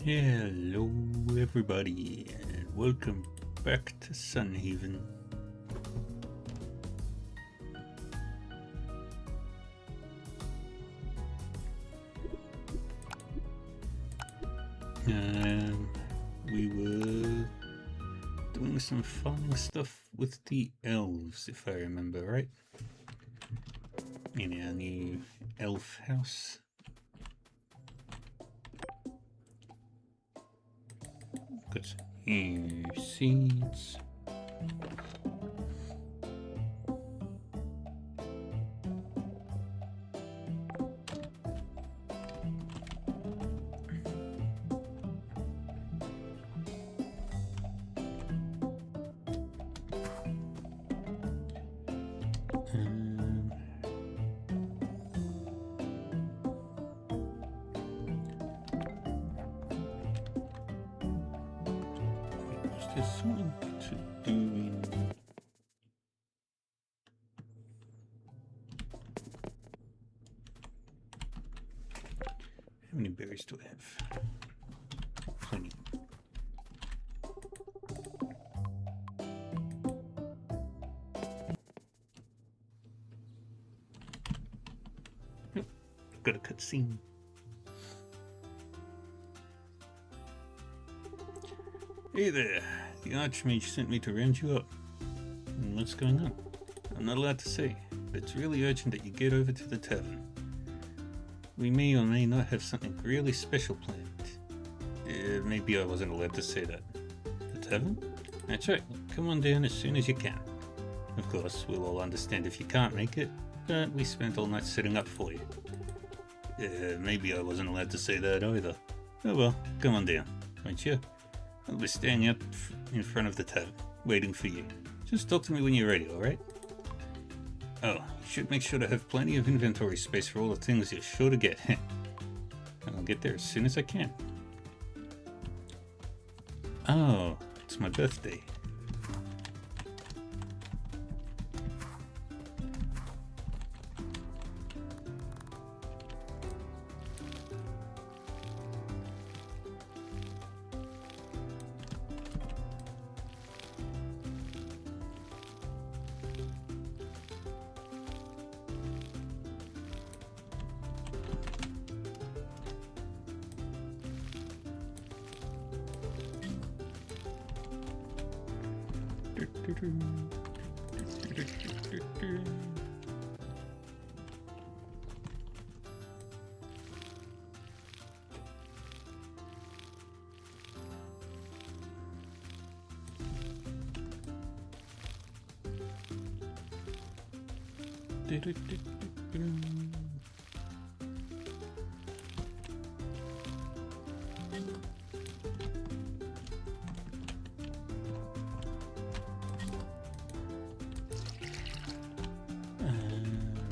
Hello everybody and welcome back to Sunhaven. We were doing some farming stuff with the elves, if I remember right, in our new elf house. Got some new seeds. There's something to do in... How many berries do I have? Plenty. Yep, got a cutscene. Hey there, the Archmage sent me to round you up. And what's going on? I'm not allowed to say, but it's really urgent that you get over to the tavern. We may or may not have something really special planned. Maybe I wasn't allowed to say that. The tavern? That's right, come on down as soon as you can. Of course, we'll all understand if you can't make it, but we spent all night setting up for you. Maybe I wasn't allowed to say that either. Oh well, come on down, won't you? I'll be standing up in front of the tavern, waiting for you. Just talk to me when you're ready, alright? Oh, you should make sure to have plenty of inventory space for all the things you're sure to get. I'll get there as soon as I can. Oh, it's my birthday.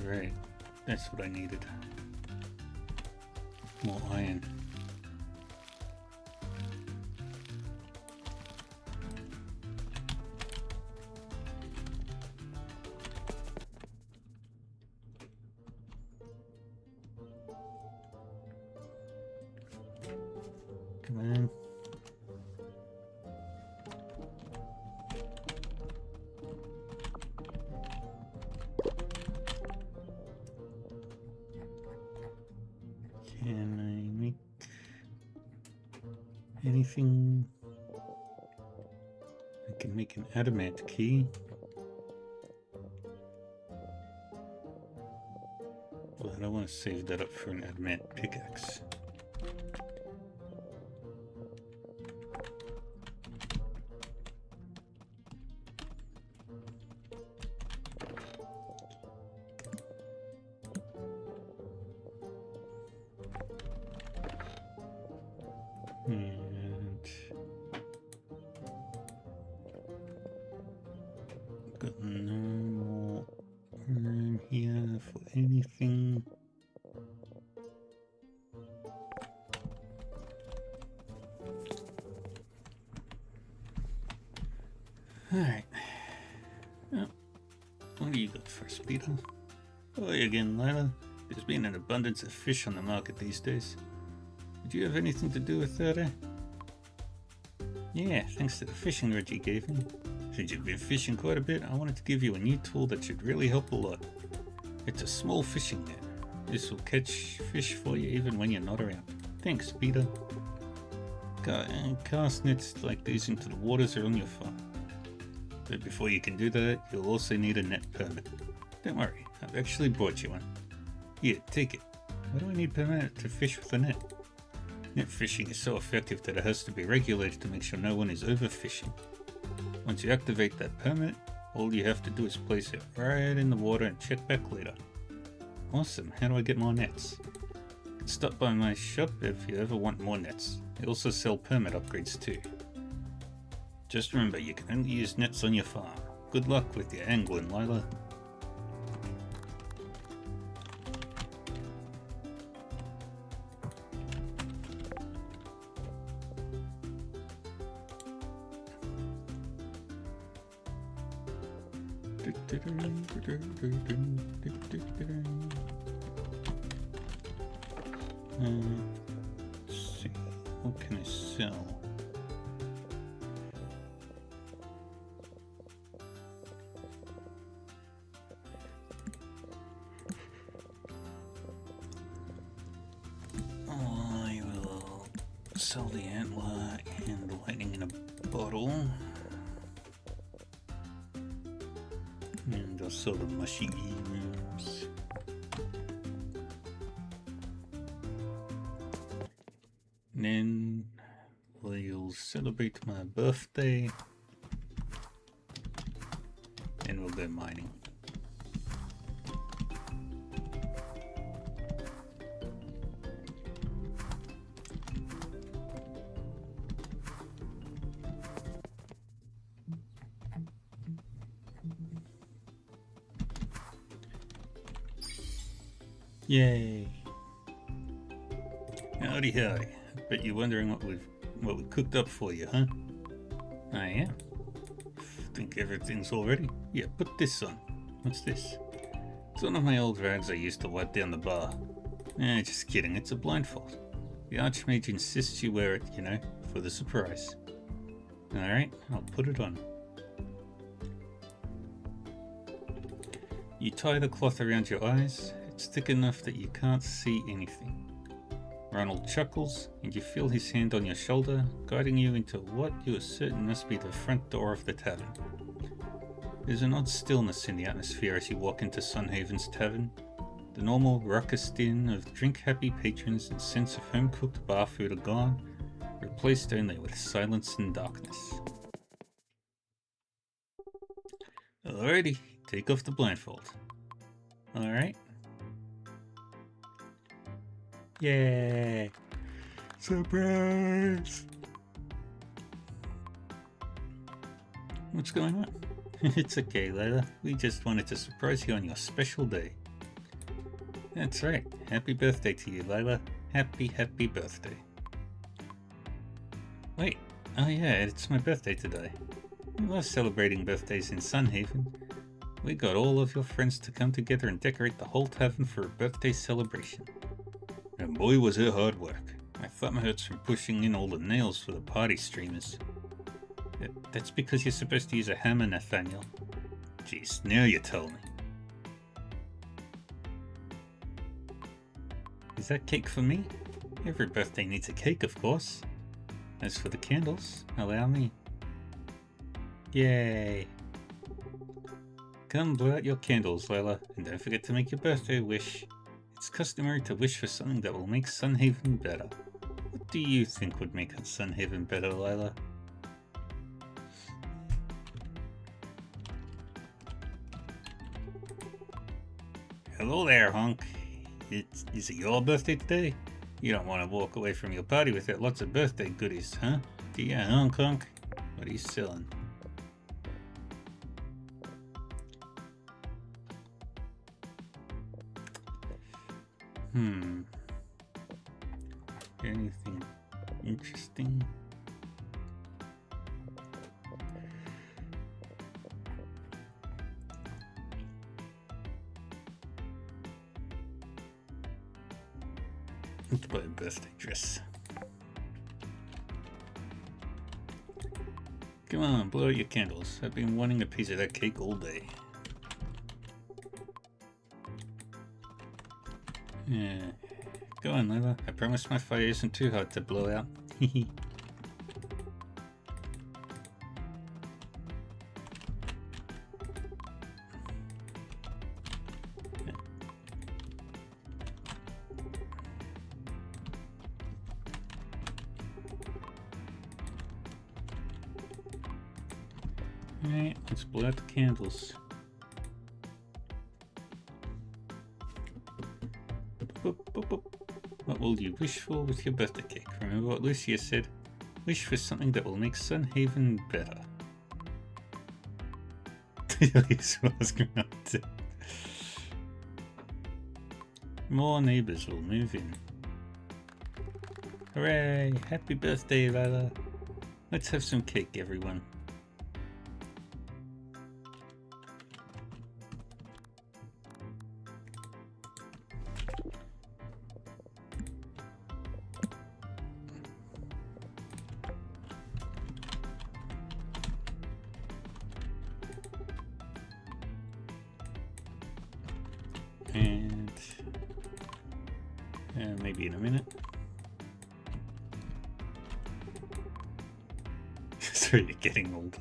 Right, that's what I needed. More iron. Come on. Can I make anything? I can make an adamant key. But I don't want to save that up for an adamant pickaxe. And got no more room here for anything. Alright. Well, what do you got first, Peter? Oh, again, Lila. There's been an abundance of fish on the market these days. Did you have anything to do with that, eh? Yeah, thanks to the fishing rod you gave me. Since you've been fishing quite a bit, I wanted to give you a new tool that should really help a lot. It's a small fishing net. This will catch fish for you even when you're not around. Thanks, Peter. Cast nets like these into the waters around your farm. But before you can do that, you'll also need a net permit. Don't worry, I've actually brought you one. Here, take it. Why do I need permit to fish with a net? Net fishing is so effective that it has to be regulated to make sure no one is overfishing. Once you activate that permit, all you have to do is place it right in the water and check back later. Awesome, how do I get more nets? Stop by my shop if you ever want more nets. They also sell permit upgrades too. Just remember, you can only use nets on your farm. Good luck with your angling, Lila. Let's see, what can I sell? I will sell the antler and the lightning in a bottle. And I'll sell the mushy ears. And then we'll celebrate my birthday. And we'll go mining. Yay! Howdy howdy. Bet you're wondering what we cooked up for you, huh? I am. Think everything's all ready? Yeah, put this on. What's this? It's one of my old rags I used to wipe down the bar. Just kidding, it's a blindfold. The Archmage insists you wear it, you know, for the surprise. Alright, I'll put it on. You tie the cloth around your eyes. It's thick enough that you can't see anything. Ronald chuckles, and you feel his hand on your shoulder, guiding you into what you are certain must be the front door of the tavern. There's an odd stillness in the atmosphere as you walk into Sunhaven's tavern. The normal ruckus din of drink-happy patrons and sense of home-cooked bar food are gone, replaced only with silence and darkness. Alrighty, take off the blindfold. Alright. Yay! Surprise! What's going on? It's okay, Layla. We just wanted to surprise you on your special day. That's right. Happy birthday to you, Layla. Happy birthday. Wait. Oh yeah, it's my birthday today. We love celebrating birthdays in Sunhaven. We got all of your friends to come together and decorate the whole tavern for a birthday celebration. And boy was it hard work. My thumb hurts from pushing in all the nails for the party streamers. That's because you're supposed to use a hammer, Nathaniel. Jeez, now you tell me. Is that cake for me? Every birthday needs a cake, of course. As for the candles, allow me. Yay! Come blow out your candles, Layla, and don't forget to make your birthday wish. It's customary to wish for something that will make Sunhaven better. What do you think would make Sunhaven better, Layla? Hello there, hunk. Is it your birthday today? You don't want to walk away from your party without lots of birthday goodies, huh? Do you, hunk? What are you selling? Anything interesting? Let's buy a birthday dress. Come on, blow out your candles. I've been wanting a piece of that cake all day. Yeah. Go on, Layla. I promise my fire isn't too hard to blow out. Hehe. Alright, let's blow out the candles. Boop, boop, boop. What will you wish for with your birthday cake? Remember what Lucia said? Wish for something that will make Sunhaven better. More neighbors will move in. Hooray! Happy birthday, Layla! Let's have some cake, everyone. And maybe in a minute. So you're getting older.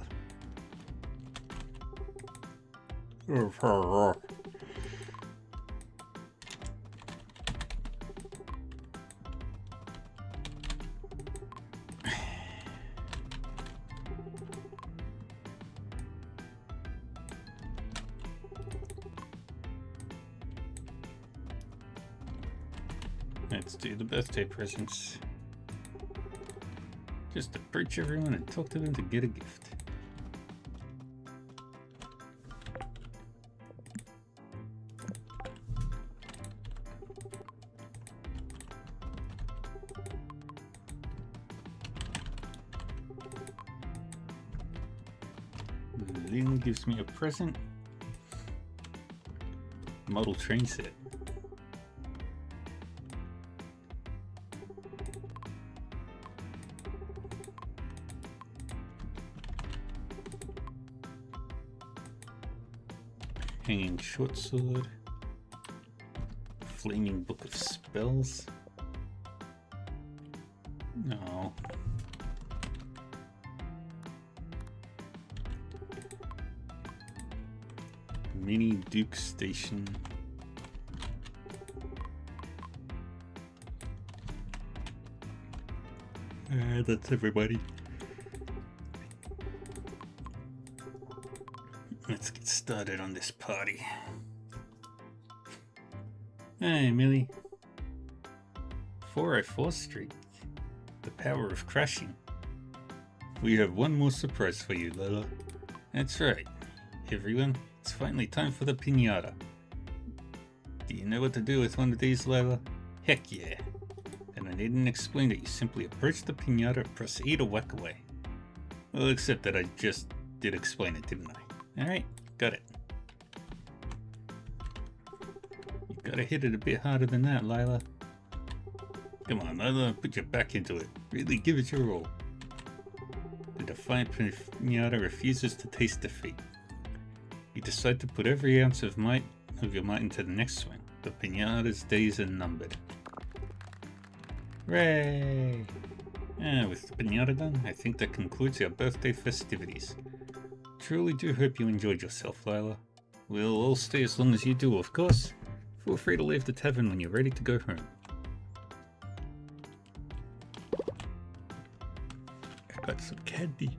Let's do the birthday presents. Just approach everyone and talk to them to get a gift. Lynn gives me a present. Model train set. Hanging short sword. Flaming book of spells. No. Mini Duke Station. That's everybody. Let's get started on this party. Hey, Millie. 404 Street. The power of crashing. We have one more surprise for you, Layla. That's right. Everyone, it's finally time for the piñata. Do you know what to do with one of these, Layla? Heck yeah. And I needn't explain it, you simply approach the piñata and proceed to whack away. Well, except that I just did explain it, didn't I? Alright, got it. You gotta hit it a bit harder than that, Layla. Come on, Layla, put your back into it. Really give it your all. The defiant piñata refuses to taste defeat. You decide to put every ounce of your might into the next swing. The piñata's days are numbered. Hooray! With the piñata done, I think that concludes our birthday festivities. Truly do hope you enjoyed yourself, Layla. We'll all stay as long as you do, of course. Feel free to leave the tavern when you're ready to go home. I got some candy.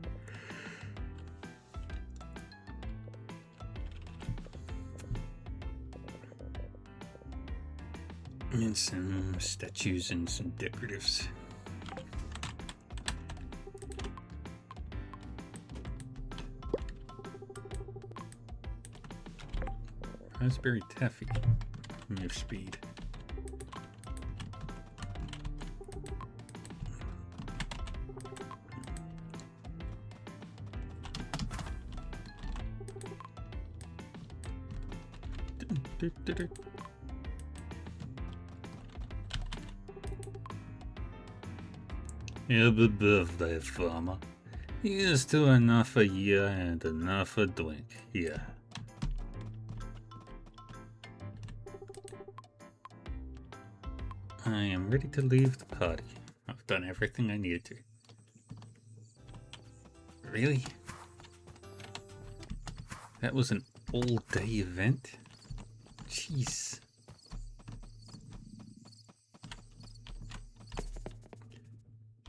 And some statues and some decoratives. Raspberry taffy. Move speed. Happy birthday, farmer. Here's to enough a year and enough a drink here. I am ready to leave the party. I've done everything I needed to. Really? That was an all-day event? Jeez.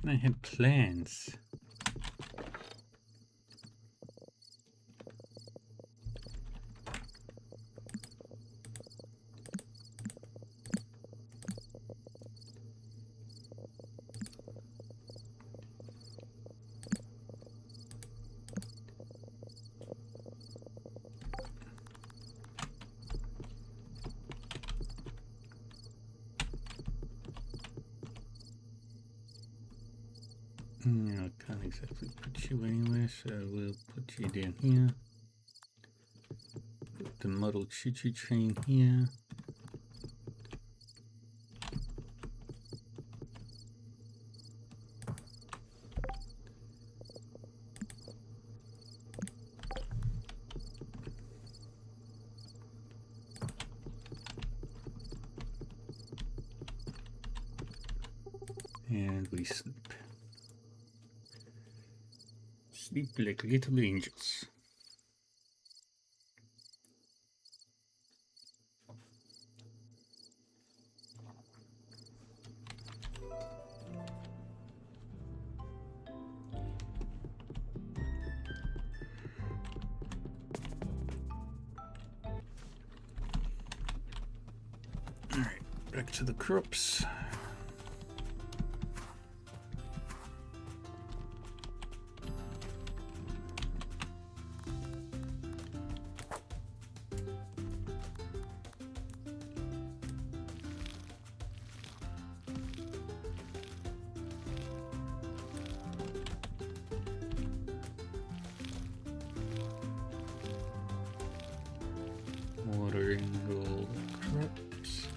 And I had plans. I can't exactly put you anywhere, so we'll put you down here. Put the model choo-choo train here. And we sleep. Sleep like little angels. Alright, back to the crops. Watering all the crops.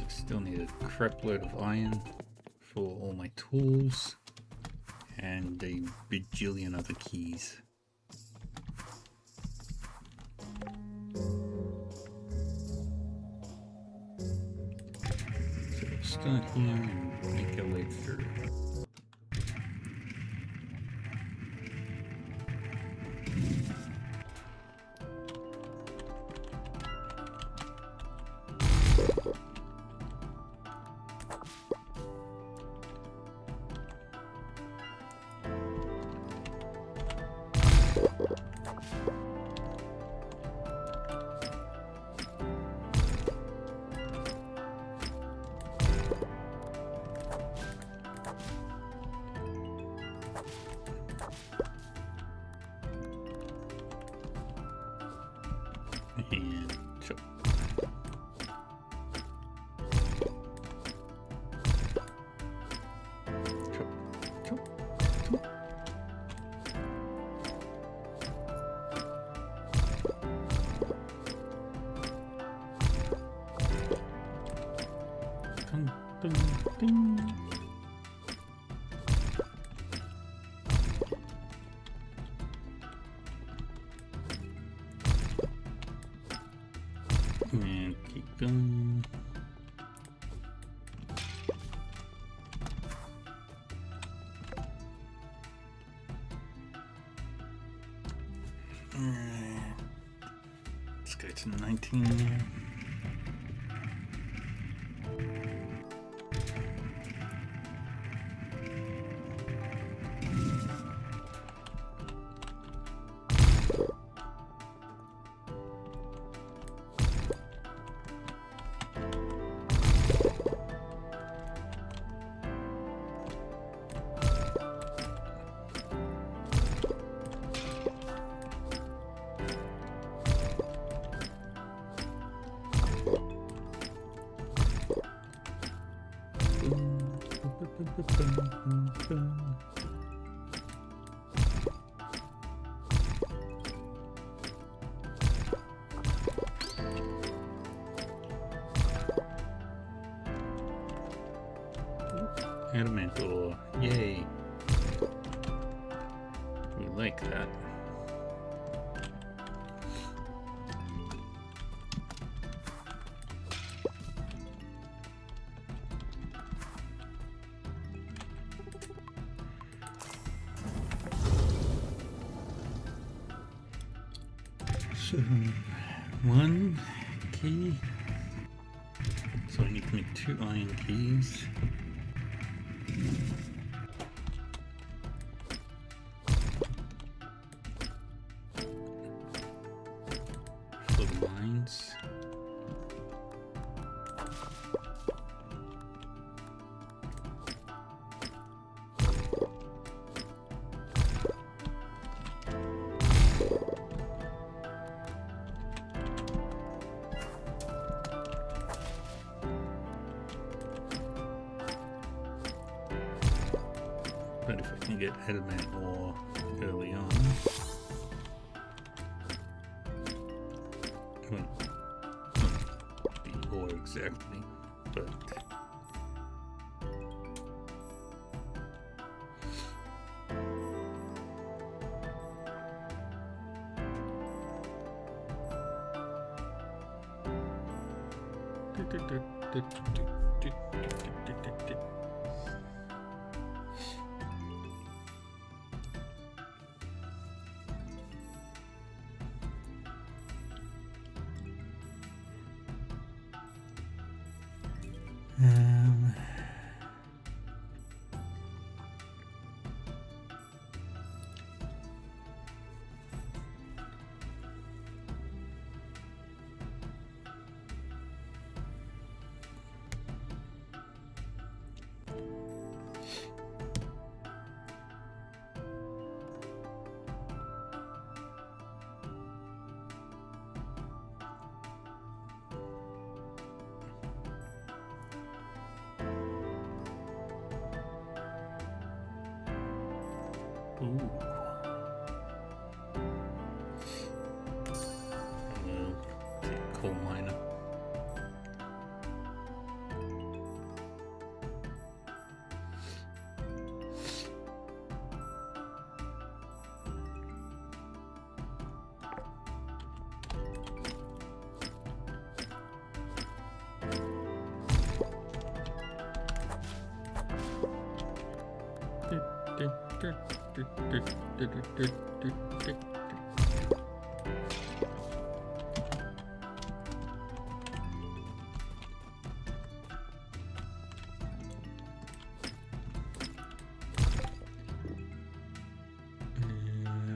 Still need a crap load of iron for all my tools and a bajillion other keys. So we'll start here and make our way through. And chop. Chop, chop, chop. Dun, dun, ding. it's 19. Adamant ore, yay! We like that. So, 1 key. So I need to make 2 iron keys. For the mines. But if I can get adamant ore early on, well, not the ore exactly, but ooh. Well, coal miner.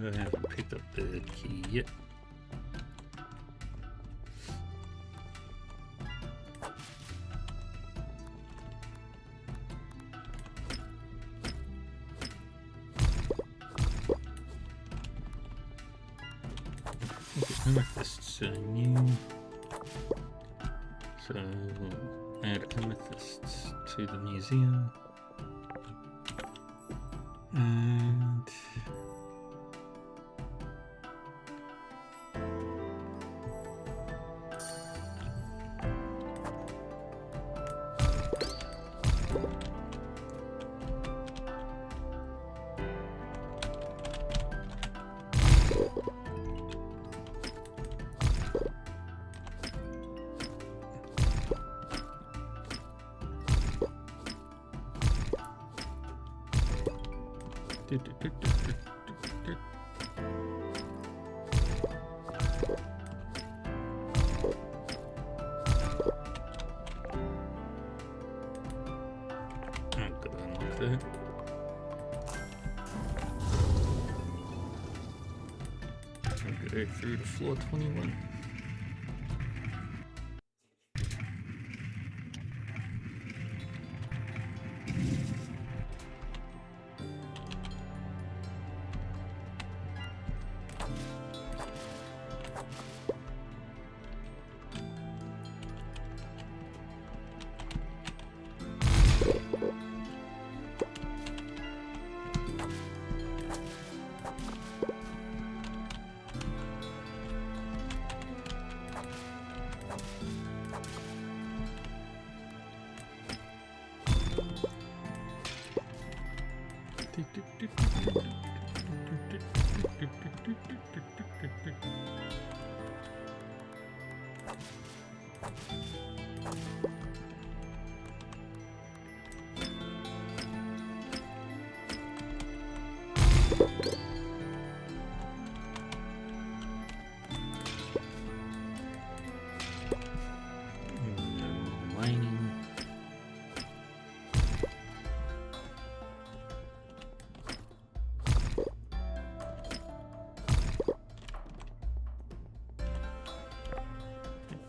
I haven't picked up the key yet. Okay, amethysts are new, so we'll add amethysts to the museum, and I'm gonna unlock that. I'm gonna go through to floor 21. Mining.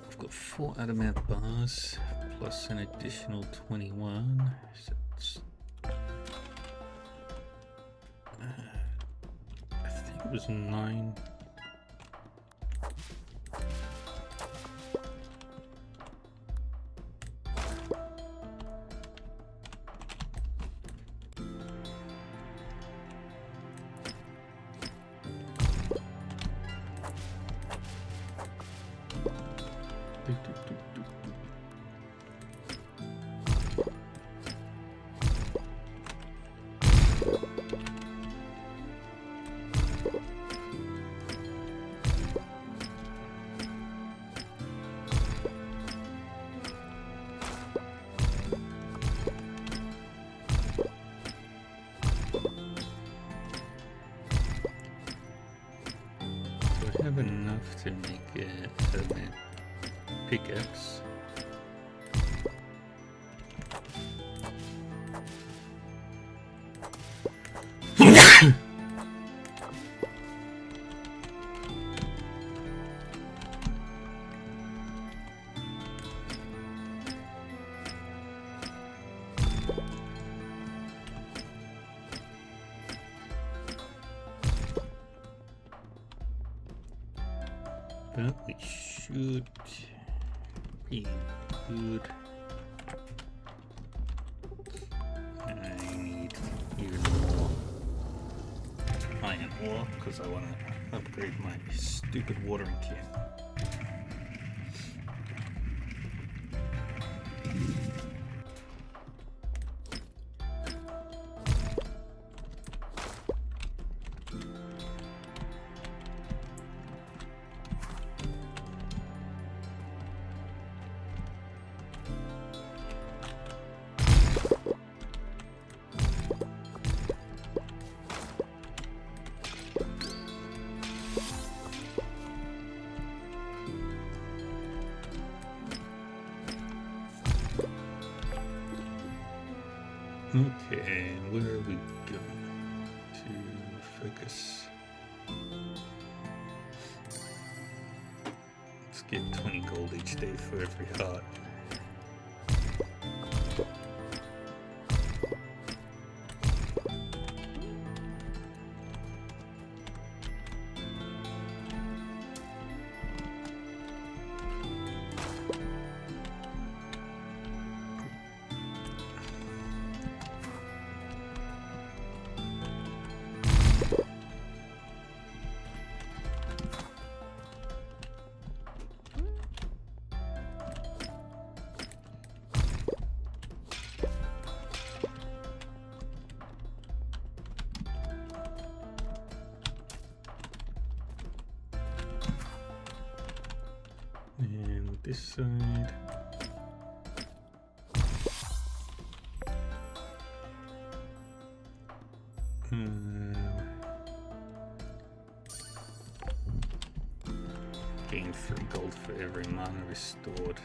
I've got 4 adamant bars plus an additional 21. So it's, I think it was 9. I have enough to make a pickaxe. But we should be good. I need even more iron ore because I want to upgrade my stupid watering can. Okay, where are we going to focus? Let's get 20 gold each day for every heart. And this side. Gain 3 gold for every mana restored.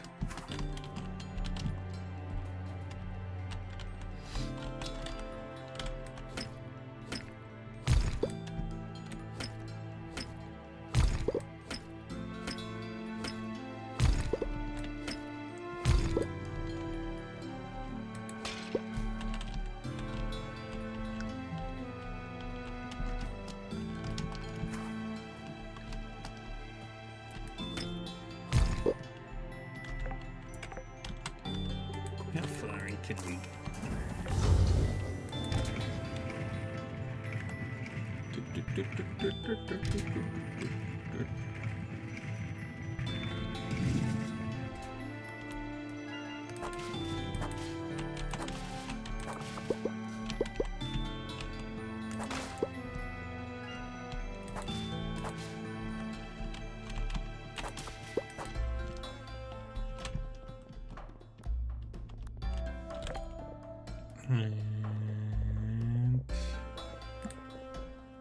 And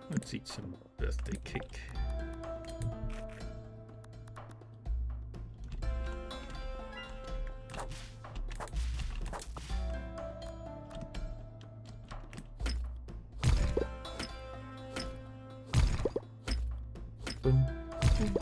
let's eat some birthday cake. Boom. Boom.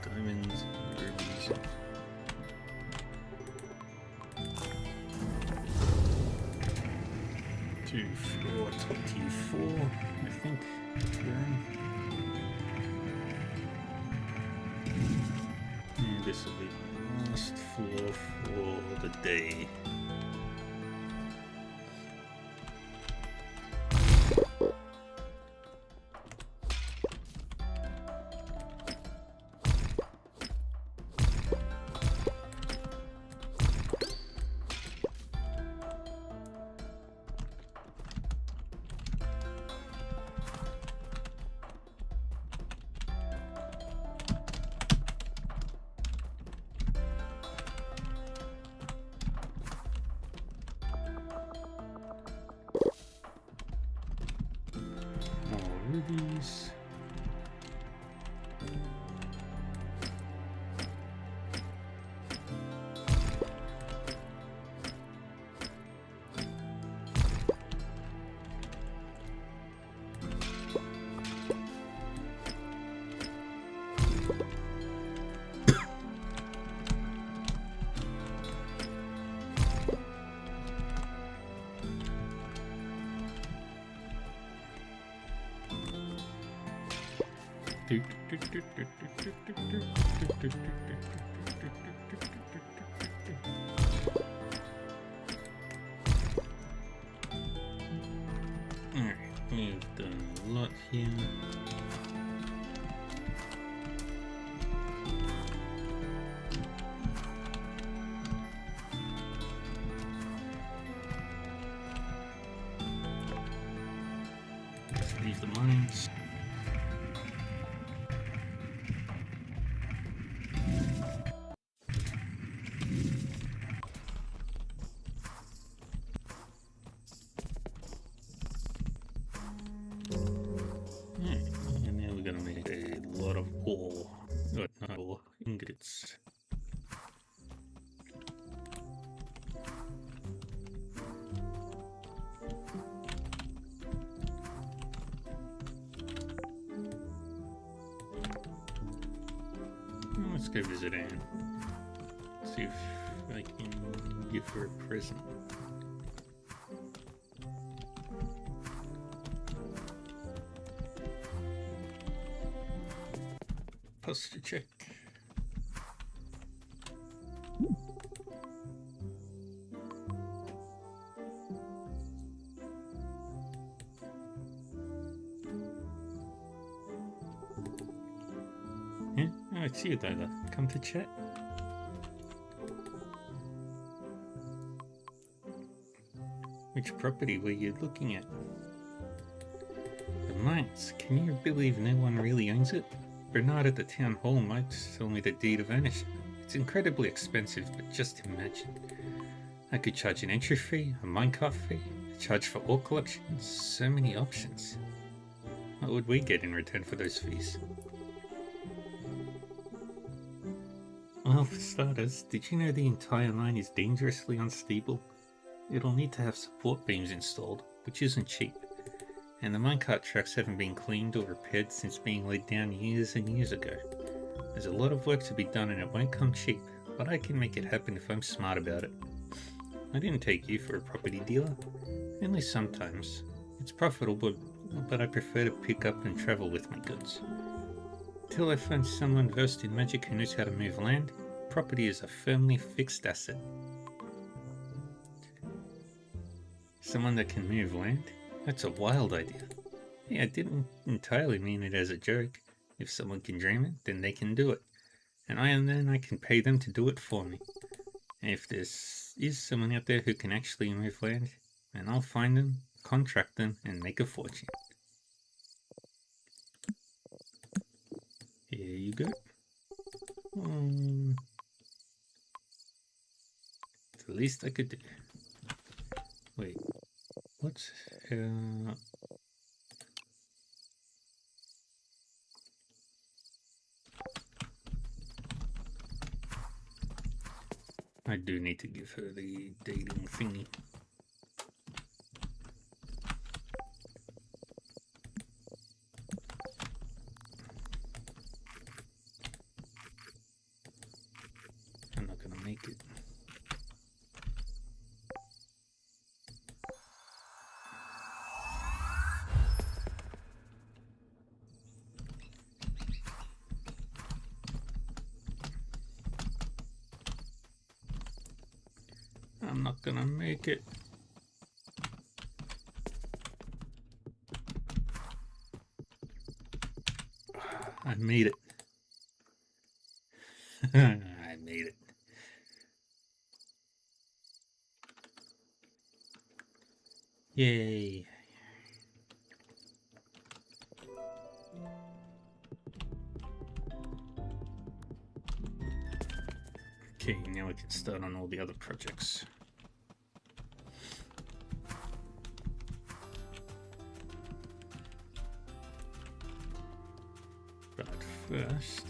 Diamonds, rubies. 2, 4, 24, I think. And this will be my last floor for the day. Rubies. Alright, we've done a lot here. Let's leave the mines. And now we're gonna make a lot of ore. Not ore, ingots. Let's go visit Anne. See if I can give her a present. Posture check. Yeah, oh, it's you, Dyla. Come to chat. Which property were you looking at? The mines. Can you believe no one really owns it? Bernard at the town hall might sell me the deed of ownership. It's incredibly expensive, but just imagine. I could charge an entry fee, a minecart fee, a charge for ore collection, so many options. What would we get in return for those fees? Well, for starters, did you know the entire line is dangerously unstable? It'll need to have support beams installed, which isn't cheap. And the minecart tracks haven't been cleaned or repaired since being laid down years and years ago. There's a lot of work to be done and it won't come cheap, but I can make it happen if I'm smart about it. I didn't take you for a property dealer. Only sometimes. It's profitable, but I prefer to pick up and travel with my goods. Till I find someone versed in magic who knows how to move land, property is a firmly fixed asset. Someone that can move land? That's a wild idea. Yeah, I didn't entirely mean it as a joke. If someone can dream it, then they can do it. And then I can pay them to do it for me. And if there is someone out there who can actually move land, then I'll find them, contract them, and make a fortune. Here you go. It's the least I could do. Wait, what's... I do need to give her the dating thingy. I'm not gonna make it. I'm not gonna make it. I made it. I made it. Yay. Okay, now we can start on all the other projects. But first...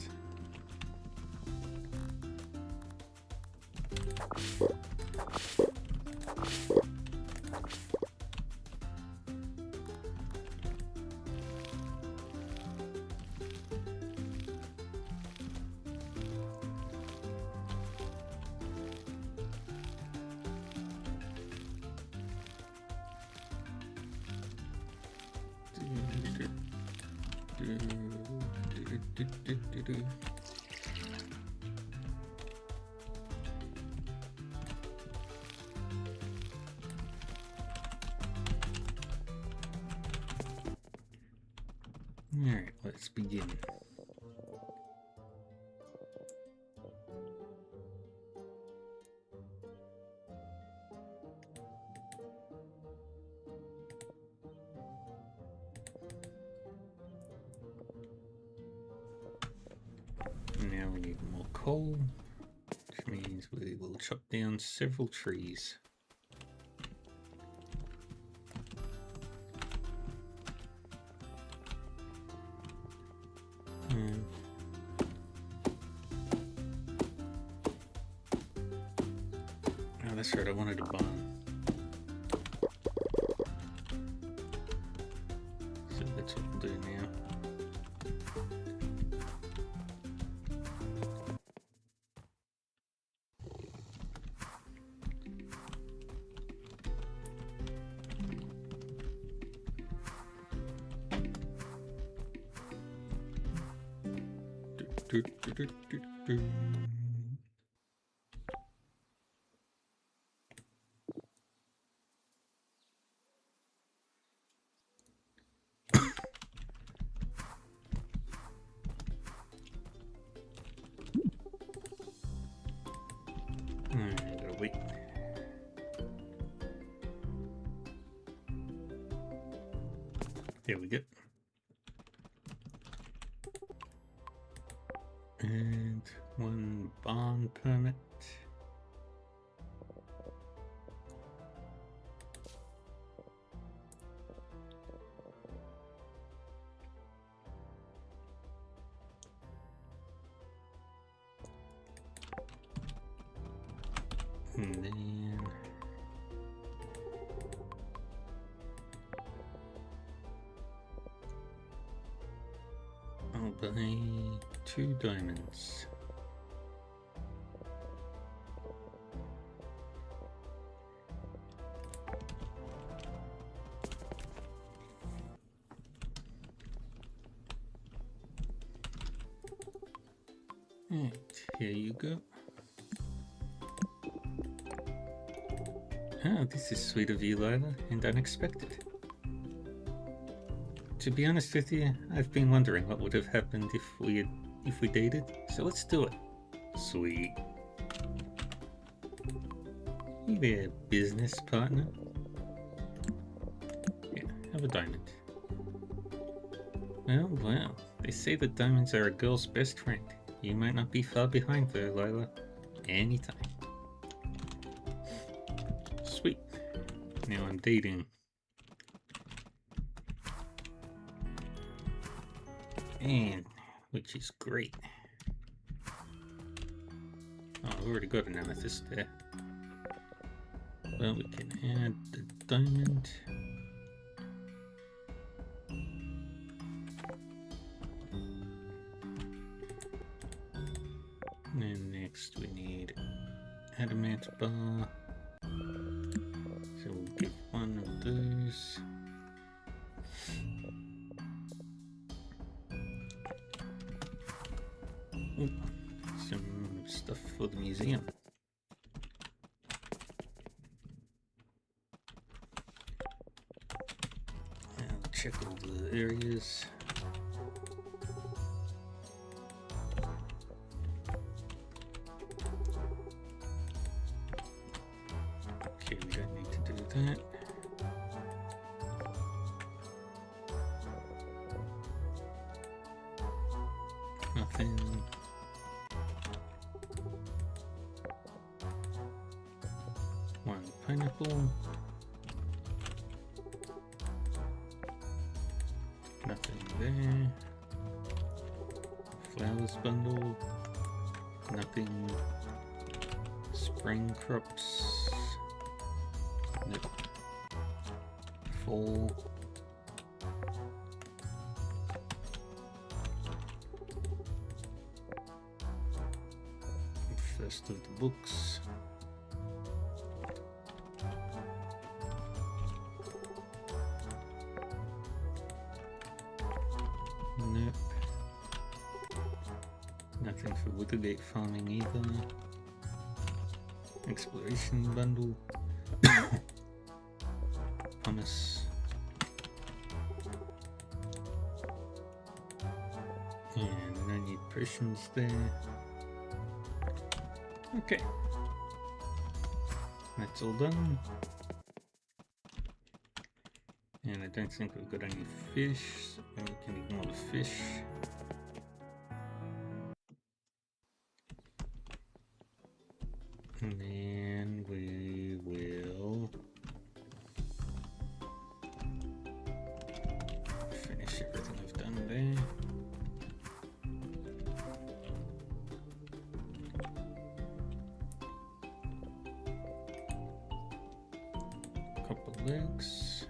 Alright, let's begin. Now we need more coal, which means we will chop down several trees. Oh, that's right, I wanted a barn. So that's what we'll do now. Gotta wait. There we go. And one barn permit. And then I'll buy 2 diamonds. Right, here you go. Oh, this is sweet of you, Lila, and unexpected. To be honest with you, I've been wondering what would have happened if we dated, so let's do it. Sweet. Hey there, business partner. Yeah, have a diamond. Well, they say that diamonds are a girl's best friend. You might not be far behind though, Lila. Anytime. Sweet. Now I'm dating. And, which is great. Oh, I've already got an amethyst there. Well, we can add the diamond. And next we need adamant bar. So we'll get one of those. Ooh, some stuff for the museum. I'll check all the areas. Okay, we don't need to do that. Nothing. One pineapple. Nothing there. Flowers bundle. Nothing. Spring crops. Nope. Fall. First of the books. Nope. Nothing for Withergate farming either. Exploration bundle. Hummus. And no need potions there. Okay. That's all done. And I don't think we've got any fish, so we can ignore the fish. And then we will finish everything I've done there. Couple legs.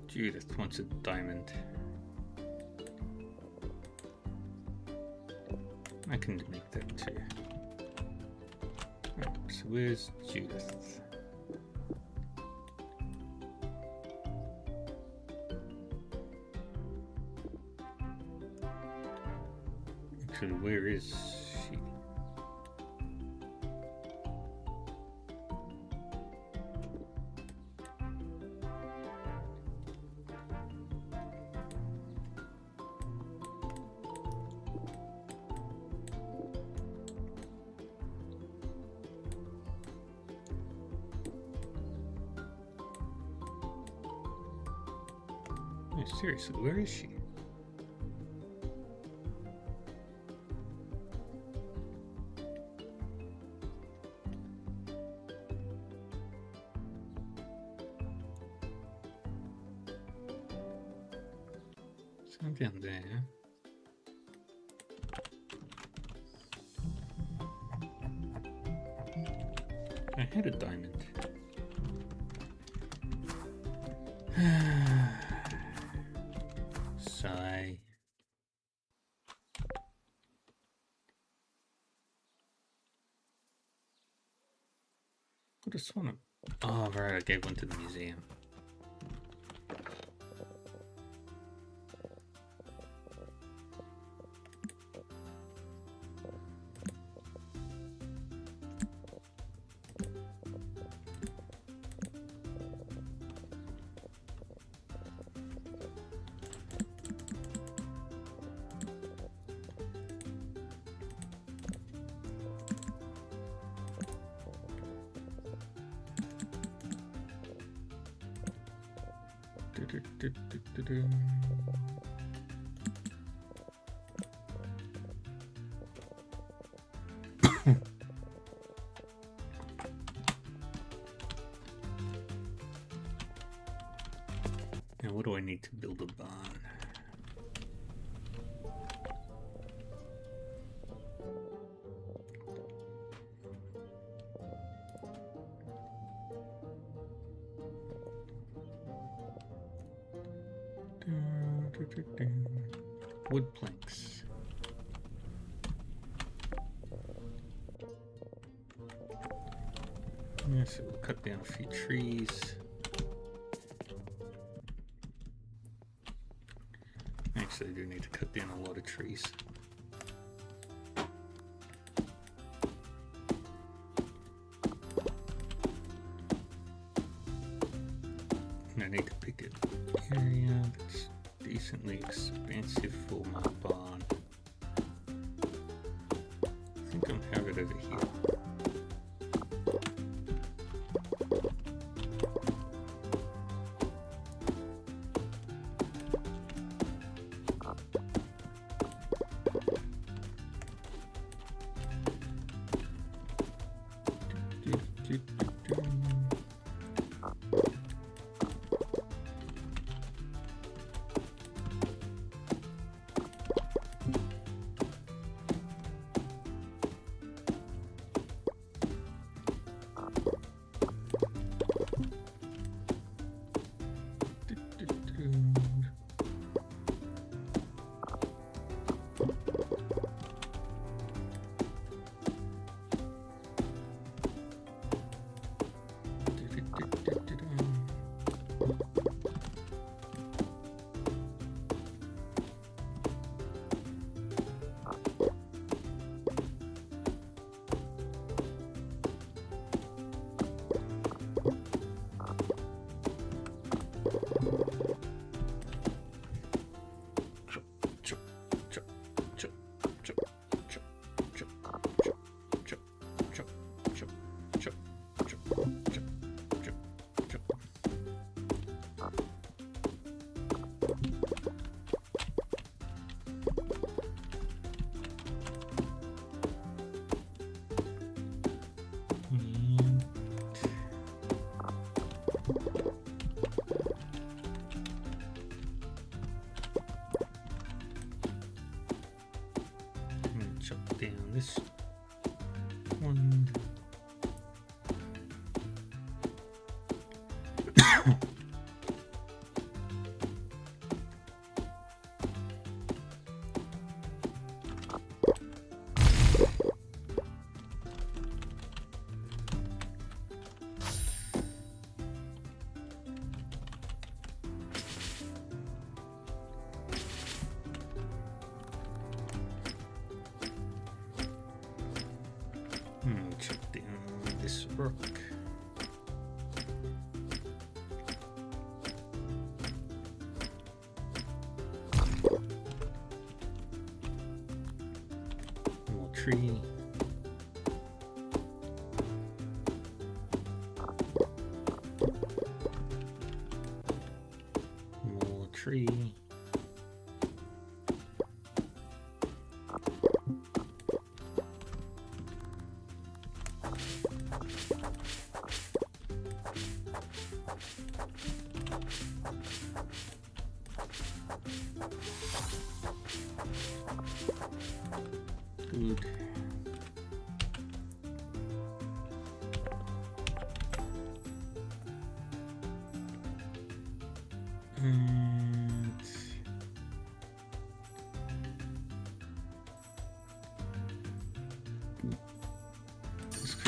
Judith wants a diamond. I can make that too. Right, so where's Judith? Actually, where is she? No, seriously, where is she? It's down there. had a diamond. Sigh. What is one? Oh, right, I gave one to the museum. Now, what do I need to build a barn? Wood planks. Yeah, so we'll cut down a few trees. Actually, I do need to cut down a lot of trees. And I need to pick an area that's decently expensive for my barn. I think I'm have it over here. Down this one. Chop down this rock. More tree. More tree. Good.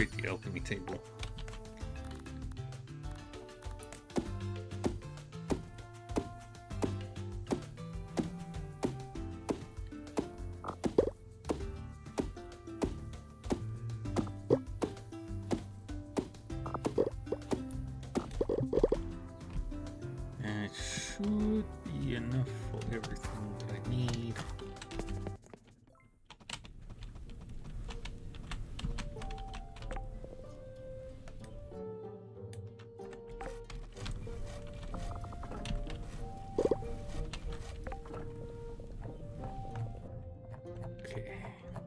treat the alchemy table. And it should be enough for everything that I need.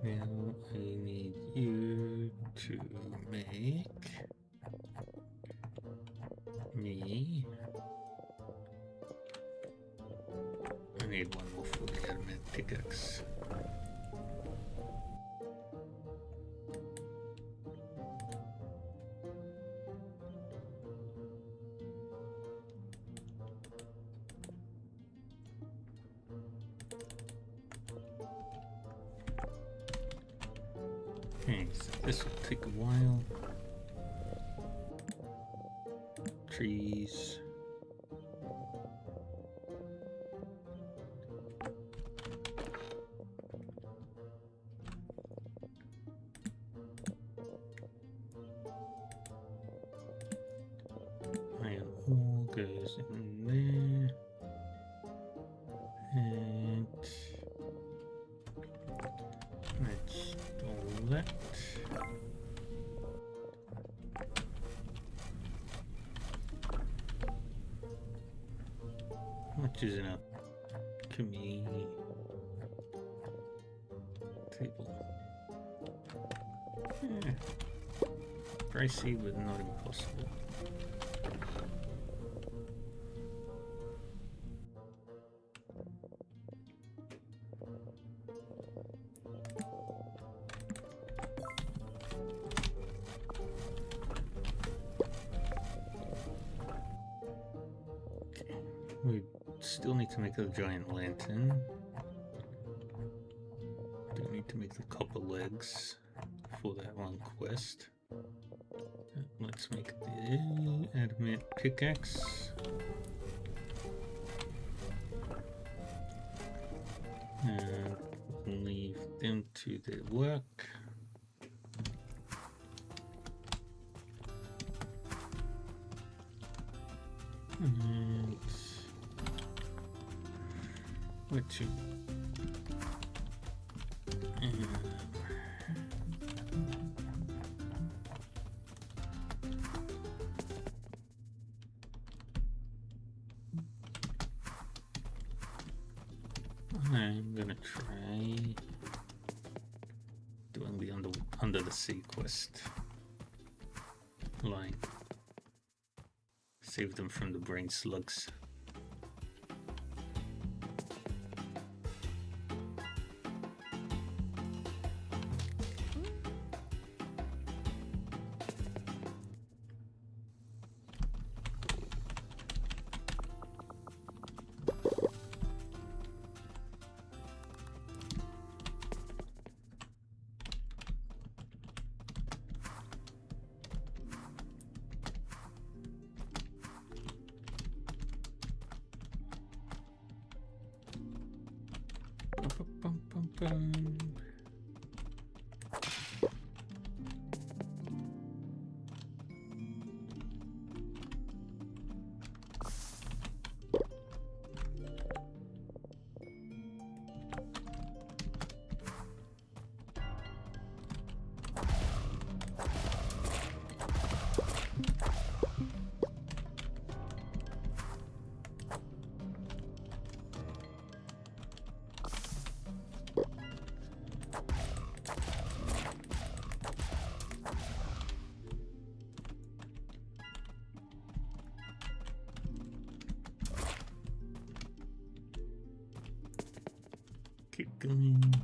Now I need you to make me. I need one more for the adamant pickaxe. Okay, so this will take a while. Trees. Iron ore goes in there. And let's do that. Much is enough? Alchemy table. Yeah. Pricey, but not impossible. We still need to make a giant lantern. Do need to make the copper legs for that one quest. Let's make the adamant pickaxe. And leave them to their work. And what to I'm gonna try doing the under the sea quest line. Save them from the brain slugs. Keep going.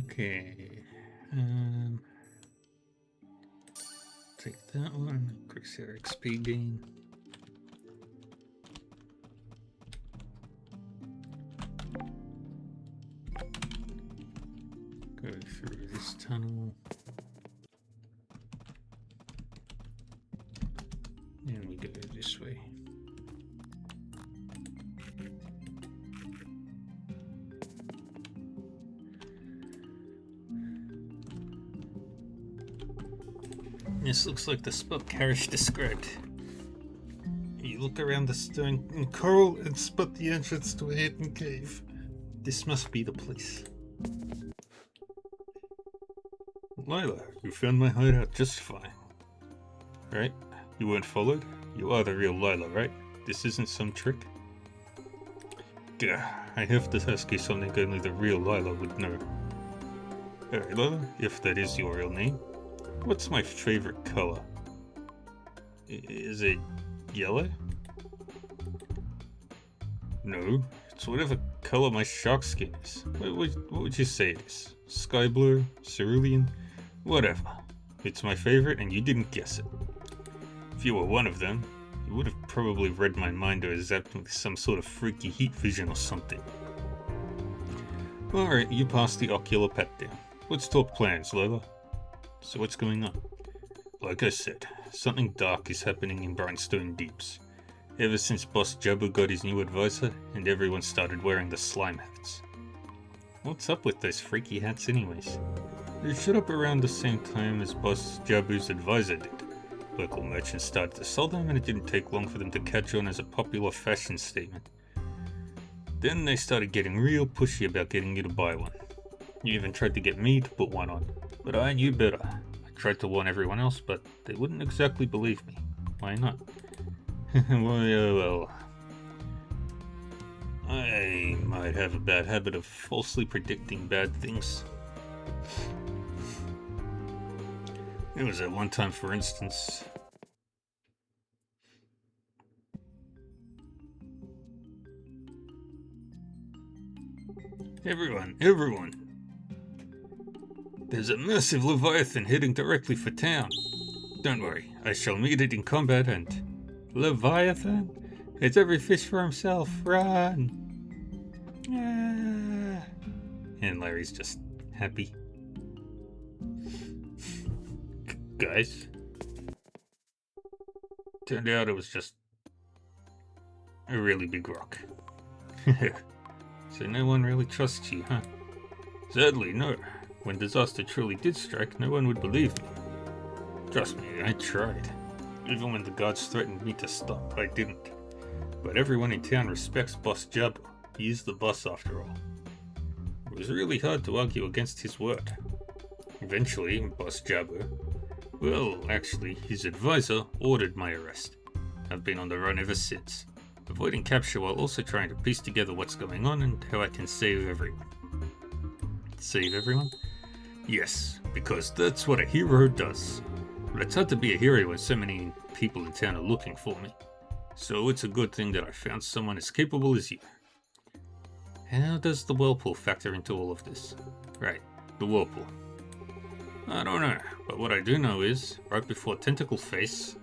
Okay. Take that one. Increase our XP gain. Go through this tunnel. And we go this way. This looks like the spot Karish described. You look around the stone and coral and spot the entrance to a hidden cave. This must be the place. Lila, you found my hideout just fine. Right? You weren't followed? You are the real Lila, right? This isn't some trick? Gah, I have to ask you something only the real Lila would know. Alright, Lila, if that is your real name, what's my favorite color? Is it yellow? No, it's whatever color my shark skin is. What would you say it is? Sky blue? Cerulean? Whatever. It's my favorite and you didn't guess it. If you were one of them, you would have probably read my mind or zapped me with some sort of freaky heat vision or something. Alright, you passed the ocular pat down. Let's talk plans, Lola. So what's going on? Like I said, something dark is happening in Brightstone Deeps. Ever since Boss Jabu got his new advisor, and everyone started wearing the slime hats. What's up with those freaky hats anyways? They showed up around the same time as Boss Jabu's advisor did. Local merchants started to sell them, and it didn't take long for them to catch on as a popular fashion statement. Then they started getting real pushy about getting you to buy one. You even tried to get me to put one on, but I knew better. I tried to warn everyone else, but they wouldn't exactly believe me. Why not? Well, I might have a bad habit of falsely predicting bad things. There was that one time, for instance. Everyone! There's a massive Leviathan heading directly for town. Don't worry, I shall meet it in combat and... Leviathan? It's every fish for himself, run! Ah. And Larry's just happy. Guys, turned out it was just a really big rock. So no one really trusts you, huh? Sadly, no. When disaster truly did strike, no one would believe me. Trust me, I tried. Even when the guards threatened me to stop, I didn't. But everyone in town respects Boss Jabu. He is the boss after all. It was really hard to argue against his word. Eventually, Boss Jabu, well, actually, his advisor ordered my arrest. I've been on the run ever since, avoiding capture while also trying to piece together what's going on and how I can save everyone. Save everyone? Yes, because that's what a hero does. But it's hard to be a hero when so many people in town are looking for me. So it's a good thing that I found someone as capable as you. How does the whirlpool factor into all of this? Right, the whirlpool. I don't know, but what I do know is, right before Tentacle Face,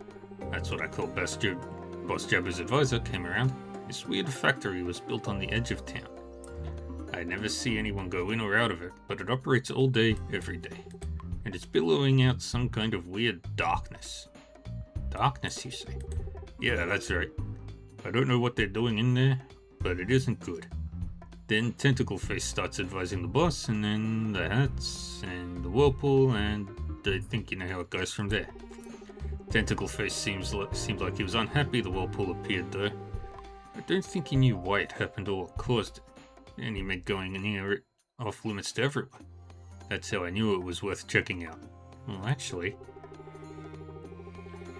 that's what I call Boss Jabu's advisor, came around, this weird factory was built on the edge of town. I never see anyone go in or out of it, but it operates all day, every day. And it's billowing out some kind of weird darkness. Darkness, you say? Yeah, that's right. I don't know what they're doing in there, but it isn't good. Then Tentacle Face starts advising the boss, and then the hats, and the whirlpool, and I think you know how it goes from there. Tentacle Face seemed like he was unhappy the whirlpool appeared though. I don't think he knew why it happened or what caused it, and he made going near it off limits to everyone. That's how I knew it was worth checking out. Well, actually,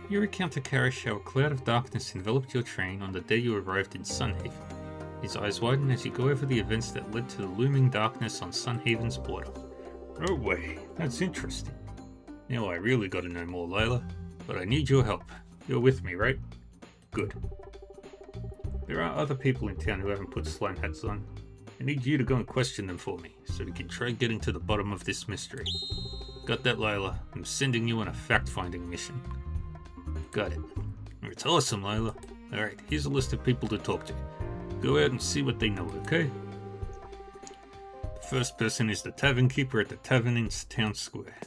you recount to Karish how a cloud of darkness enveloped your train on the day you arrived in Sunhaven. His eyes widen as you go over the events that led to the looming darkness on Sunhaven's border. No way, that's interesting. Now I really gotta know more, Layla, but I need your help. You're with me, right? Good. There are other people in town who haven't put slime hats on, need you to go and question them for me, so we can try getting to the bottom of this mystery. Got that, Lila? I'm sending you on a fact-finding mission. Got it. It's awesome, Lila. Alright, here's a list of people to talk to. Go out and see what they know, okay? The first person is the tavern keeper at the tavern in town square.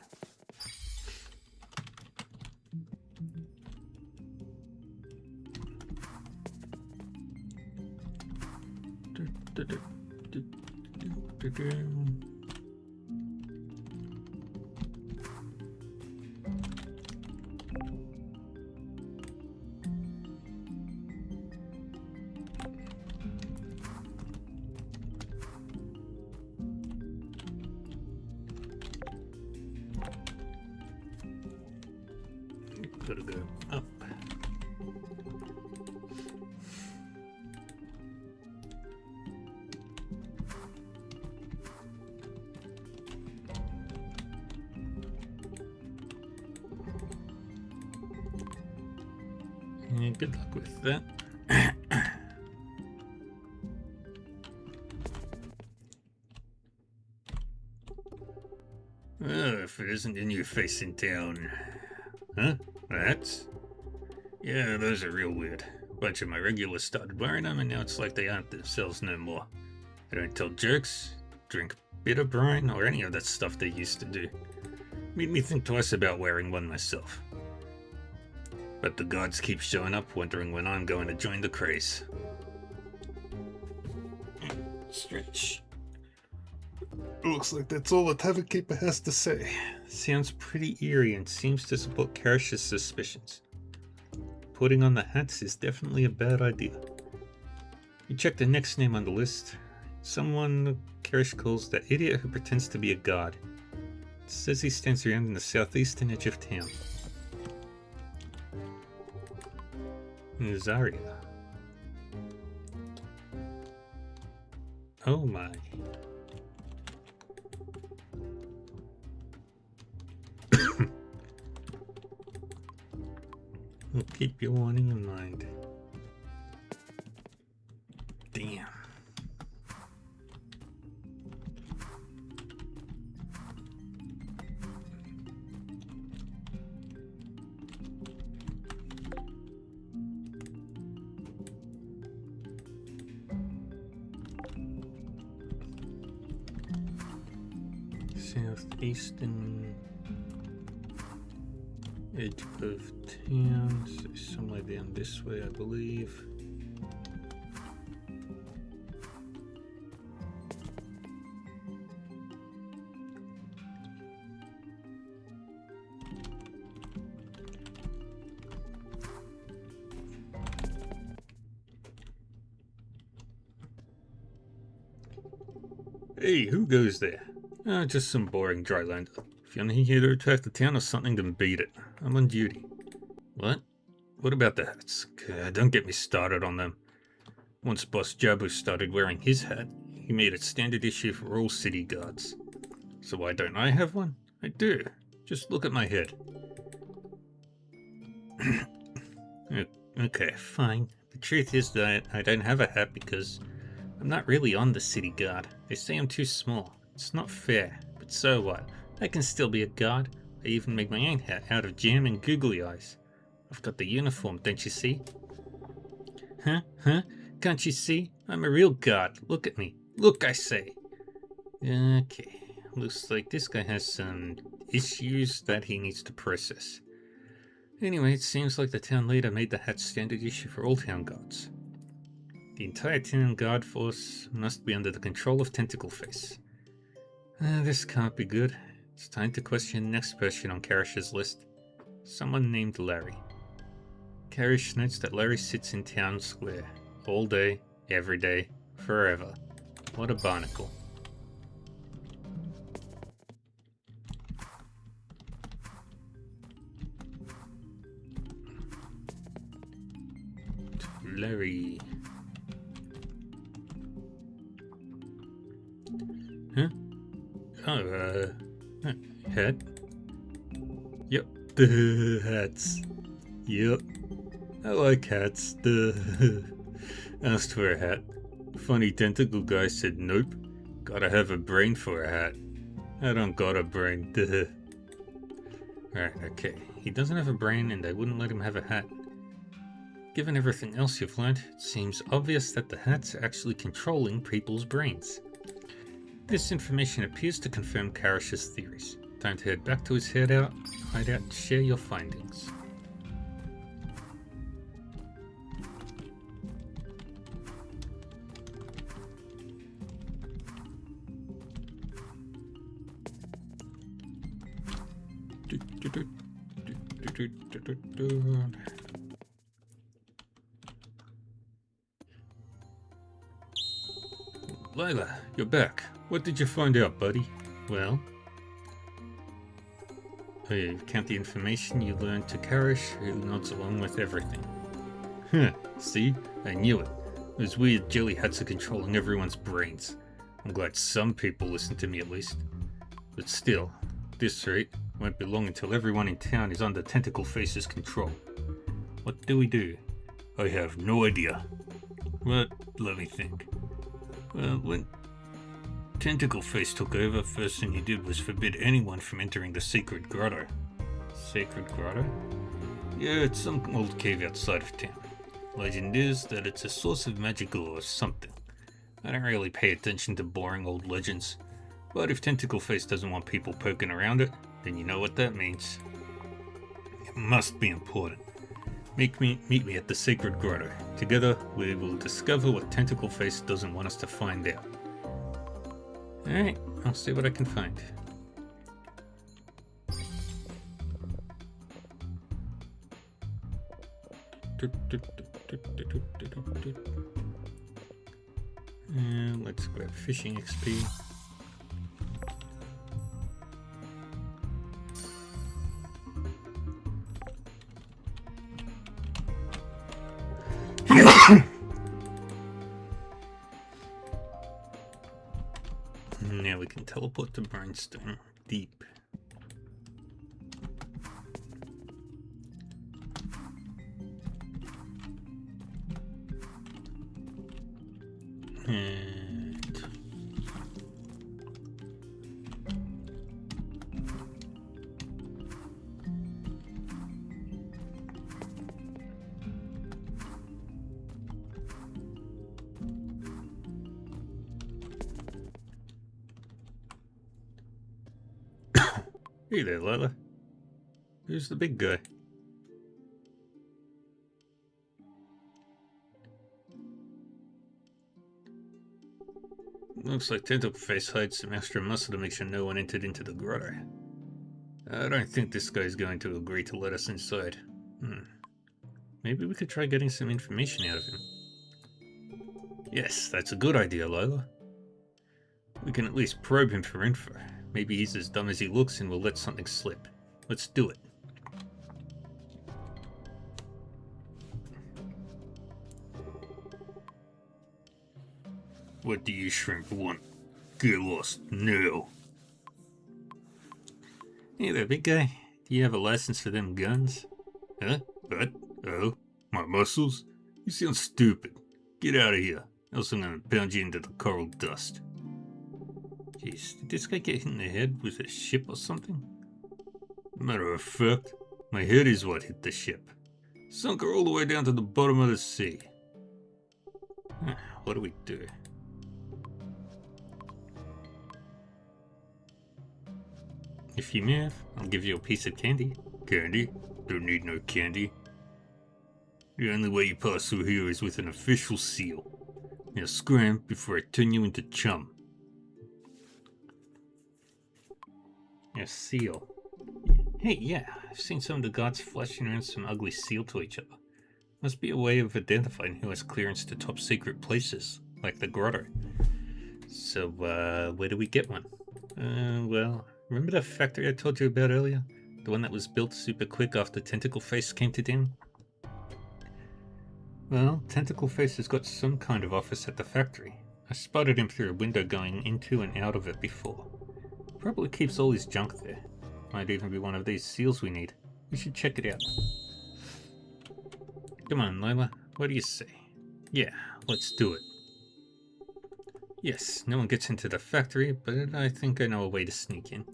Gotta go up. And good luck with that. Oh, if it isn't a new face in town. Huh? Hats? Yeah, those are real weird. A bunch of my regulars started wearing them, and now it's like they aren't themselves no more. They don't tell jokes, drink bitter brine, or any of that stuff they used to do. Made me think twice about wearing one myself. But the gods keep showing up, wondering when I'm going to join the craze. Stretch. Looks like that's all the tavern keeper has to say. Sounds pretty eerie and seems to support Karish's suspicions. Putting on the hats is definitely a bad idea. You check the next name on the list. Someone Karish calls the idiot who pretends to be a god. It says he stands around in the southeastern edge of town. Zarya. Oh my. We'll keep your warning in mind. Damn. Southeastern edge of town, so somewhere down this way, I believe. Hey, who goes there? Just some boring drylander. If you're here to attack the town or something, then beat it. I'm on duty. What? What about the hats? Don't get me started on them. Once Boss Jabu started wearing his hat, he made it standard issue for all city guards. So why don't I have one? I do. Just look at my head. Okay, fine. The truth is that I don't have a hat because I'm not really on the city guard. They say I'm too small. It's not fair, but so what? I can still be a guard. I even make my own hat out of jam and googly eyes. I've got the uniform, don't you see? Huh? Can't you see? I'm a real guard. Look at me. Look, I say. Okay. Looks like this guy has some issues that he needs to process. Anyway, it seems like the town leader made the hat standard issue for all town guards. The entire town guard force must be under the control of Tentacle Face. This can't be good. It's time to question the next person on Karish's list. Someone named Larry. Karish notes that Larry sits in town square. All day, every day, forever. What a barnacle. Larry. Huh? Oh, hat? Yep, hats. Yep, I like hats. Asked for a hat. Funny tentacle guy said nope. Gotta have a brain for a hat. I don't got a brain, duh. Right, okay. He doesn't have a brain and they wouldn't let him have a hat. Given everything else you've learned, it seems obvious that the hats are actually controlling people's brains. This information appears to confirm Karash's theories. Time to head back to his hideout and share your findings. Lila, you're back. What did you find out, buddy? Well, count the information you learned to Karash, who nods along with everything. Huh, see? I knew it. Those weird jelly hats are controlling everyone's brains. I'm glad some people listen to me at least. But still, at this rate, won't be long until everyone in town is under Tentacle Face's control. What do we do? I have no idea. But let me think. Well, when Tentacle Face took over, first thing he did was forbid anyone from entering the Sacred Grotto. Sacred Grotto? Yeah, it's some old cave outside of town. Legend is that it's a source of magical or something. I don't really pay attention to boring old legends, but if Tentacle Face doesn't want people poking around it, then you know what that means. It must be important. Meet me at the Sacred Grotto. Together, we will discover what Tentacle Face doesn't want us to find out. Alright, I'll see what I can find. And let's grab fishing XP. Now we can teleport to Brimstone Deep. And hey there, Lila. Who's the big guy? Looks like Tentacle Face hides some extra muscle to make sure no one entered into the grotto. I don't think this guy's going to agree to let us inside. Maybe we could try getting some information out of him. Yes, that's a good idea, Lila. We can at least probe him for info. Maybe he's as dumb as he looks and we'll let something slip. Let's do it. What do you shrimp want? Get lost now. Hey there, big guy. Do you have a license for them guns? Huh? What? Oh? My muscles? You sound stupid. Get out of here, else I'm gonna pound you into the coral dust. Jeez, did this guy get hit in the head with a ship or something? Matter of fact, my head is what hit the ship. Sunk her all the way down to the bottom of the sea. What do we do? If you move, I'll give you a piece of candy. Candy? Don't need no candy. The only way you pass through here is with an official seal. Now scram before I turn you into chum. A seal. Hey, yeah, I've seen some of the guards flashing around some ugly seal to each other. Must be a way of identifying who has clearance to top secret places, like the grotto. So, where do we get one? Well, remember the factory I told you about earlier? The one that was built super quick after Tentacle Face came to town? Well, Tentacle Face has got some kind of office at the factory. I spotted him through a window going into and out of it before. Probably keeps all his junk there. Might even be one of these seals we need. We should check it out. Come on, Lila. What do you say? Yeah, let's do it. Yes, no one gets into the factory, but I think I know a way to sneak in.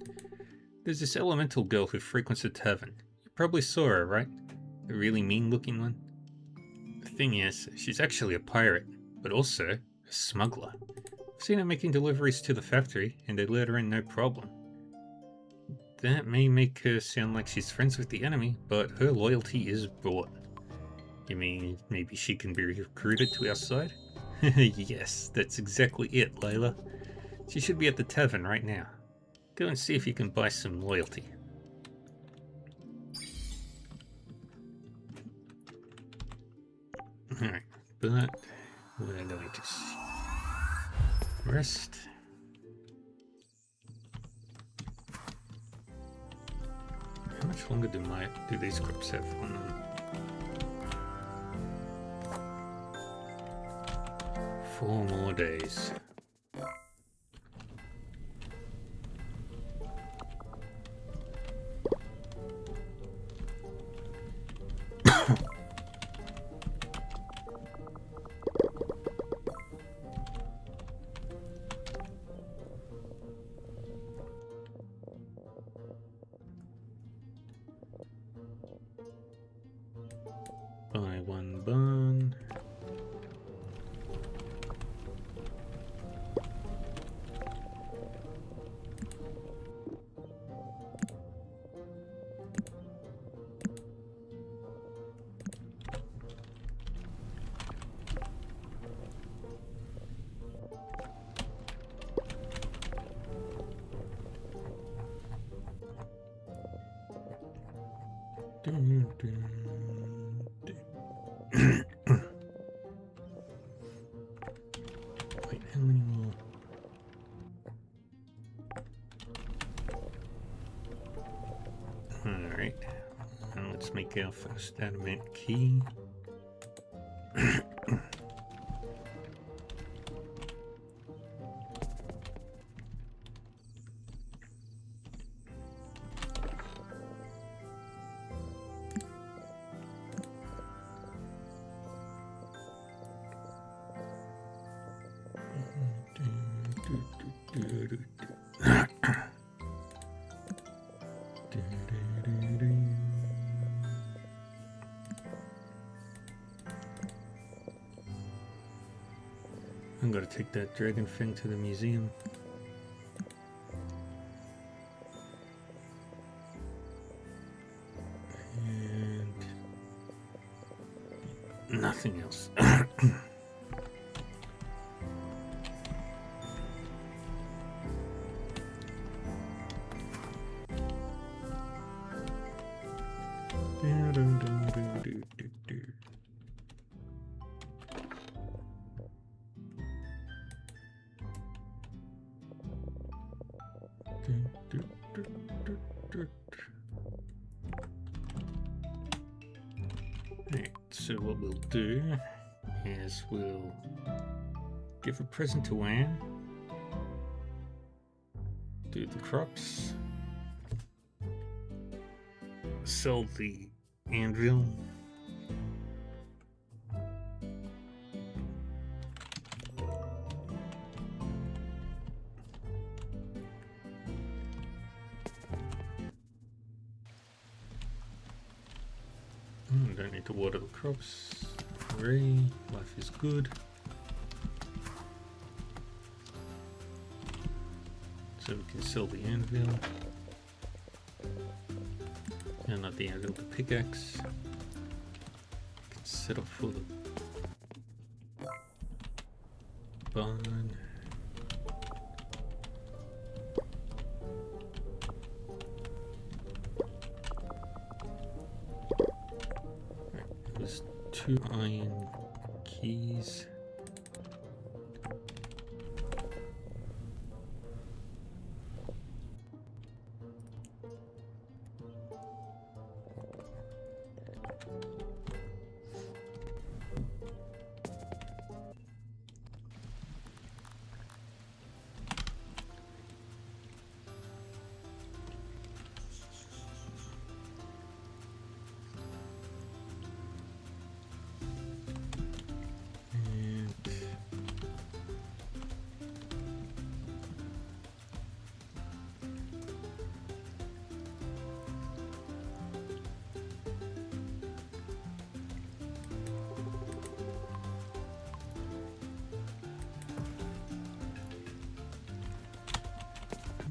There's this elemental girl who frequents the tavern. You probably saw her, right? The really mean-looking one. The thing is, she's actually a pirate, but also a smuggler. I've seen her making deliveries to the factory, and they let her in no problem. That may make her sound like she's friends with the enemy, but her loyalty is bought. You mean maybe she can be recruited to our side? Yes, that's exactly it, Layla. She should be at the tavern right now. Go and see if you can buy some loyalty. Alright, but we're going to rest. How much longer do these crops have on them? 4 more days. Buy 1 bun. Wait, how many more? Alright, now let's make our first adamant key. I'm gonna take that dragon fin to the museum. And nothing else. Right, so what we'll do is we'll give a present to Anne, do the crops, sell the anvil, don't need to water the crops. Hooray, life is good. So we can sell the anvil. No, not the anvil, the pickaxe. We can set up for the barn. There's 2 iron keys.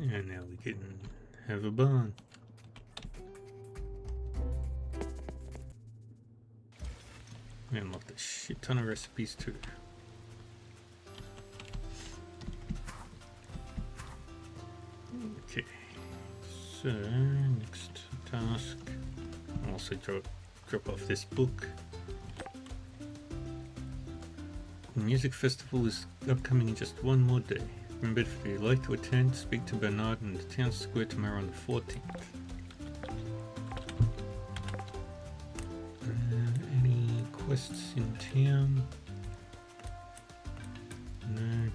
And now we can have a barn. We unlocked a shit ton of recipes too. Okay, so next task. I'll also drop off this book. The music festival is upcoming in just one more day. Remember, if you'd like to attend, speak to Bernard in the town square tomorrow on the 14th. Any quests in town? No.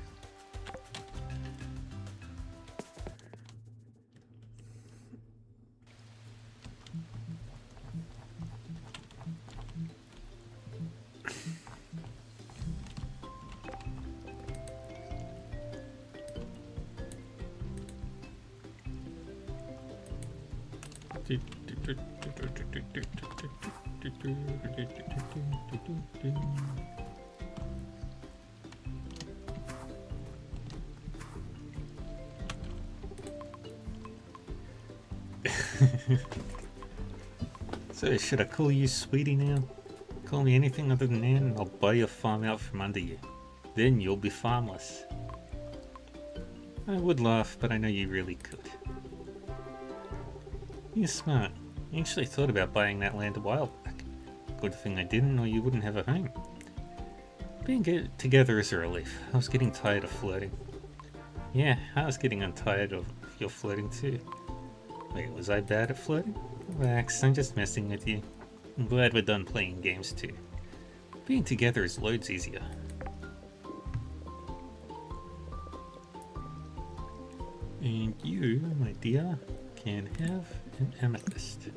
So should I call you sweetie now? Call me anything other than that and I'll buy your farm out from under you. Then you'll be farmless. I would laugh, but I know you really could. You're smart. I actually thought about buying that land a while back. Good thing I didn't, or you wouldn't have a home. Being together is a relief. I was getting tired of flirting. Yeah, I was getting untired of your flirting too. Wait, was I bad at flirting? Relax, I'm just messing with you. I'm glad we're done playing games too. Being together is loads easier. And you, my dear, can have an amethyst.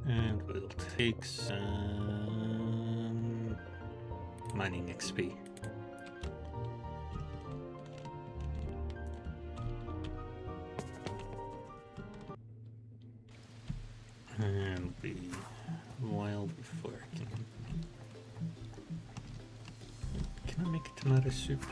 And we'll take some mining XP. And be wild before I can. Can I make a tomato soup?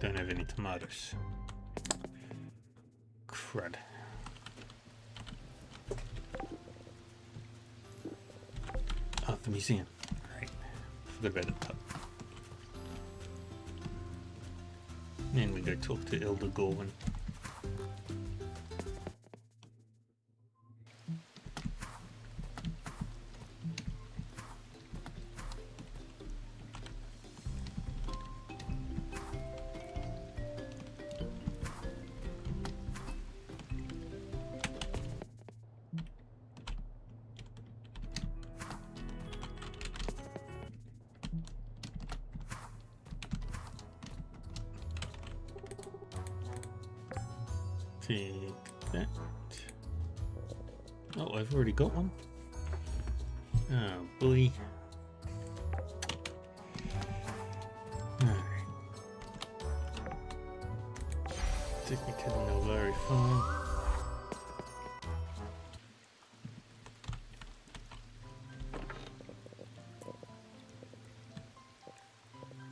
Don't have any tomatoes. Crud. Oh, the museum. Right. Forgot about the pub. And we go talk to Elder Gorwin. Take that. Oh, I've already got one. Oh, boy. Alright. Take me to the Nolari farm.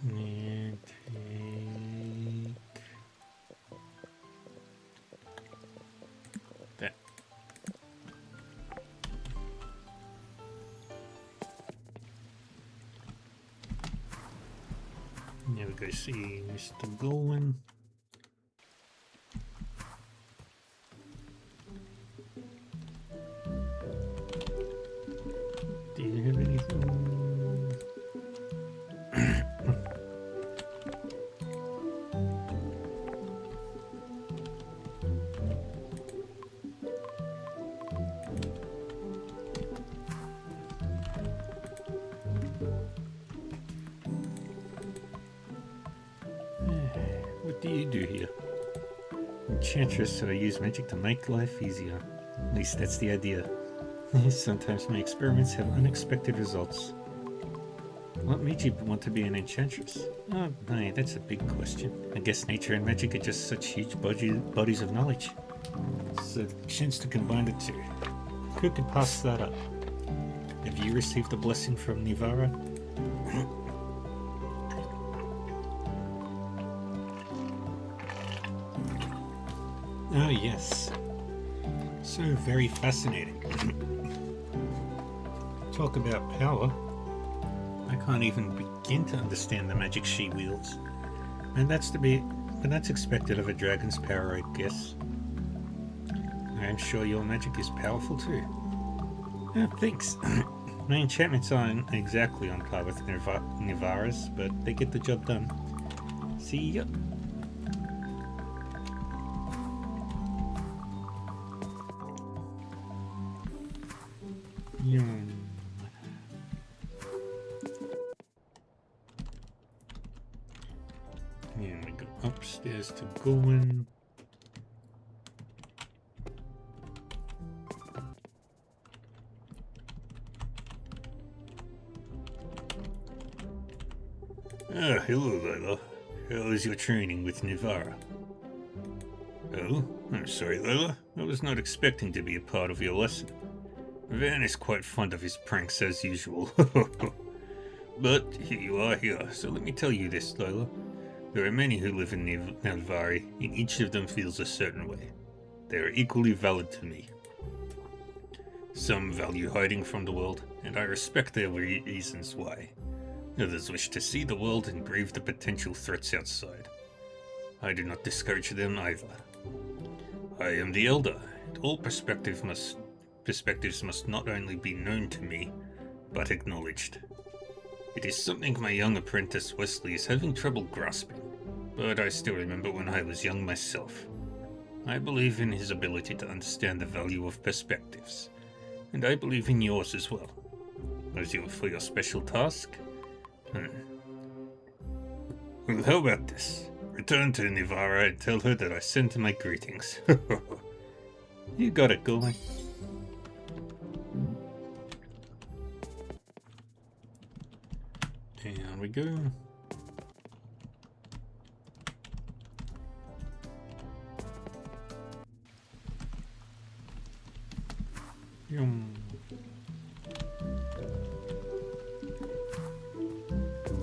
And take that. Now we go see Mr. Gorwin. Do you have anything? do you do here? Enchantress, so I use magic to make life easier. At least that's the idea. Sometimes my experiments have unexpected results. What made you want to be an enchantress? Oh, my, that's a big question. I guess nature and magic are just such huge bodies of knowledge. It's a chance to combine the two. Who could pass that up? Have you received a blessing from Nivara? Oh, yes. So very fascinating. Talk about power. I can't even begin to understand the magic she wields. And that's expected of a dragon's power, I guess. I'm sure your magic is powerful too. Thanks. My enchantments aren't exactly on par with Nivara's, but they get the job done. See ya. And we go upstairs to Gowen. Hello, Layla. How is your training with Nivara? Oh, I'm sorry, Layla. I was not expecting to be a part of your lesson. Van is quite fond of his pranks as usual. But here you are here, so let me tell you this, Layla. There are many who live in Nilvari, and each of them feels a certain way. They are equally valid to me. Some value hiding from the world, and I respect their reasons why. Others wish to see the world and brave the potential threats outside. I do not discourage them either. I am the Elder, and all perspectives must not only be known to me, but acknowledged. It is something my young apprentice Wesley is having trouble grasping, but I still remember when I was young myself. I believe in his ability to understand the value of perspectives, and I believe in yours as well. For your special task? Well, how about this? Return to Nivara and tell her that I sent my greetings. You got it going. Down we go.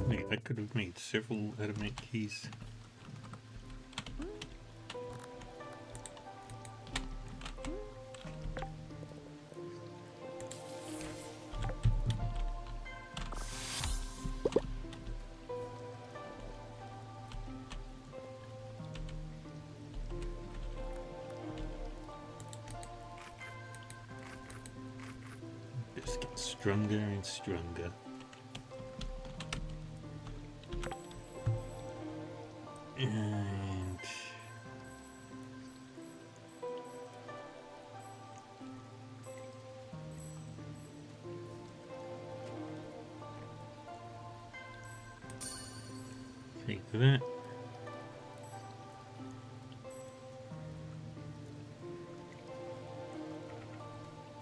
Wait, I could have made several adamant keys. Just get stronger and stronger. And take that.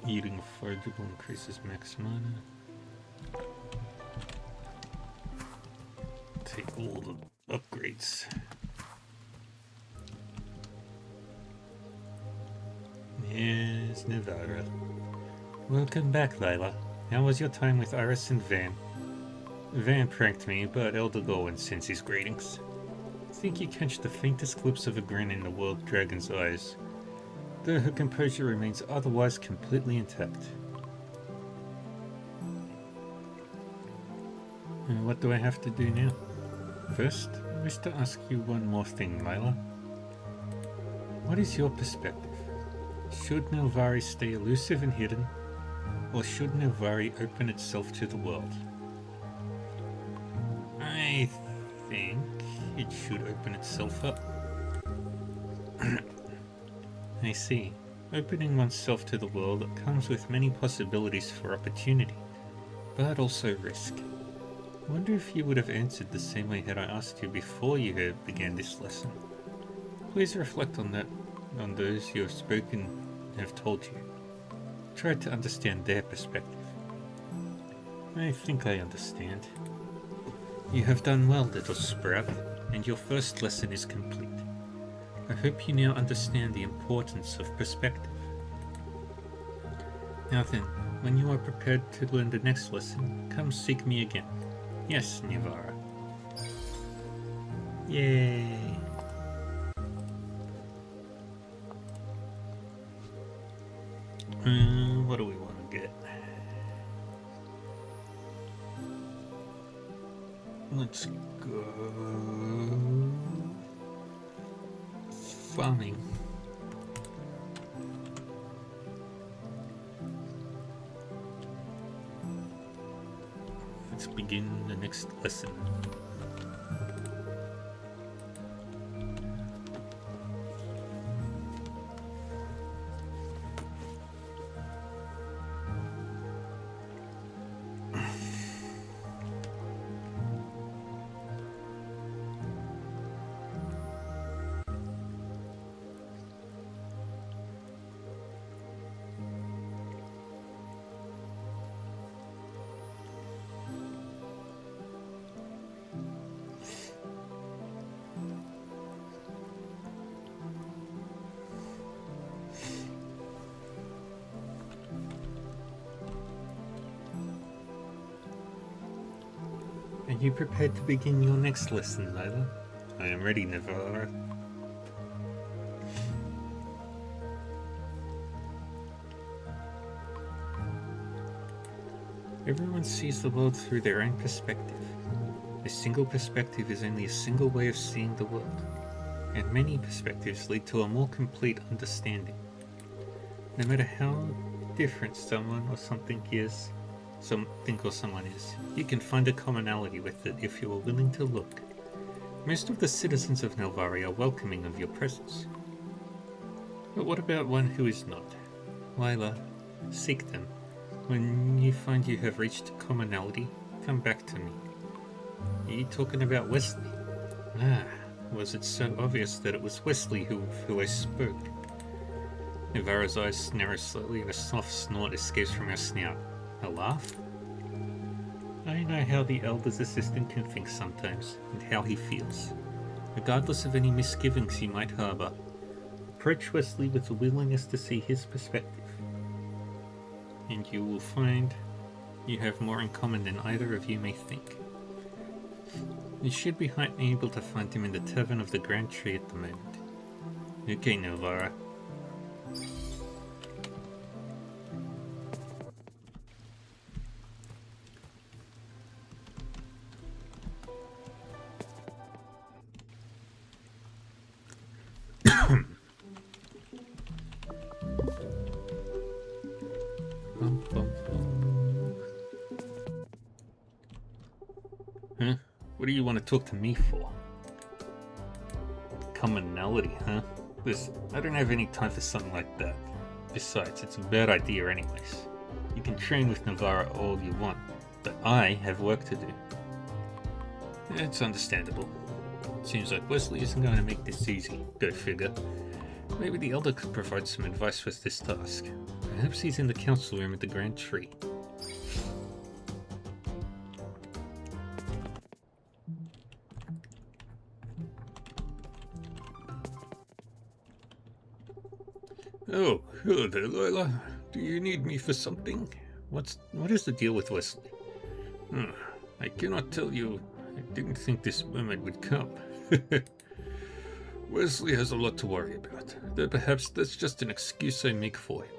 Eating forageable increases max mana. Take all the upgrades. Yes, Nivara. Welcome back, Layla. How was your time with Iris and Van? Van pranked me, but Elder Gowen sends his greetings. I think you catch the faintest glimpse of a grin in the World Dragon's eyes, though her composure remains otherwise completely intact. And what do I have to do now? First, I wish to ask you one more thing, Layla. What is your perspective? Should Nilvari stay elusive and hidden, or should Nilvari open itself to the world? I think it should open itself up. I see. Opening oneself to the world comes with many possibilities for opportunity, but also risk. I wonder if you would have answered the same way had I asked you before you began this lesson. Please reflect on that, on those you have spoken and have told you. Try to understand their perspective. I think I understand. You have done well, little Sprout, and your first lesson is complete. I hope you now understand the importance of perspective. Now then, when you are prepared to learn the next lesson, come seek me again. Yes, Nivara. Yay! What do we want to get? Let's go farming. Let's begin the next lesson. Are you prepared to begin your next lesson, Lila? I am ready, Nivara. Everyone sees the world through their own perspective. A single perspective is only a single way of seeing the world, and many perspectives lead to a more complete understanding. No matter how different someone or something is, someone is, you can find a commonality with it if you are willing to look. Most of the citizens of Nelvari are welcoming of your presence. But what about one who is not? Lila, seek them. When you find you have reached a commonality, come back to me. Are you talking about Wesley? Ah, was it so obvious that it was Wesley who I spoke? Nivara's eyes narrow slightly and a soft snort escapes from her snout. A laugh? I know how the Elder's assistant can think sometimes, and how he feels. Regardless of any misgivings he might harbour, approach Wesley with a willingness to see his perspective. And you will find you have more in common than either of you may think. You should be able to find him in the Tavern of the Grand Tree at the moment. Okay, Nilvara. Huh? What do you want to talk to me for? Commonality, huh? Listen, I don't have any time for something like that. Besides, it's a bad idea anyways. You can train with Nivara all you want, but I have work to do. It's understandable. Seems like Wesley isn't going to make this easy. Go figure. Maybe the Elder could provide some advice with this task. Perhaps he's in the council room at the Grand Tree. Oh, hello there, Lila. Do you need me for something? What is the deal with Wesley? I cannot tell you. I didn't think this moment would come. Wesley has a lot to worry about, though perhaps that's just an excuse I make for him.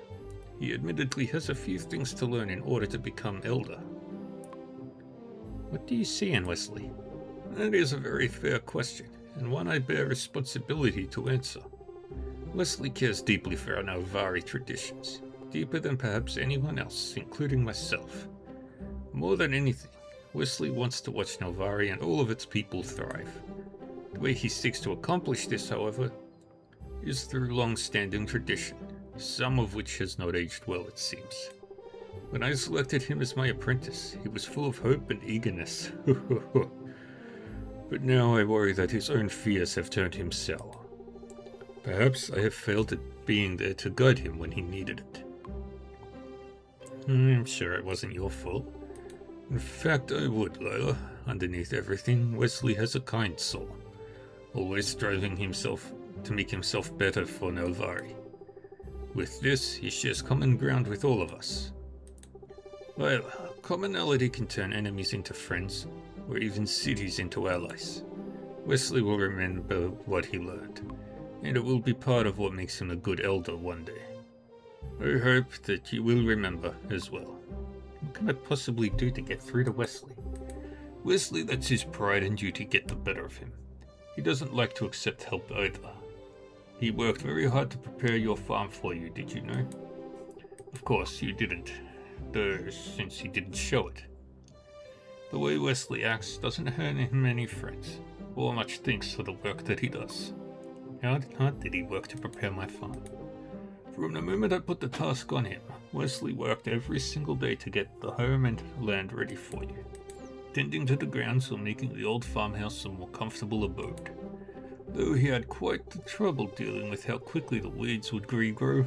He admittedly has a few things to learn in order to become Elder. What do you see in Wesley? That is a very fair question, and one I bear responsibility to answer. Wesley cares deeply for our Nelvari traditions, deeper than perhaps anyone else, including myself. More than anything, Wesley wants to watch Nelvari and all of its people thrive. The way he seeks to accomplish this, however, is through long-standing tradition, some of which has not aged well, it seems. When I selected him as my apprentice, he was full of hope and eagerness. But now I worry that his own fears have turned him sour. Perhaps I have failed at being there to guide him when he needed it. I'm sure it wasn't your fault. In fact, I would, Lila. Underneath everything, Wesley has a kind soul, always striving himself to make himself better for Nelvari. With this, he shares common ground with all of us. Well, commonality can turn enemies into friends, or even cities into allies. Wesley will remember what he learned, and it will be part of what makes him a good elder one day. I hope that you will remember as well. What can I possibly do to get through to Wesley? Wesley lets his pride and duty get the better of him. He doesn't like to accept help either. He worked very hard to prepare your farm for you, did you know? Of course, you didn't, though, since he didn't show it. The way Wesley acts doesn't earn him any friends, or much thanks for the work that he does. How hard did he work to prepare my farm? From the moment I put the task on him, Wesley worked every single day to get the home and land ready for you, tending to the grounds or making the old farmhouse a more comfortable abode. Though he had quite the trouble dealing with how quickly the weeds would regrow.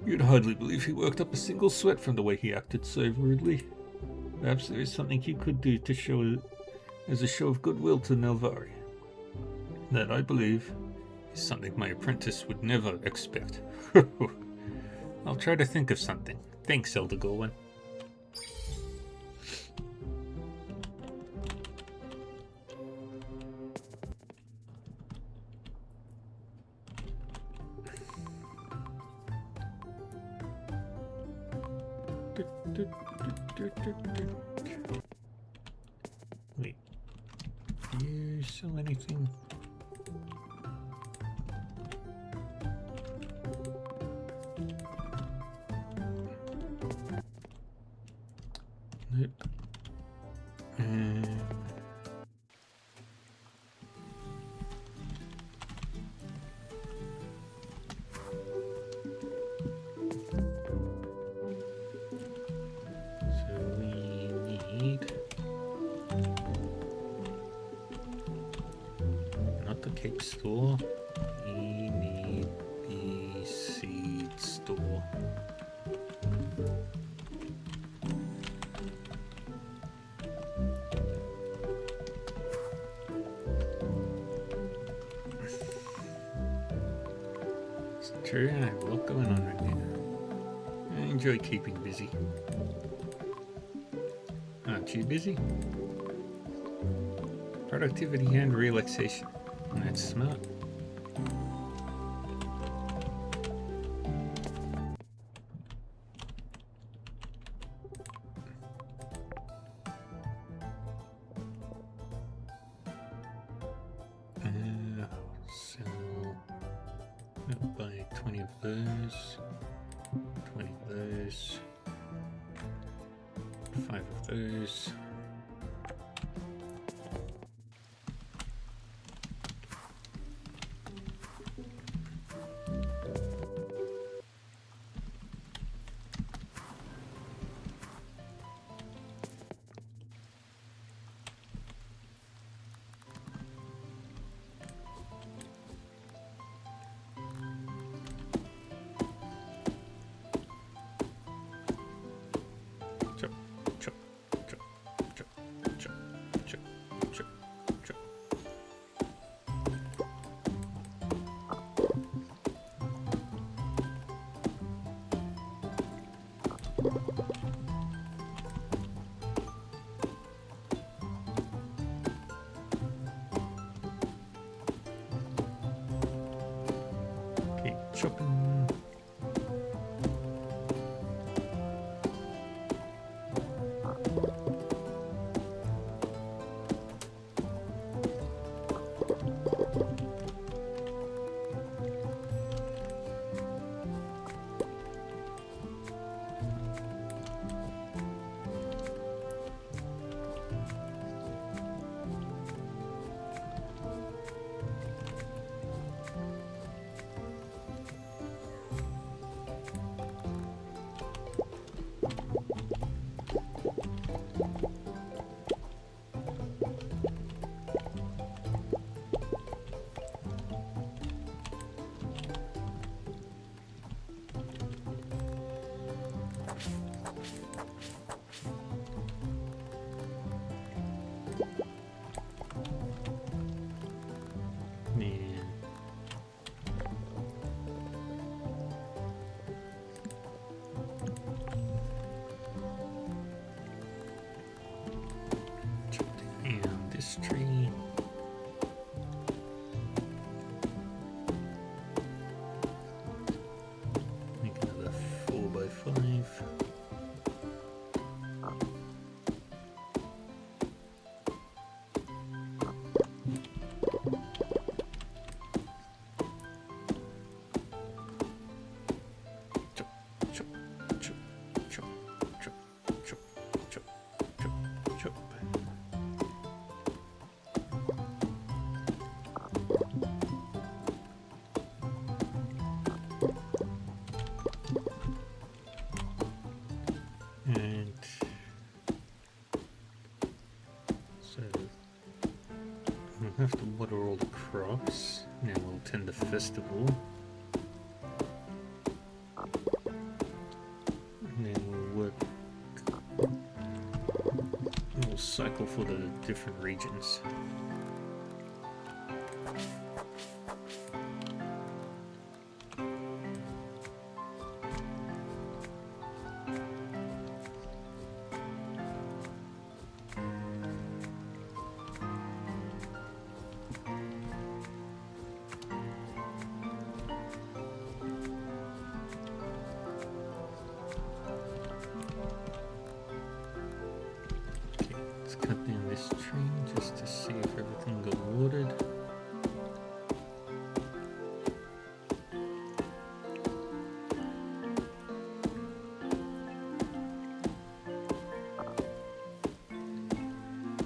You'd hardly believe he worked up a single sweat from the way he acted so rudely. Perhaps there is something you could do to show as a show of goodwill to Nelvari. That, I believe, is something my apprentice would never expect. I'll try to think of something. Thanks, Elder Gorwin. Wait, do you sell anything? Nope. Cake store. We need the seed store. It's true, I have a lot going on right now. I enjoy keeping busy. Aren't you busy? Productivity and relaxation. That's smart. So I'll buy 20 of those, 20 of those, 5 of those. Keep chopping. crops. Now we'll attend the festival. And then we'll cycle for the different regions. Let's cut down this tree just to see if everything got watered.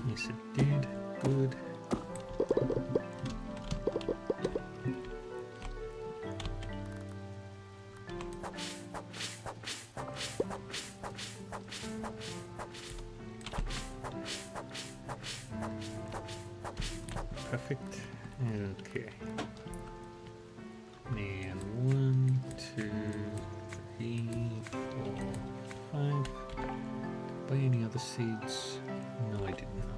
Yes, it did. Good. Perfect. Okay. And 1, 2, 3, 4, 5. Buy any other seeds? No, I did not.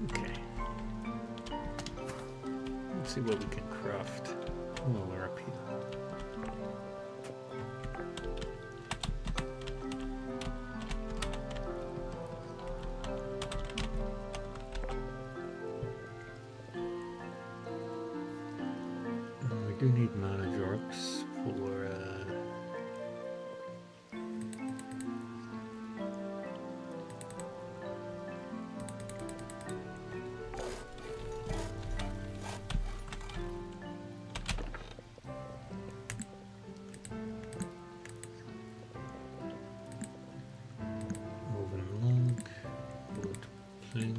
Okay. Let's see what we can craft while we're up here. We do need mana drops for moving along. Wood plank,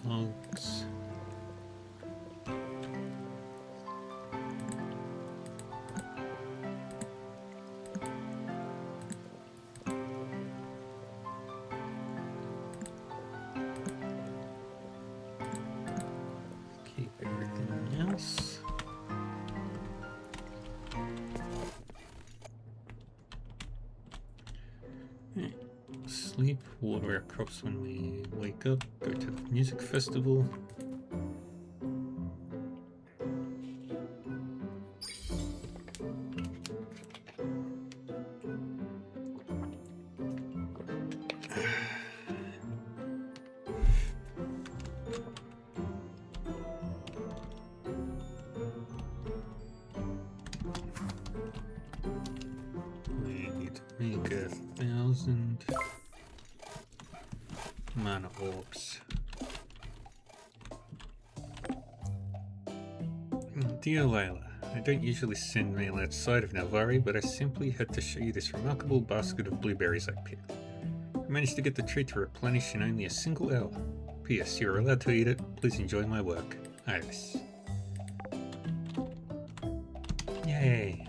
logs. Keep everything else. Sleep, water our crops when we wake up, go to the music festival. We need to make 1,000 mana orbs. Dear Layla, I don't usually send mail outside of Nalvari, but I simply had to show you this remarkable basket of blueberries I picked. I managed to get the tree to replenish in only a single hour. P.S. You're allowed to eat it. Please enjoy my work. Iris. Yay.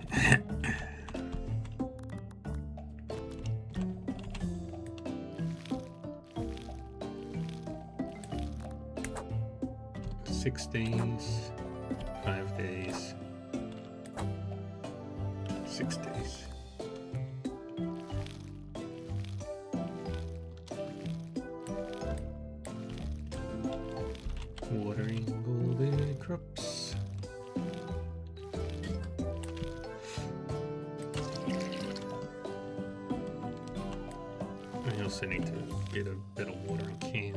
Six days, 5 days, 6 days. Watering all the crops. I also need to get a better watering can.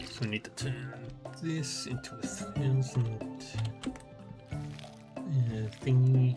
So I need to turn this into 1,000 thingy.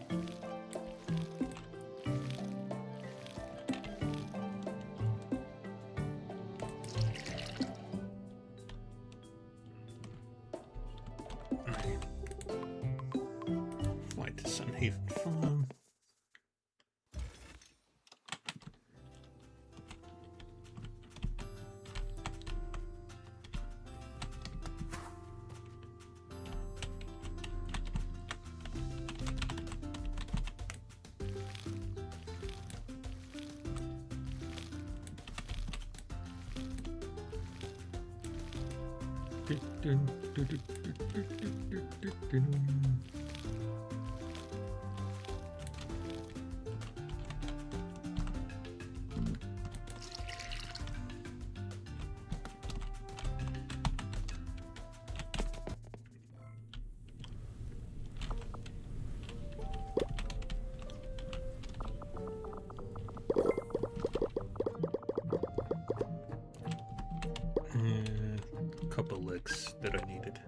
Couple licks that I needed.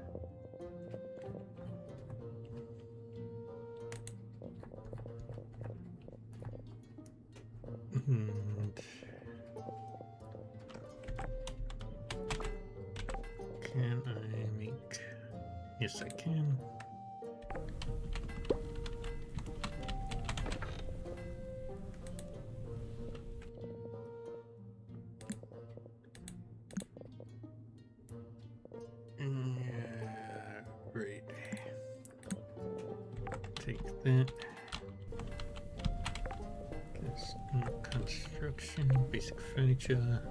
And can I make? Yes, I can. Right. Take that. Construction, basic furniture.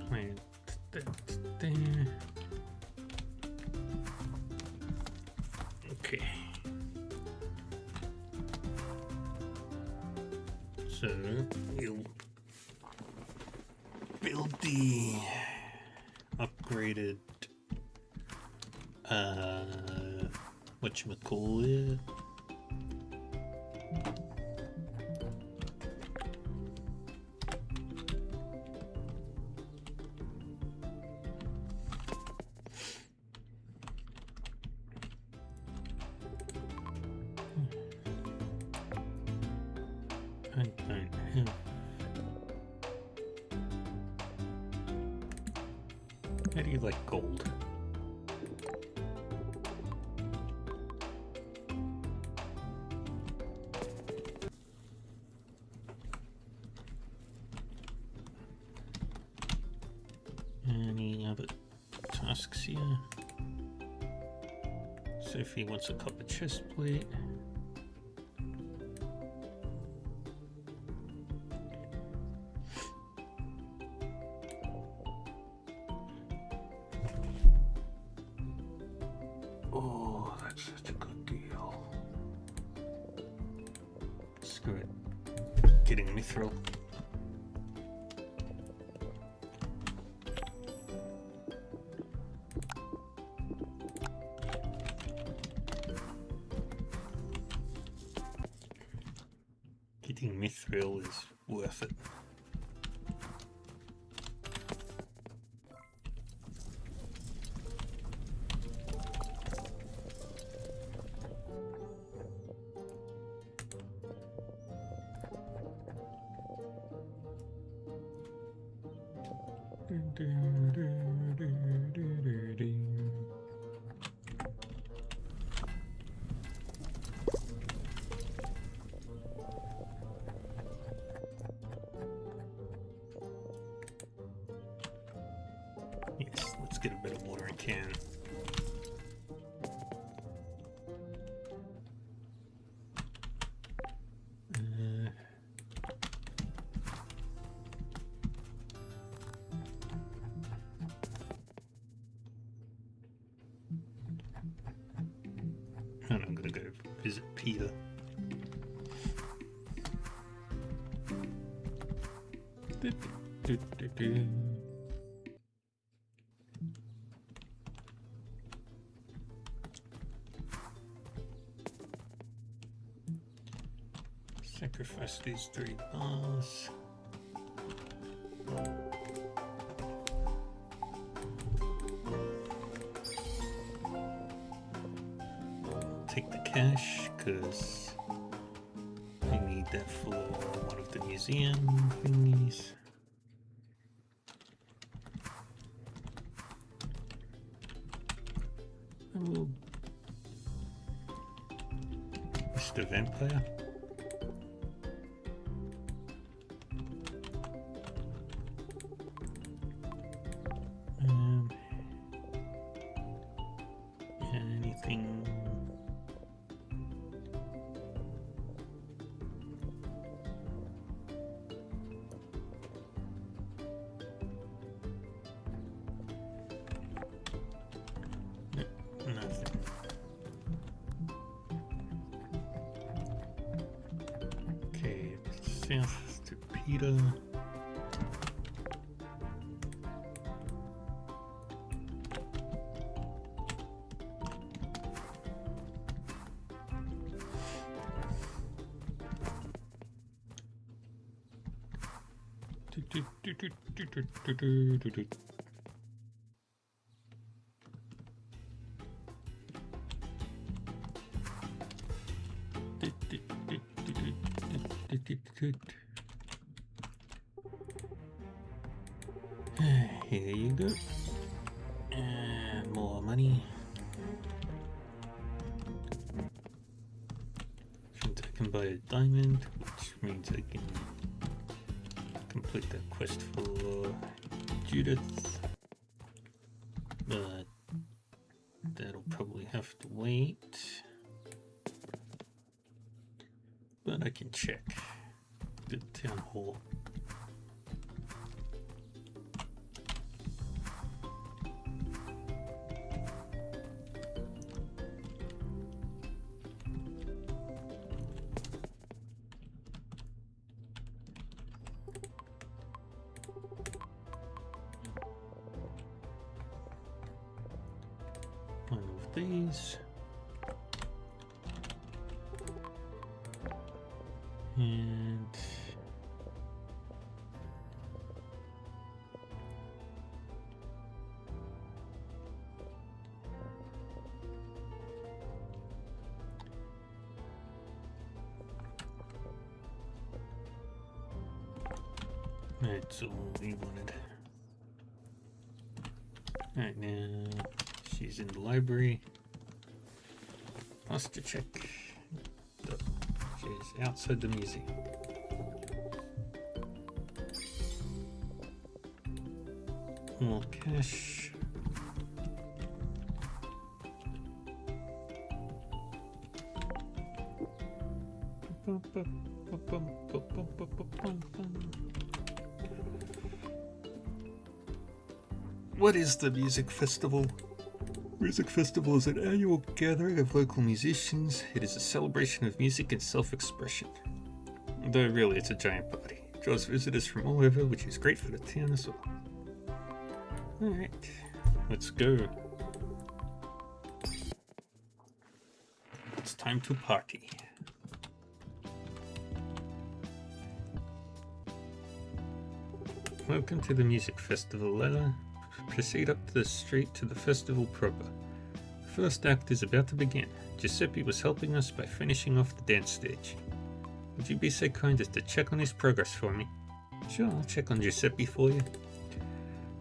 Plant that there. Okay. So we'll build the upgraded whatchamacallit, I don't have. How do you like gold? Any other tasks here? Sophie wants a copper chest plate. Oh, that's such a good deal. Screw it. Getting me through. Getting mithril is worth it. Yes, let's get a bit of watering can. And I'm gonna go visit Peter. Sacrifice these 3 bars. Take the cash, because I need that for one of the museum thingies. Oh, Mr. Vampire. south to Peter. Here you go. And more money. Means I can buy a diamond, which means I can complete that quest for Judith. But that'll probably have to wait. But I can check the town hall. One of these. And that's all we wanted. Alright, now she's in the library. Posture check. She's outside the museum. More cash. What is the music festival? Music Festival is an annual gathering of local musicians. It is a celebration of music and self-expression. Though really it's a giant party. It draws visitors from all over, which is great for the town as well. Alright, let's go. It's time to party. Welcome to the Music Festival, Layla. Proceed up the street to the festival proper. The first act is about to begin. Giuseppe was helping us by finishing off the dance stage. Would you be so kind as to check on his progress for me? Sure, I'll check on Giuseppe for you.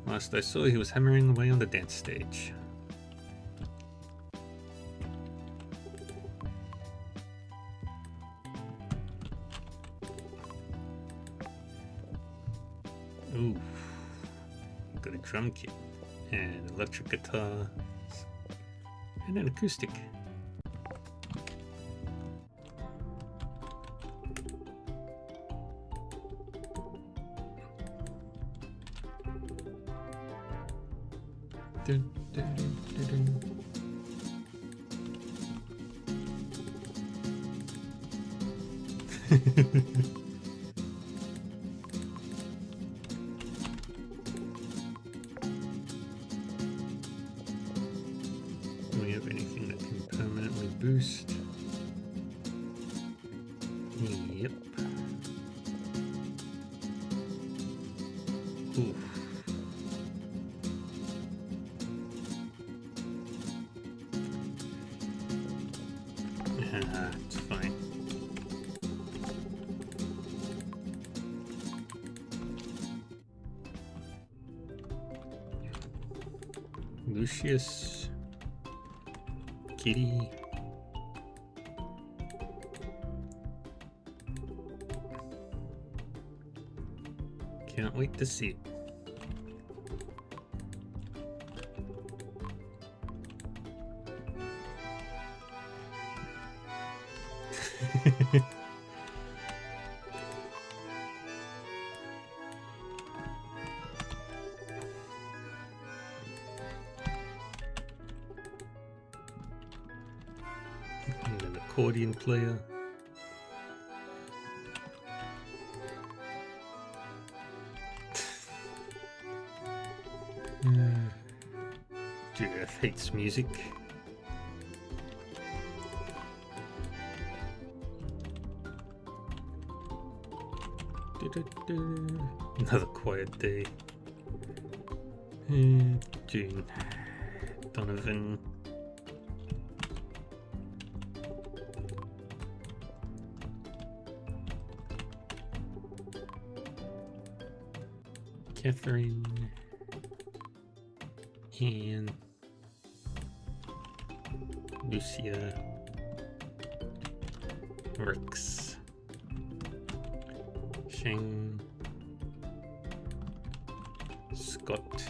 Last I saw, he was hammering away on the dance stage. Ooh. Got a drum kit, and electric guitar, and an acoustic. Dun, dun, dun, dun, dun. Do we have anything that can permanently boost? Yep. Oof. It's fine. Lucius, Kitty, can't wait to see it. And an accordion player. GF hates music. Another quiet day. June. Donovan. Catherine. Anne. Lucia. Rex. Shane. Scott.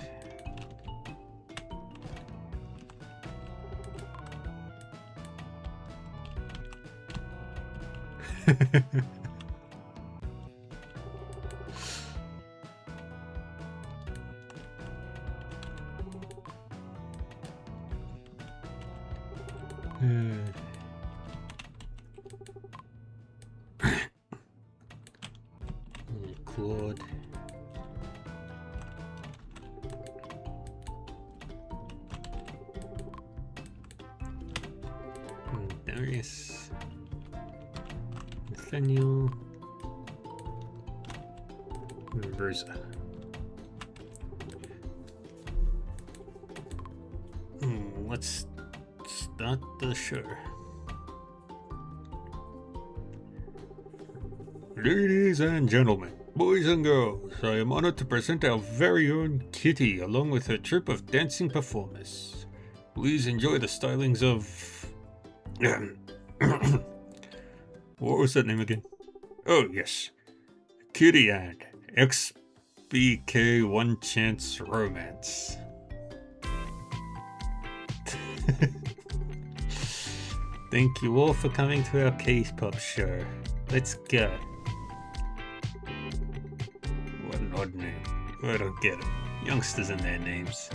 Claude. Darius. Nathaniel. Rosa. Let's start the show. Ladies and gentlemen, boys and girls, I am honored to present our very own Kitty along with her troupe of dancing performers. Please enjoy the stylings of... What was that name again? Oh yes, Kitty and XBK One Chance Romance. Thank you all for coming to our K-pop show. Let's go. What an odd name. I don't get it. Youngsters and their names.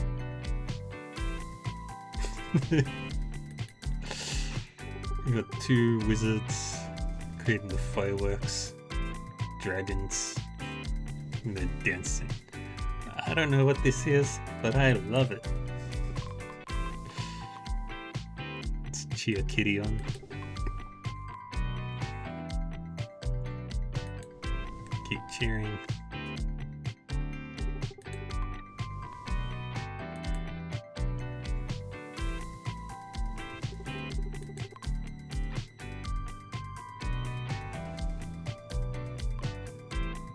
We got two wizards creating the fireworks, dragons, and they're dancing. I don't know what this is, but I love it. Let's cheer Kitty on. Keep cheering.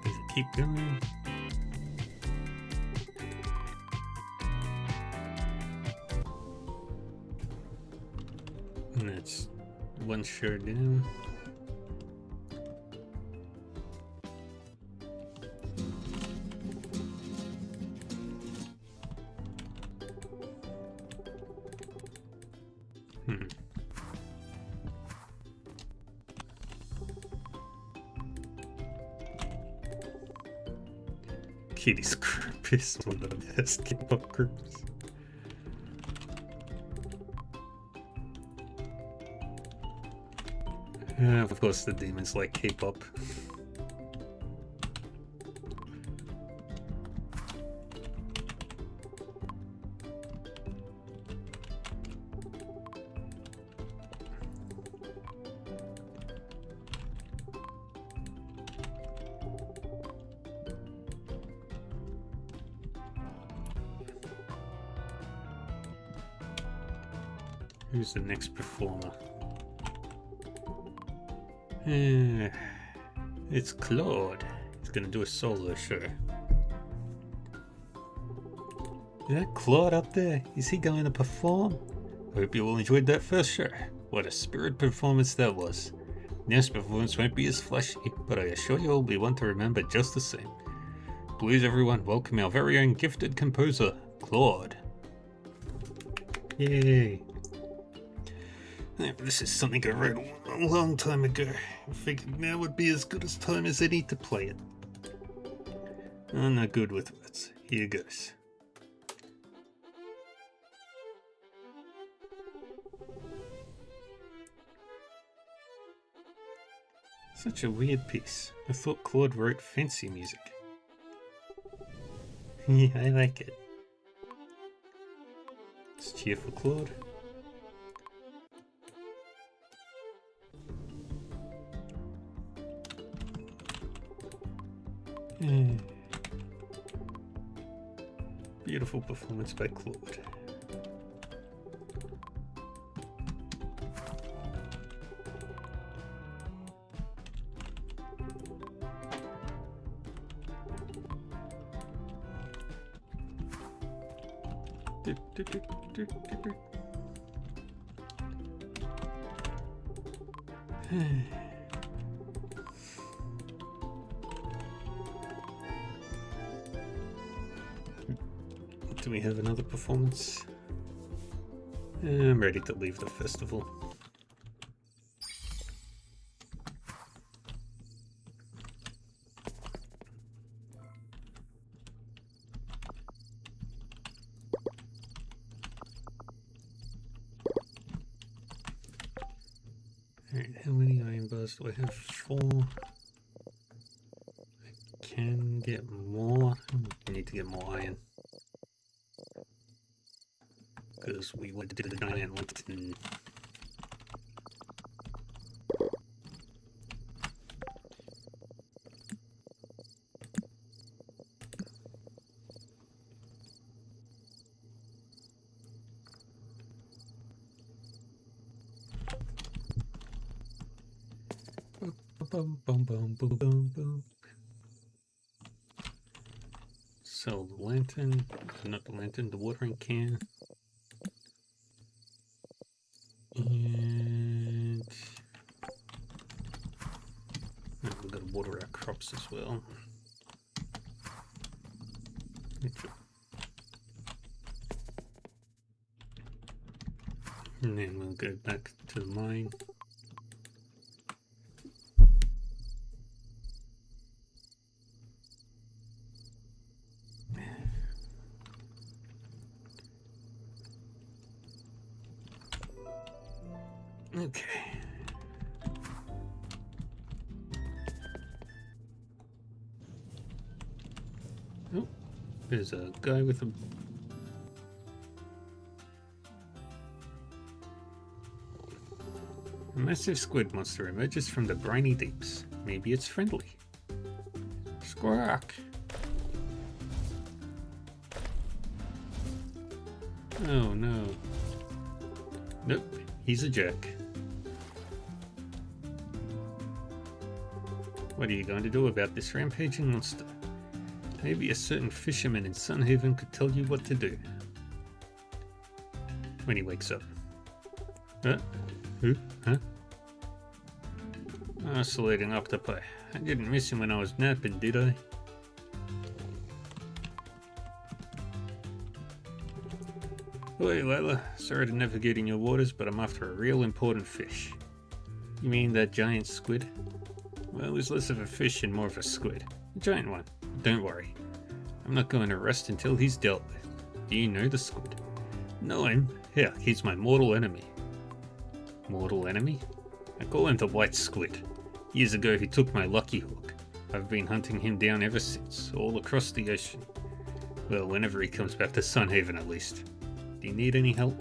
Does it keep going? And that's one shirt down. Kitty's group is one of the best K-pop groups. Of course, the demons like K-pop. Who's the next performer? It's Claude. He's gonna do a solo show. Is that Claude up there? Is he going to perform? Hope you all enjoyed that first show. What a spirit performance that was. Next performance won't be as flashy, but I assure you will be one to remember just the same. Please everyone welcome our very own gifted composer, Claude. Yay! This is something I wrote a long time ago. I figured now would be as good a time as any to play it. I'm not good with words. Here goes. Such a weird piece. I thought Claude wrote fancy music. Yeah, I like it. Let's cheer for Claude. Beautiful performance by Claude. Do we have another performance? I'm ready to leave the festival. Alright, how many iron bars do I have? 4. I can get more. I need to get more iron. Because we went to the iron lantern. Sell the lantern, not the lantern, the watering can. And we've got to water our crops as well. And then we'll go back to the mine. Okay. Oh, there's a guy with a... A massive squid monster emerges from the briny deeps. Maybe it's friendly. Squawk! Oh no. Nope, he's a jerk. What are you going to do about this rampaging monster? Maybe a certain fisherman in Sunhaven could tell you what to do. When he wakes up. Who? Huh? Oscillating octopi. I didn't miss him when I was napping, did I? Hey, Layla. Sorry to navigate in your waters, but I'm after a real important fish. You mean that giant squid? Well, it was less of a fish and more of a squid. A giant one. Don't worry. I'm not going to rest until he's dealt with. Do you know the squid? Know him? Yeah, he's my mortal enemy. Mortal enemy? I call him the White Squid. Years ago he took my lucky hook. I've been hunting him down ever since, all across the ocean. Well, whenever he comes back to Sunhaven at least. Do you need any help?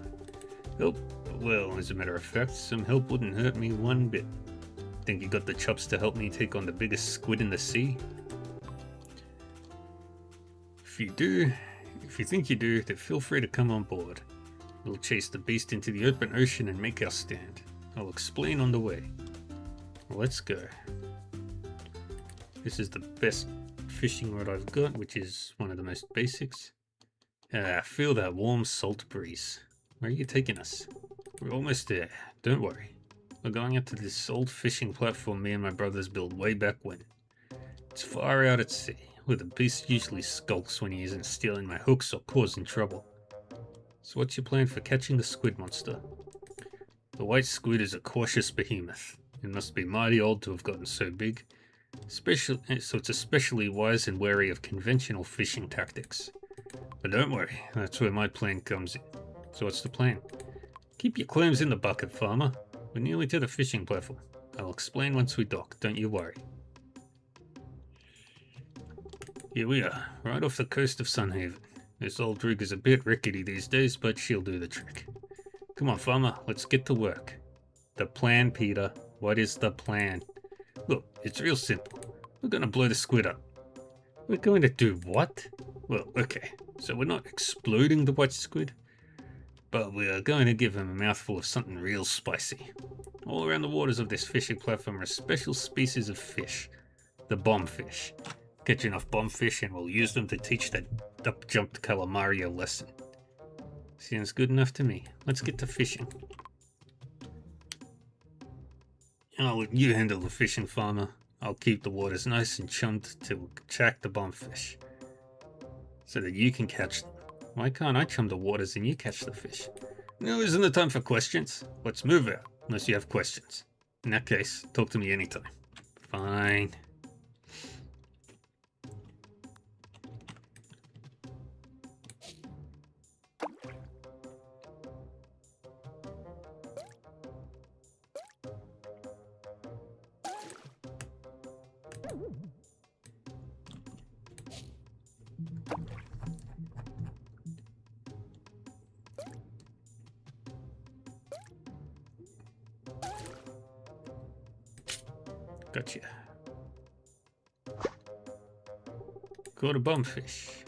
Help? Well, as a matter of fact, some help wouldn't hurt me one bit. Think you got the chops to help me take on the biggest squid in the sea? If you think you do, then feel free to come on board. We'll chase the beast into the open ocean and make our stand. I'll explain on the way. Let's go. This is the best fishing rod I've got, which is one of the most basics. Feel that warm salt breeze. Where are you taking us? We're almost there. Don't worry. We're going up to this old fishing platform me and my brothers built way back when. It's far out at sea, where the beast usually skulks when he isn't stealing my hooks or causing trouble. So what's your plan for catching the squid monster? The white squid is a cautious behemoth. It must be mighty old to have gotten so big. So it's especially wise and wary of conventional fishing tactics. But don't worry, that's where my plan comes in. So what's the plan? Keep your clams in the bucket, farmer. We're nearly to the fishing platform. I'll explain once we dock, don't you worry. Here we are, right off the coast of Sunhaven. This old rig is a bit rickety these days, but she'll do the trick. Come on, farmer, let's get to work. The plan, Peter. What is the plan? Look, it's real simple. We're gonna blow the squid up. We're going to do what? Well, okay, so we're not exploding the white squid, but we're going to give him a mouthful of something real spicy. All around the waters of this fishing platform are a special species of fish, the bombfish. Catch enough bombfish and we'll use them to teach that up-jumped calamari a lesson. Sounds good enough to me. Let's get to fishing. You handle the fishing, farmer. I'll keep the waters nice and chummed to attract the bombfish, so that you can catch them. Why can't I chum the waters and you catch the fish? Now isn't the time for questions. Let's move out, unless you have questions. In that case, talk to me anytime. Fine. Gotcha. Caught a bombfish.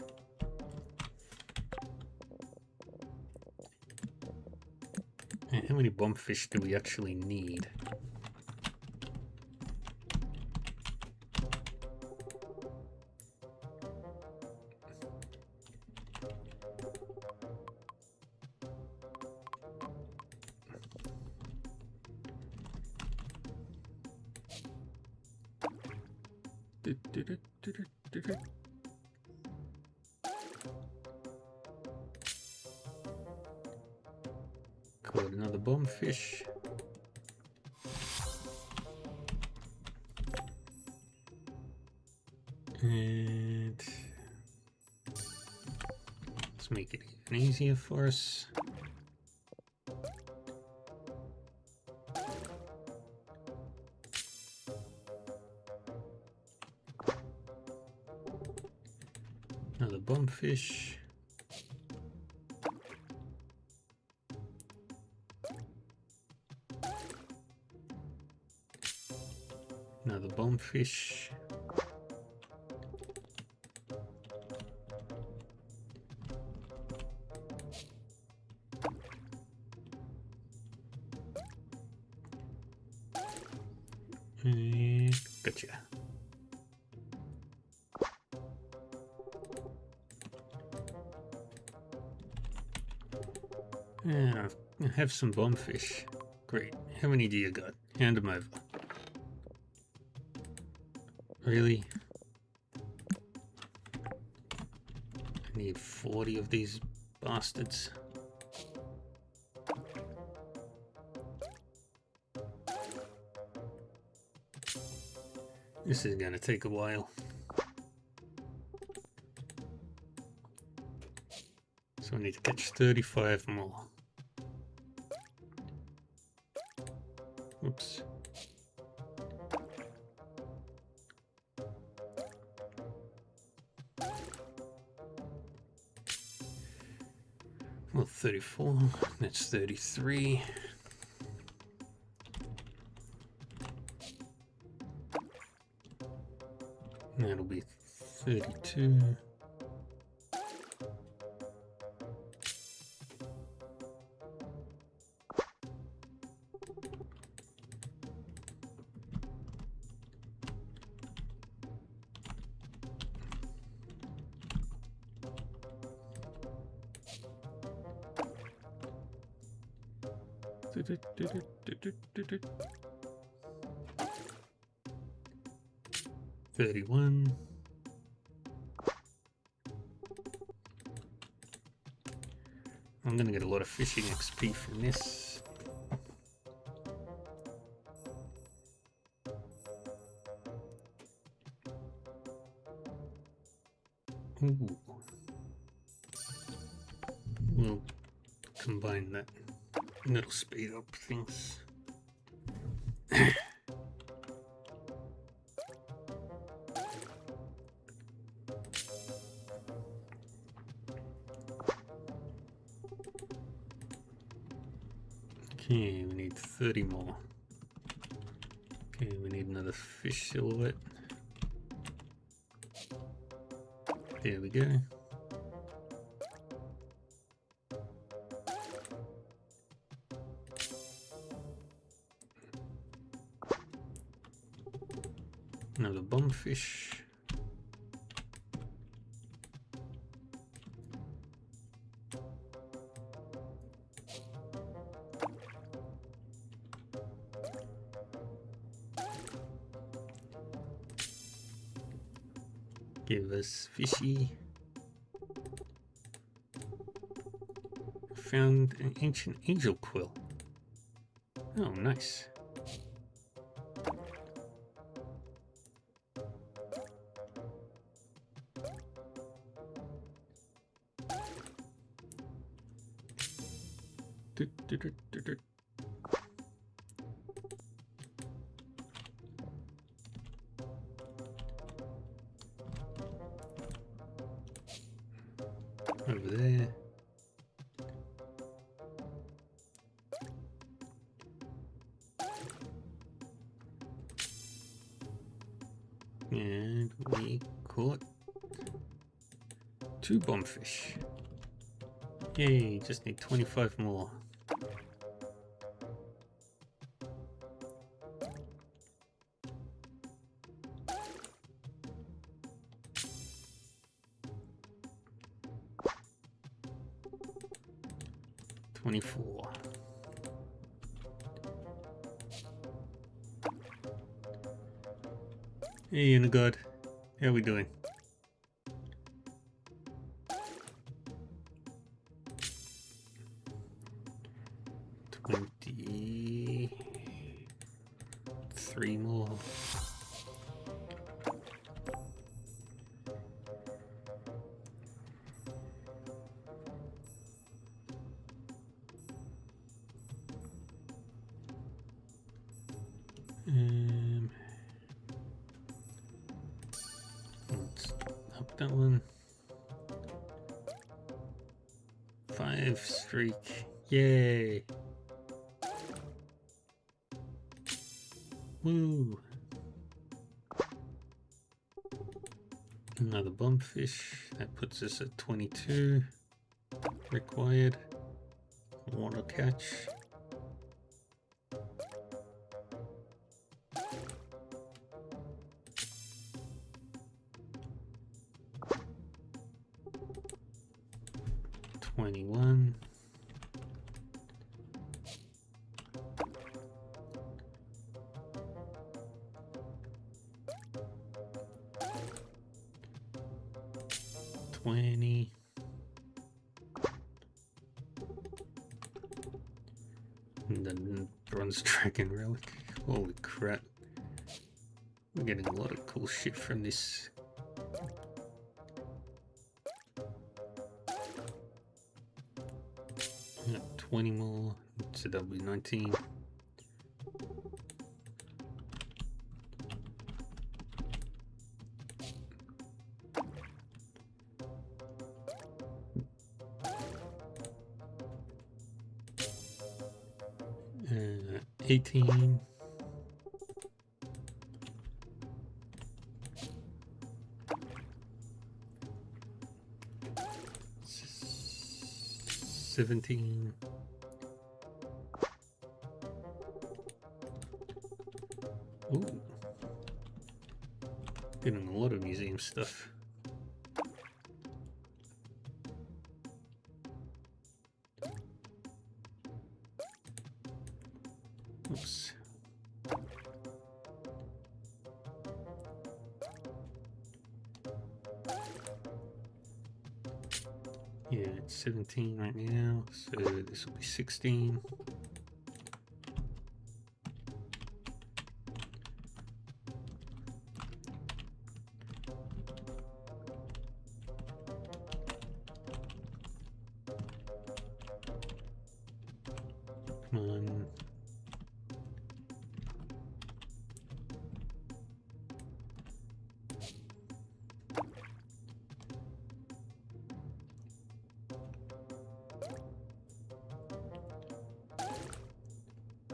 And how many bombfish do we actually need? Caught another bombfish. And let's make it even easier for us. Another bombfish. Another bombfish. And gotcha. And I have some bombfish. Great. How many do you got? Hand them over. Really? I need 40 of these bastards. This is gonna take a while. So I need to catch 35 more. Oops. Well, 34, that's 33. That'll be 32. $31. I'm gonna get a lot of fishing XP from this. Ooh. We'll combine that. And it'll speed up things. Okay, we need 30 more. Okay, we need another fish silhouette. There we go. Another bombfish. Give us fishy. Found an ancient angel quill. Oh, nice. Over there. And we caught 2 bombfish. Yay, just need 25 more. Hey, Unigod. How we doing? Three more. Let's up that one. 5 streak. Yay. Woo. Another bombfish. That puts us at 22 required. Water catch. $21. $20. And then bronze dragon relic. Holy crap. We're getting a lot of cool shit from this. Got 20 more, so that'll be 19. Uh, 18. $17. Ooh. Getting a lot of museum stuff. Oops. Yeah, it's 17 right now, so this will be 16. Come on.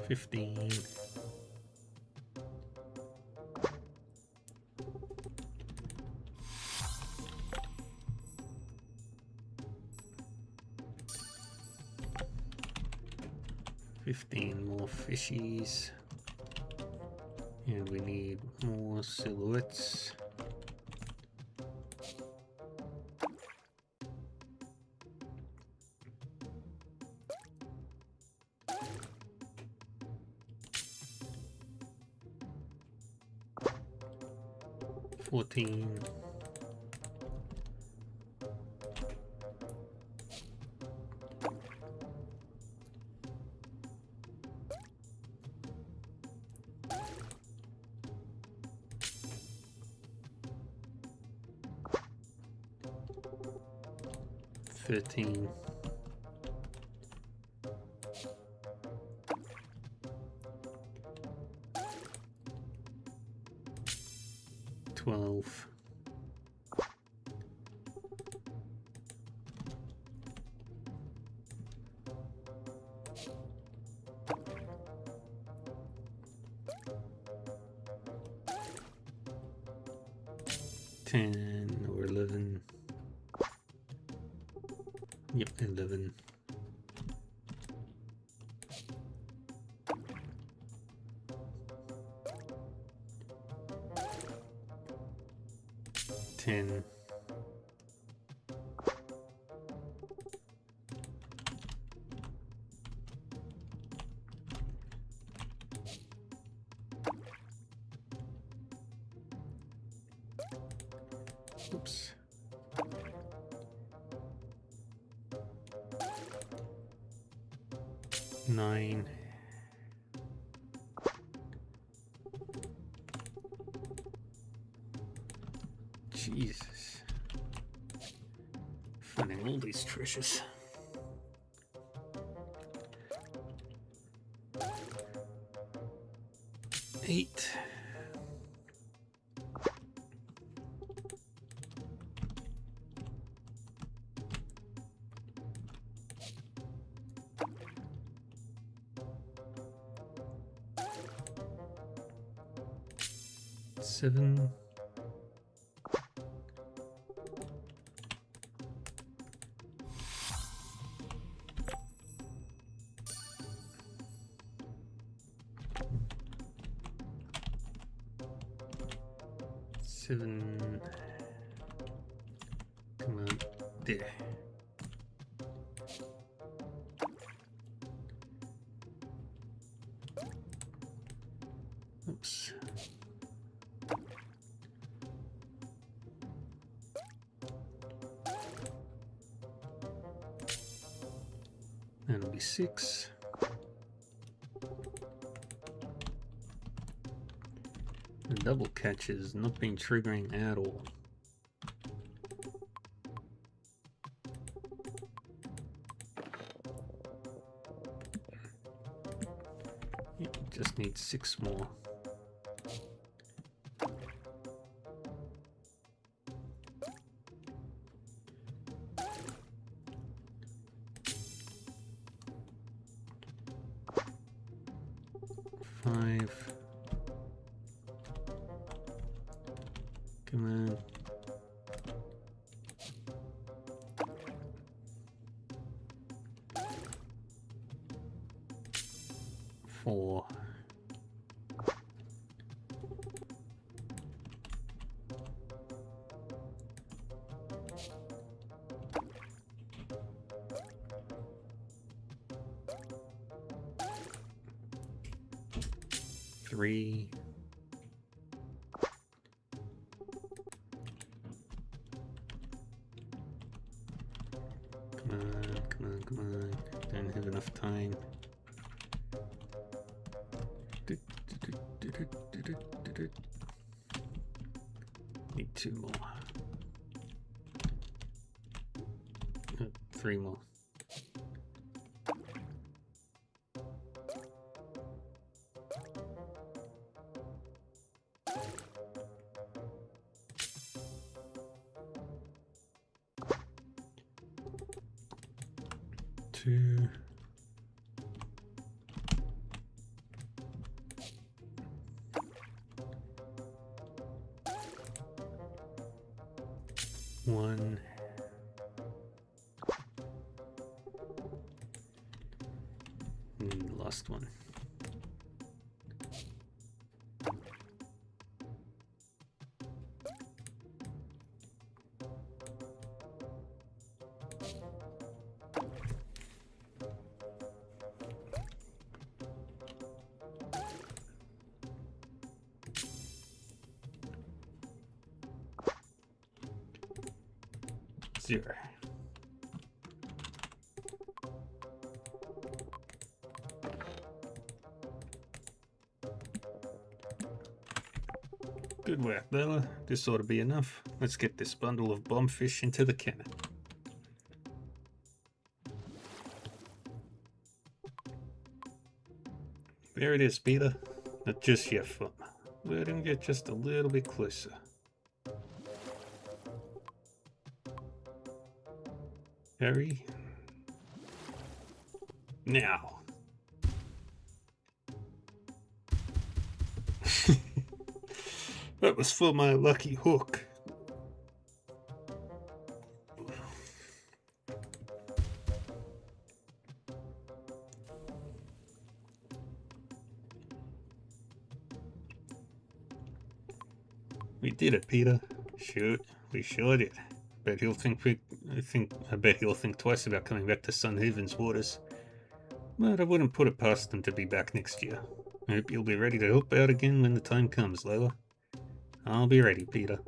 15. More fishies. And we need more silhouettes. $14. $13. $12. $10 or $11. Yep, 11. $10. Oops. $9. Jesus. Finding all these treasures. $8. $7. $7. Come on, there. Oops. That'll be 6. The double catch has not been triggering at all. Yep, just need 6 more. $5. Come on. $4. $3. Come on. Don't have enough time. Need 2 more. 3 more. $2. 1. Lost one. Zero. Good work, Bella. This ought to be enough. Let's get this bundle of bombfish into the cannon. There it is, Peter. Not just yet, fun. Let him get just a little bit closer. Hurry. Now. That was for my lucky hook. We did it, Peter. Shoot, we sure did. I bet he'll think twice about coming back to Sun Haven's waters. But I wouldn't put it past him to be back next year. I hope you'll be ready to help out again when the time comes, Lola. I'll be ready, Peter.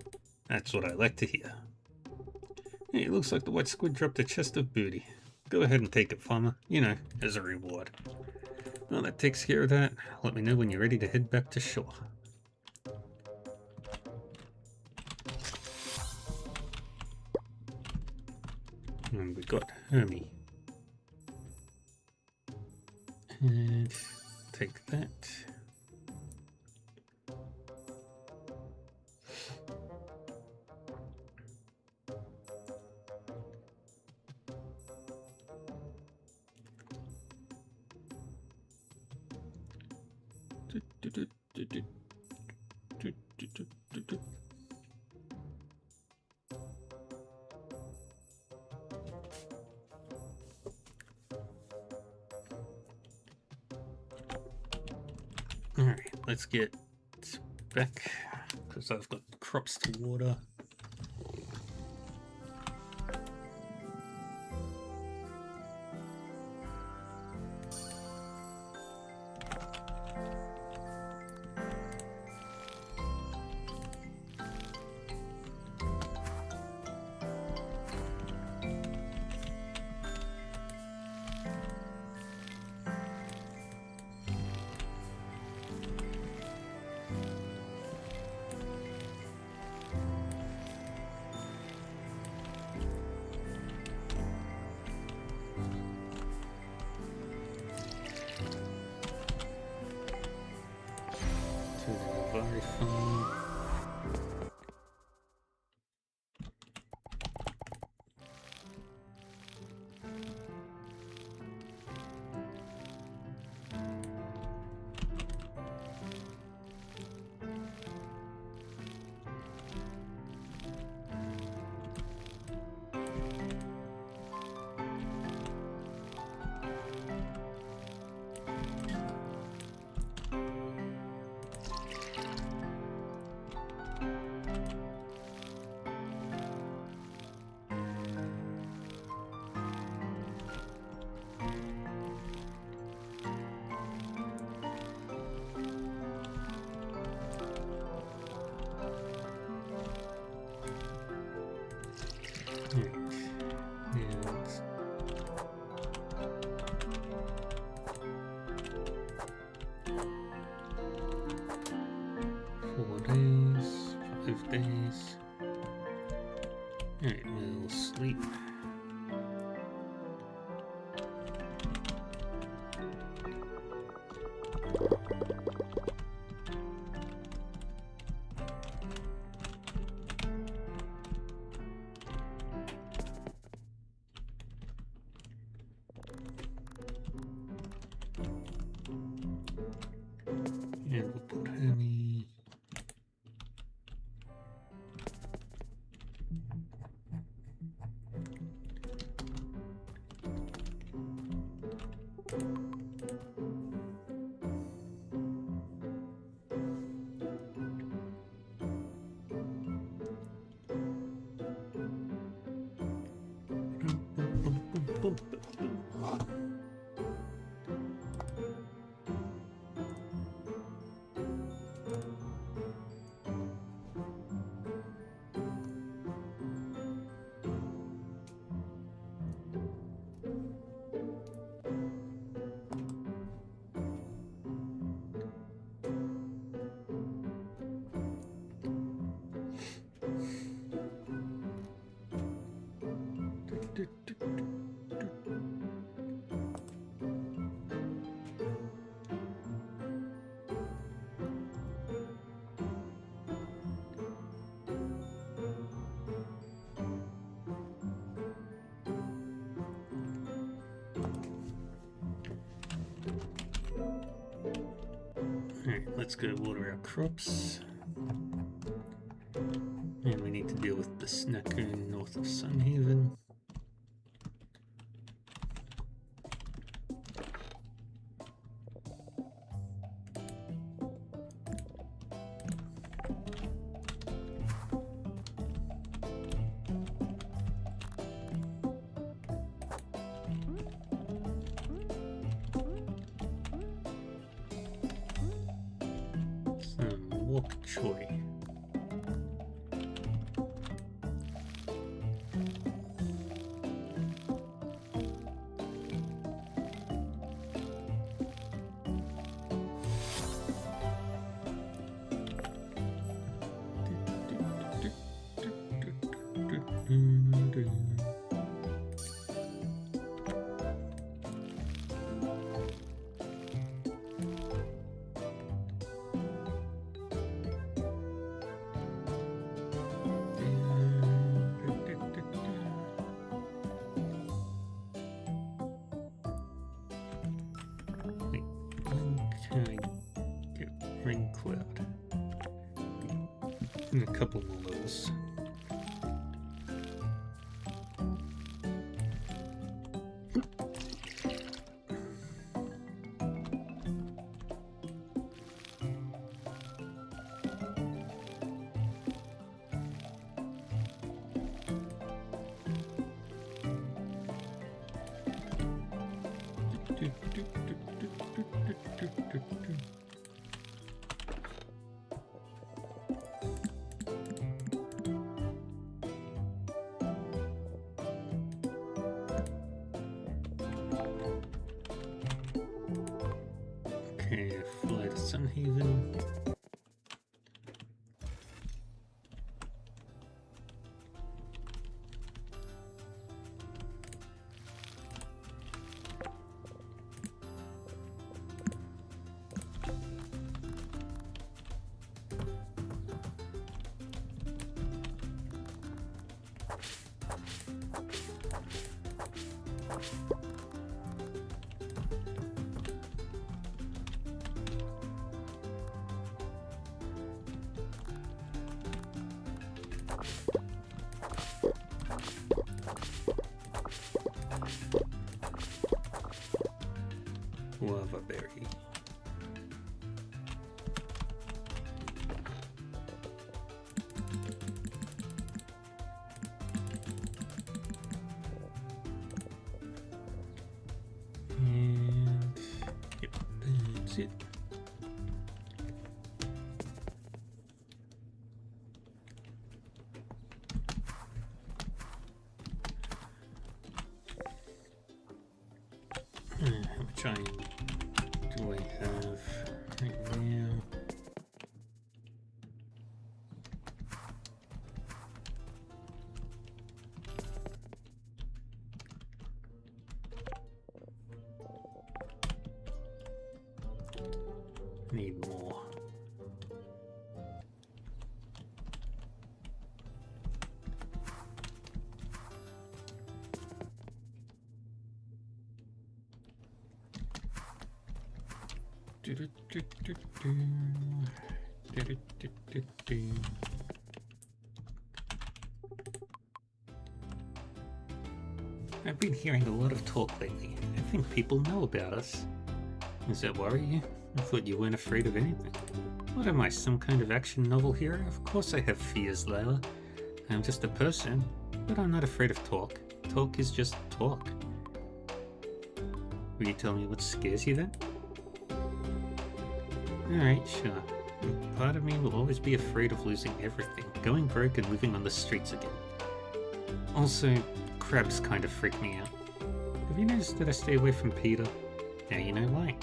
That's what I like to hear. Hey, it looks like the white squid dropped a chest of booty. Go ahead and take it, farmer. You know, as a reward. Well, that takes care of that. Let me know when you're ready to head back to shore. And we got Hermie. And take that. Alright, let's get back, because I've got crops to water. Very fun. Days. Alright, we'll sleep. And we'll put Hermie. boom, boom, boom. Alright, let's go water our crops. And we need to deal with the Snackoon north of Sunhaven. Wok choy. Ring cloud. And a couple more levels. Okay, fly to Sunhaven. Guava berry. And yep, that's it. How much iron do I have right now? Need more. I've been hearing a lot of talk lately. I think people know about us. Does that worry you? I thought you weren't afraid of anything. What am I, some kind of action novel hero? Of course I have fears, Layla. I'm just a person, but I'm not afraid of talk. Talk is just talk. Will you tell me what scares you then? Alright, sure. Part of me will always be afraid of losing everything, going broke and living on the streets again. Also, crabs kind of freak me out. Have you noticed that I stay away from Peter? Now you know why.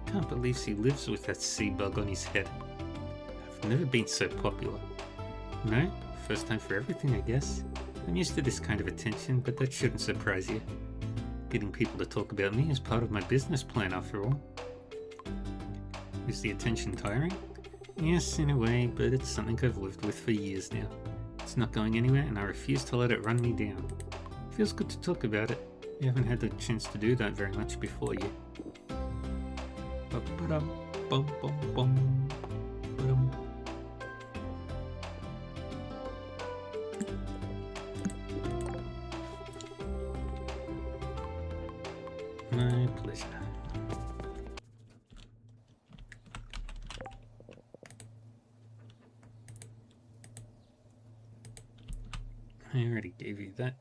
Can't believe he lives with that sea bug on his head. I've never been so popular. No? First time for everything, I guess. I'm used to this kind of attention, but that shouldn't surprise you. Getting people to talk about me is part of my business plan after all. Is the attention tiring? Yes, in a way, but it's something I've lived with for years now. It's not going anywhere and I refuse to let it run me down. Feels good to talk about it. You haven't had the chance to do that very much before you. My pleasure. I already gave you that.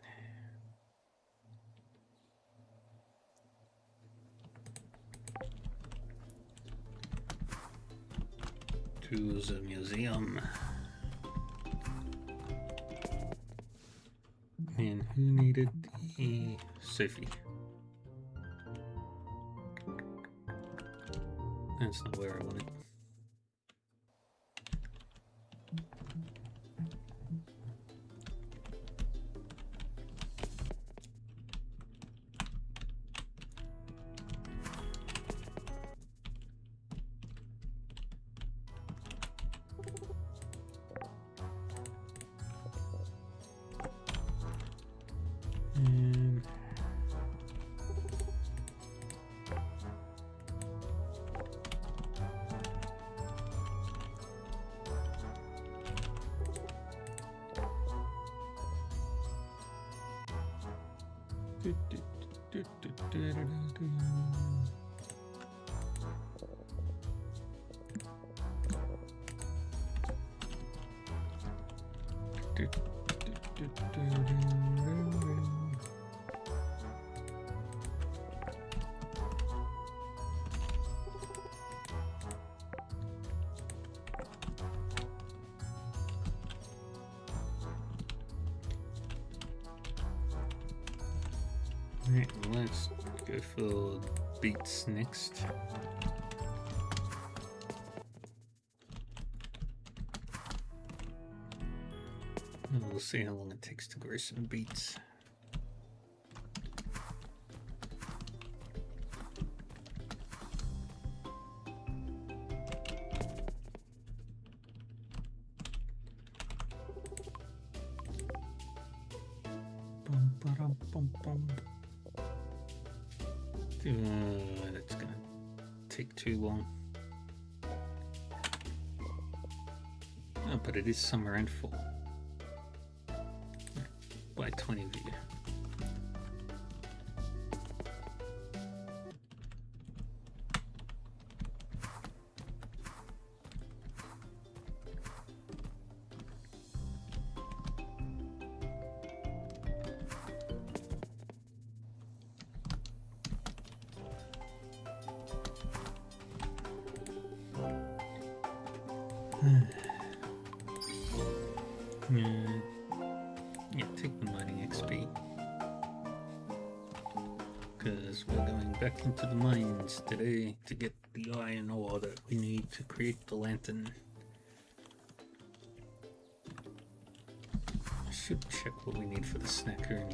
To the museum. And who needed the Sophie? That's not where I wanted. Alright, let's go for beats next. And we'll see how long it takes to grow some beets. That's gonna take too long. Oh, but it is summer and fall. Buy 20 of you. Yeah, take the mining XP. Because we're going back into the mines today to get the iron ore that we need to create the lantern. I should check what we need for the snacker and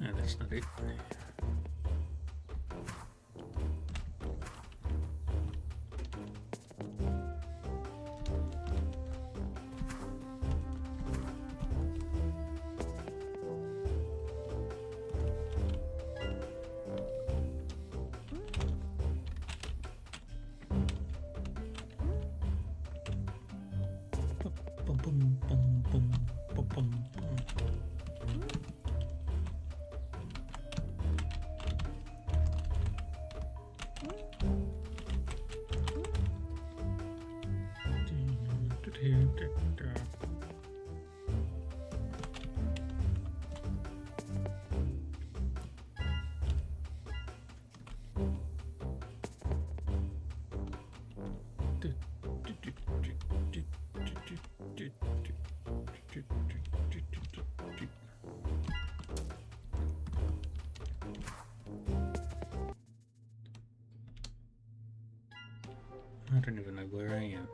no, that's not it. Boom, boom, boom, boom, boom, boom. I don't even know where I am.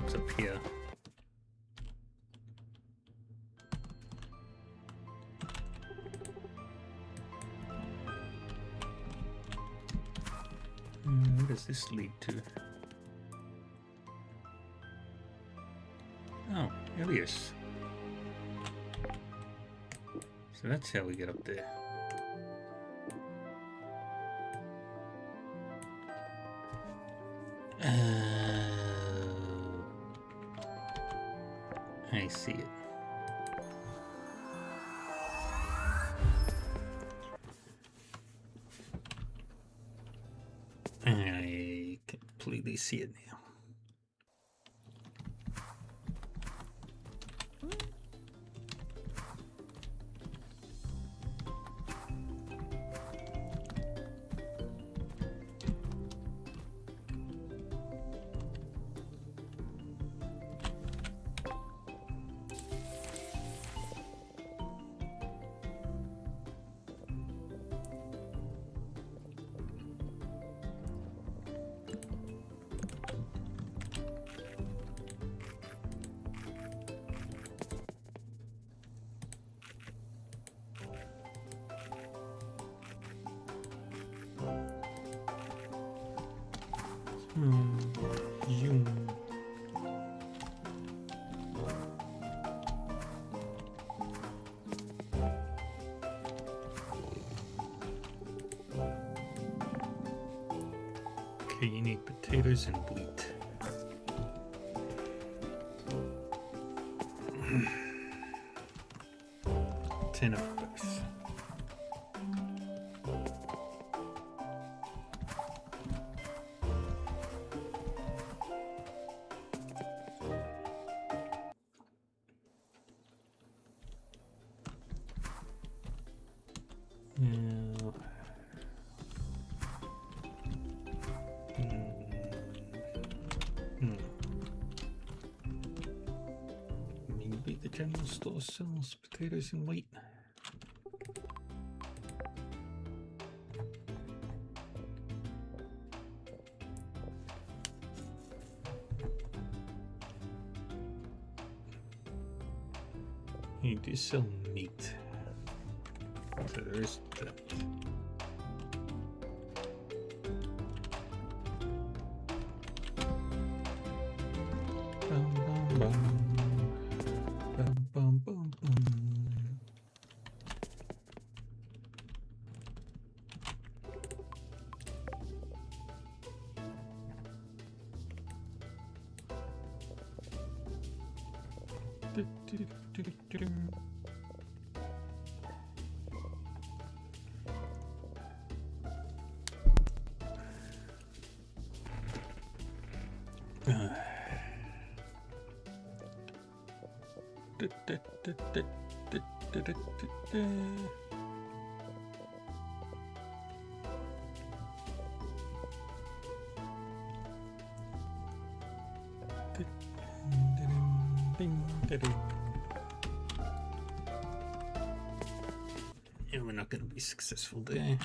What's up here? Where does this lead to? Oh, Ilias. So that's how we get up there. I see it. I completely see it now. Zoom. Okay, you need potatoes and wheat. Ten of both. Maybe the general store sells potatoes and wheat. You do sell meat. So there is that. Bum, bum, bum. Bum, bum, bum, bum. Do, do, do, do, do, do. Yeah, we're not going to be successful there.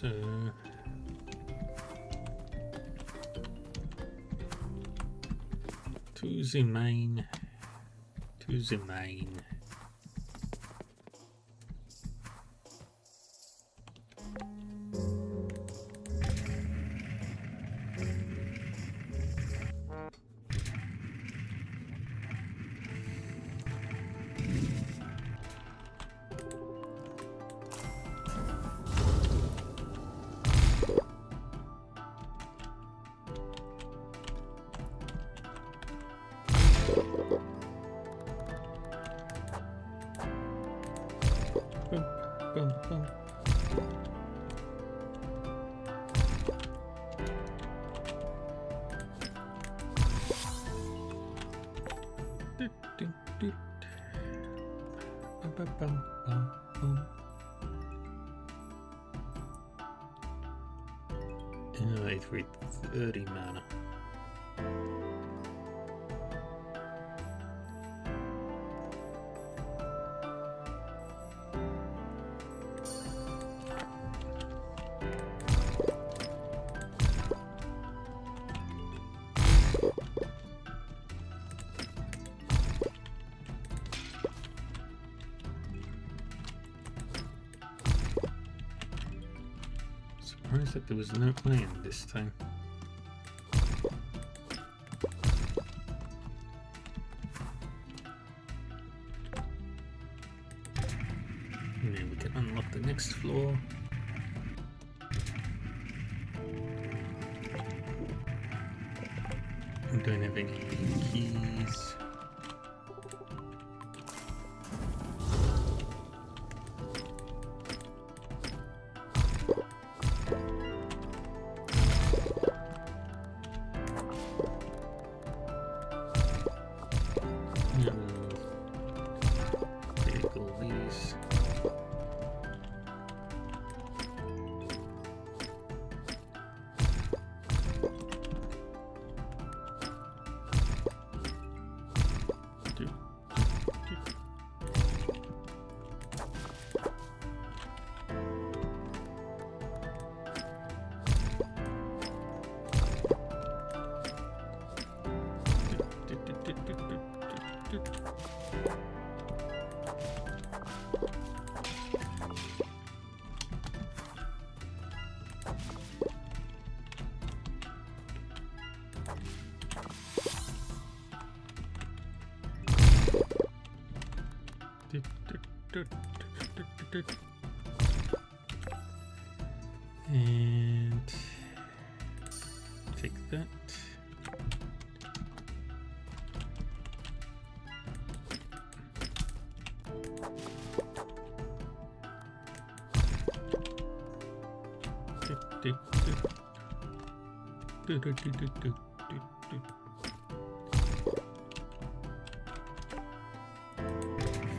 So to the main. Bum, bum. Doot, doot, doot. Bum, bum, bum, bum, bum. Innovate with 30 mana. Surprised that there was no land this time. And then we can unlock the next floor. We don't have any keys. Take all these. And take that.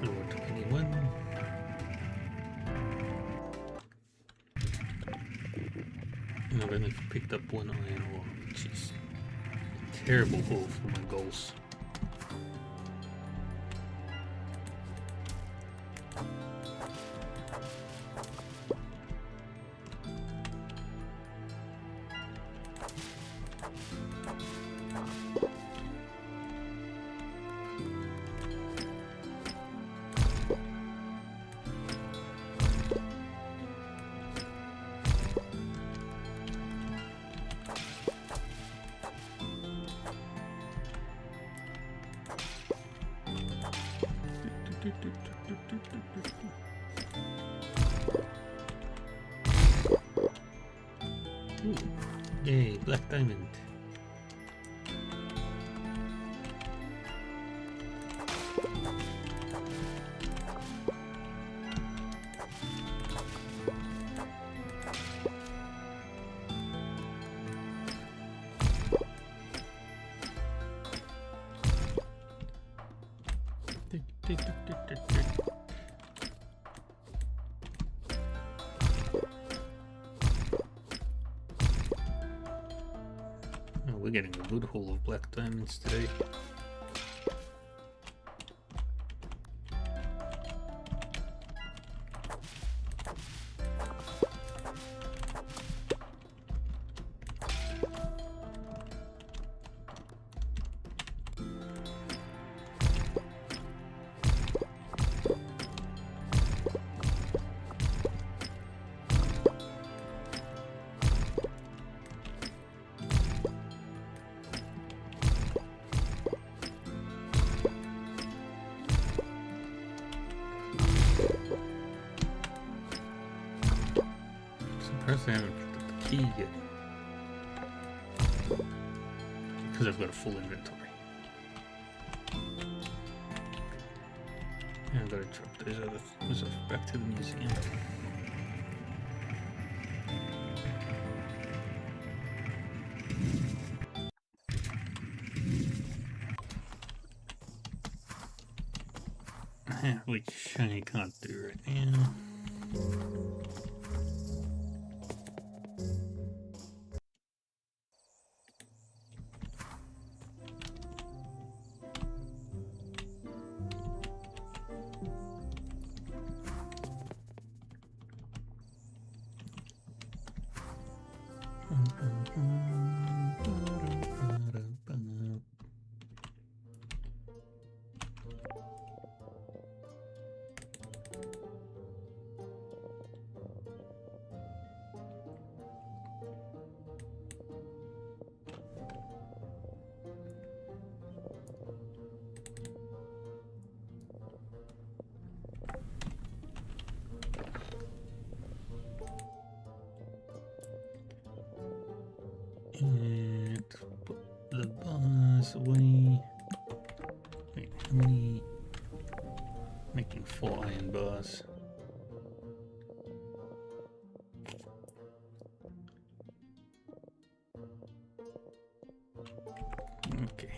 Floor 21. And I've only picked up one iron ore, which is a terrible haul for my goals. Ooh, yay, black diamond. Oh, we're getting a good haul of black diamonds today. First, I haven't picked up the key yet. Because I've got a full inventory. And I've got to drop those other things off back to the museum. Which I can't do right now. And put the bars away. Wait, how many? Making 4 iron bars. Okay.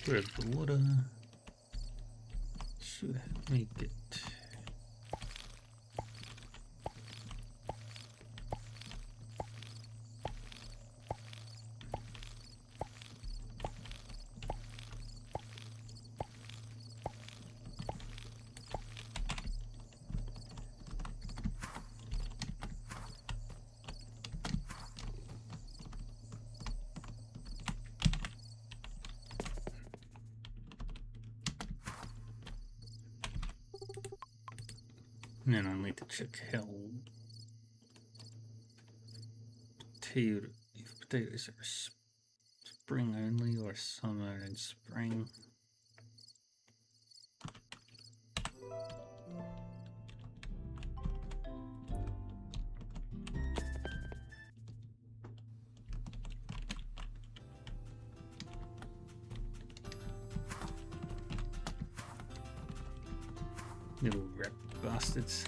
Grab the water. Should make it. And then I'll need to check how if potatoes are spring only or summer and spring. Little rat bastards.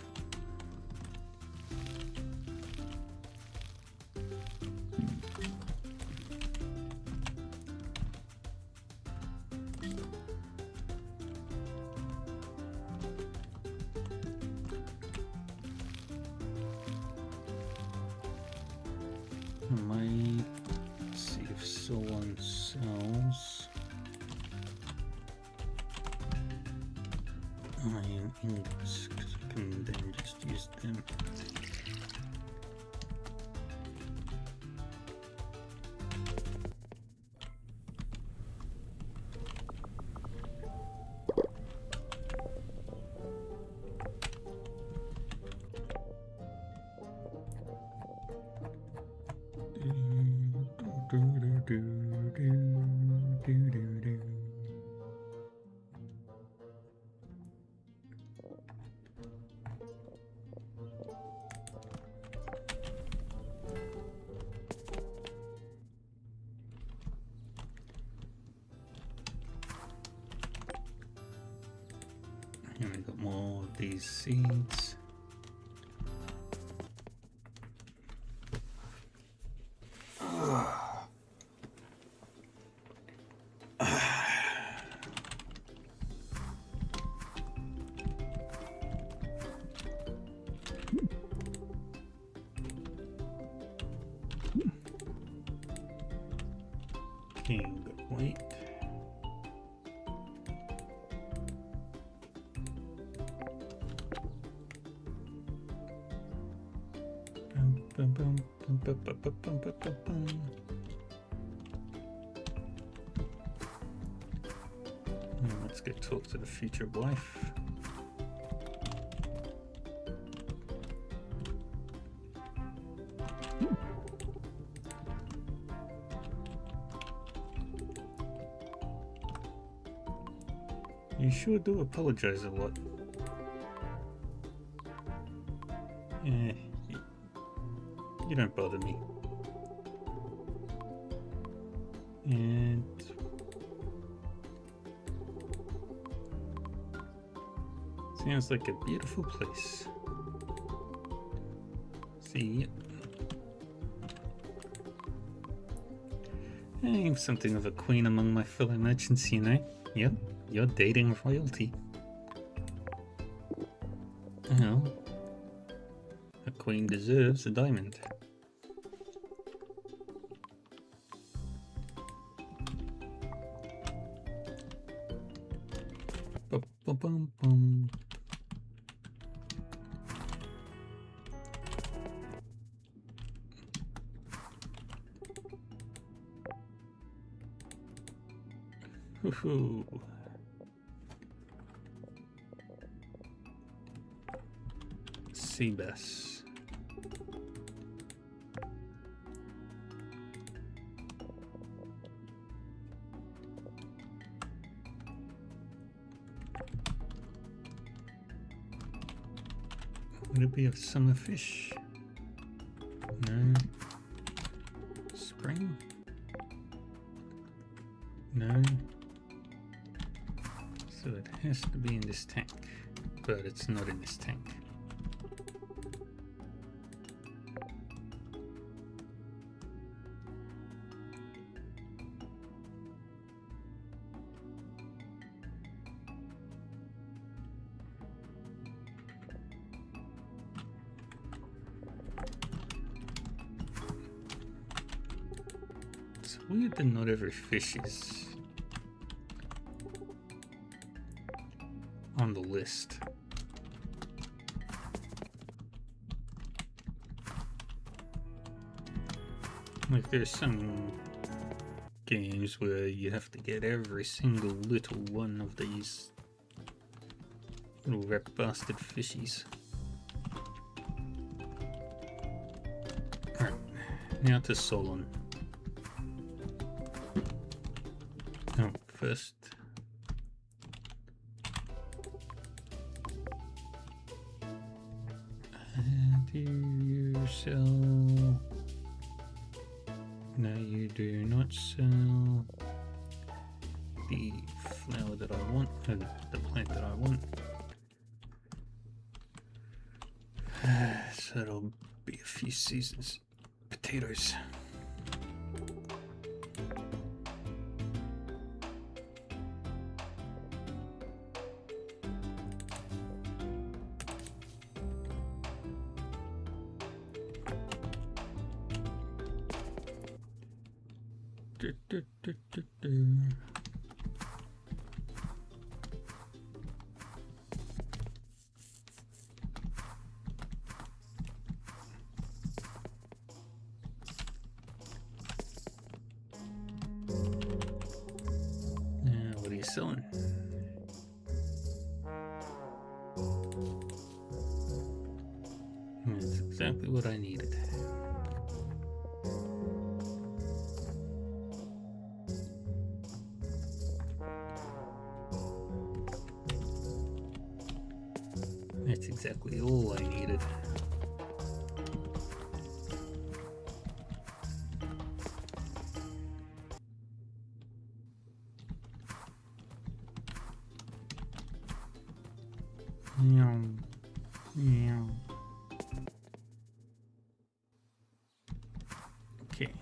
I might see if someone sells iron ingots, because I can then just use them. And we got more of these seeds. Let's go talk to the future wife. You sure do apologize a lot. Yeah, you don't bother me. And sounds like a beautiful place. See ya. I'm something of a queen among my fellow merchants, you know. Yep, you're dating royalty. Well, a queen deserves a diamond. Bum. Woohoo. Sea bass. Would it be a summer fish? No. Spring? No. So it has to be in this tank, but it's not in this tank. It's weird that not every fish is on the list. Like there's some games where you have to get every single little one of these little rat bastard fishies. Alright, now to Solon. Oh, first. Do you sell? No, you do not sell the flower that I want, and the plant that I want. So it'll be a few seasons. Potatoes. What are you selling? That's exactly what I needed. That's exactly all I needed. Okay.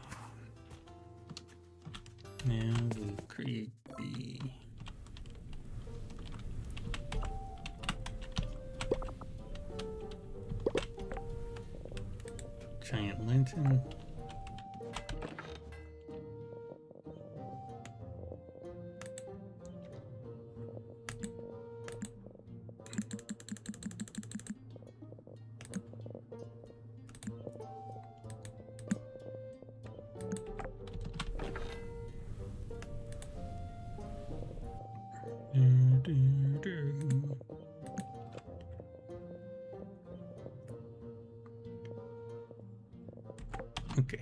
Now we'll create the giant lantern. Okay,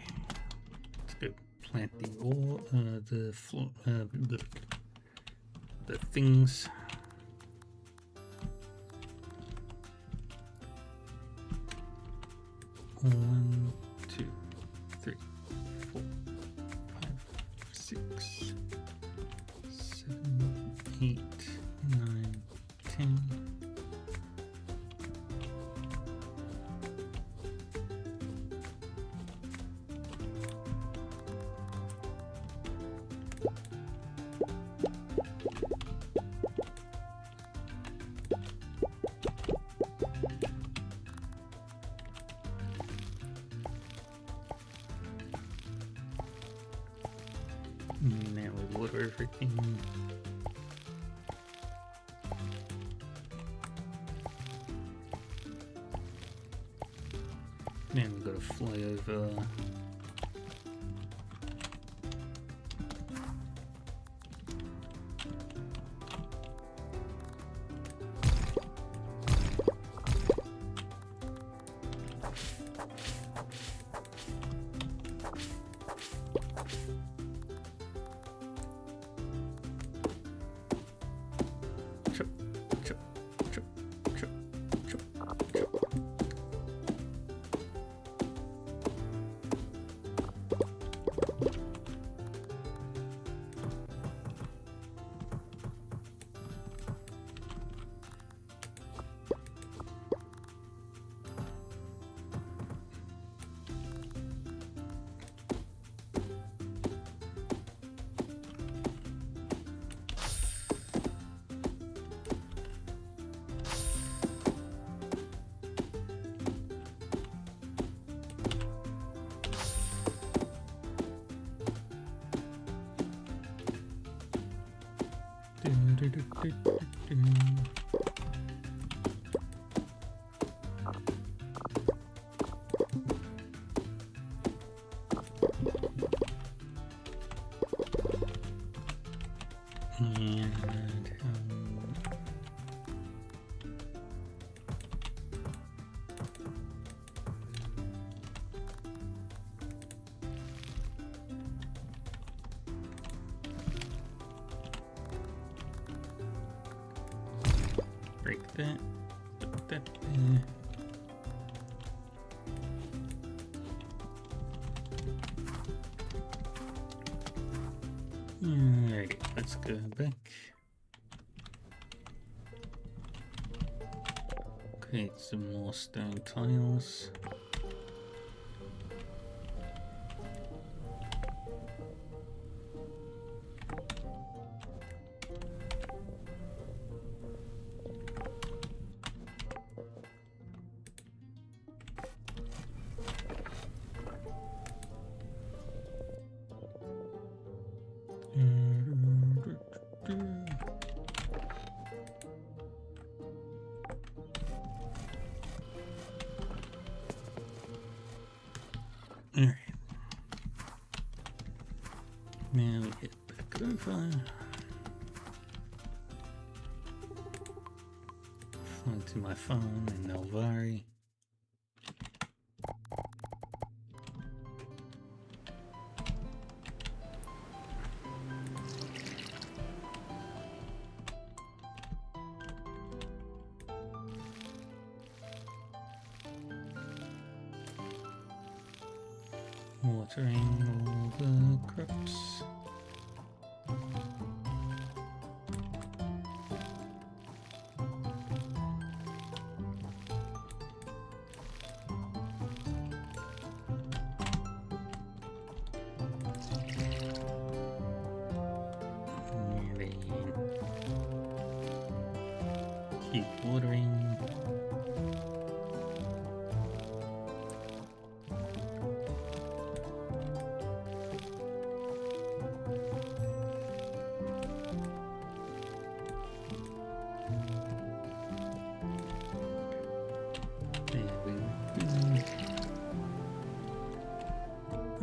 let's go plant the ore, the things. One, two, 3, 4, 5, 6, 7, 8, 9, 10. Now we water everything. Now we've got to fly over. Chop, chop, chop, chop, chop, chop. Break that, put that there. Alrighty, let's go back. Create some more stone tiles. Alright. Now we get back over. Fly to my phone in Nelvari. Watering all the crops. And then keep watering.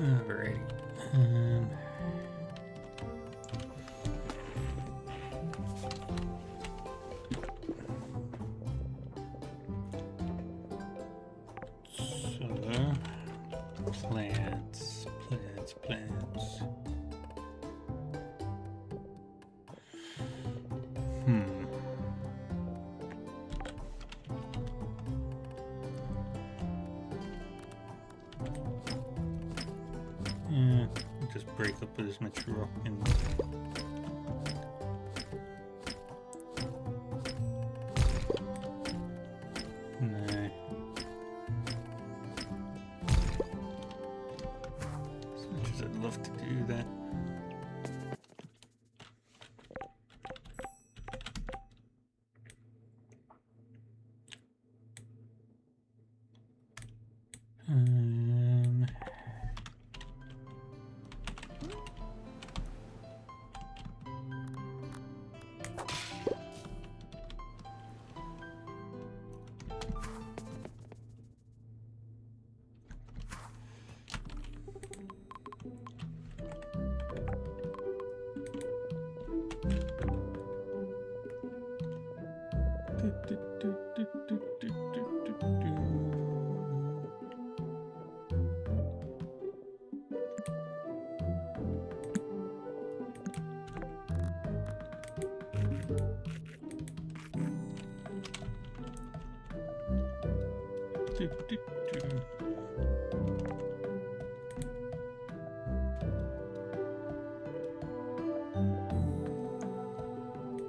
Alrighty. So Plants, plants, plants. Yeah, just break up as much rock and love to do that.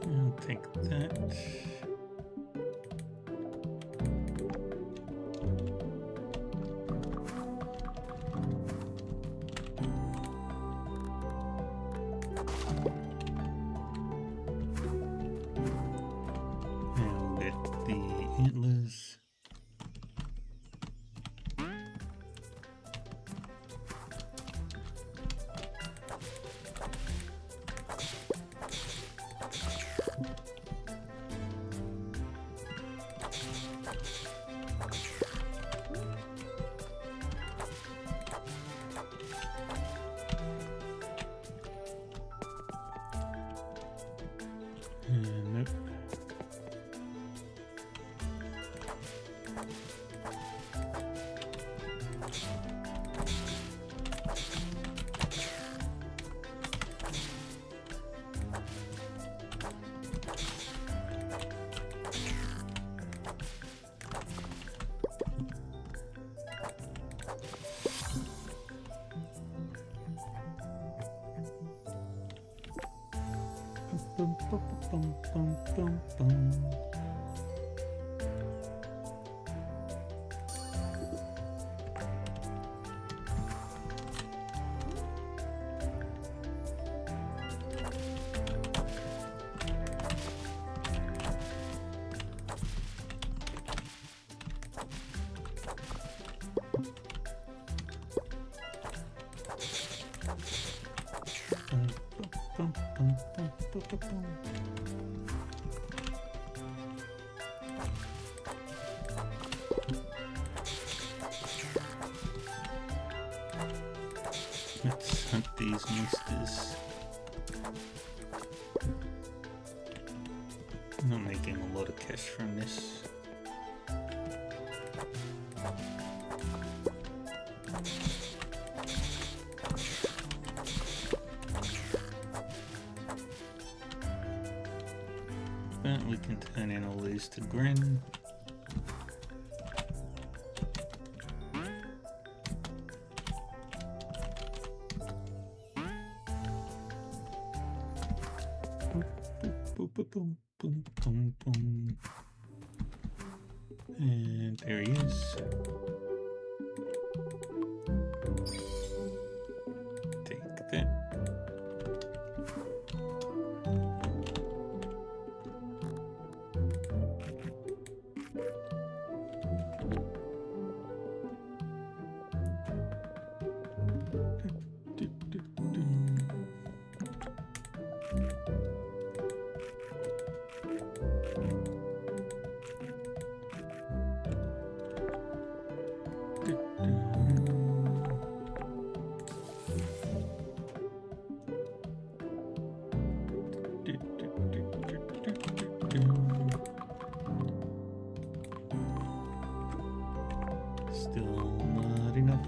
I'll take that. I'll get the antlers. Nope. Bum, bum, bum, bum, bum, bum. Bum, bum, bum, bum, bum, bum. Let's hunt these monsters. I'm not making a lot of cash from this. But we can turn in all these to Grin. Boom, boom, boom, boom. And there he is. Take that. Still not enough.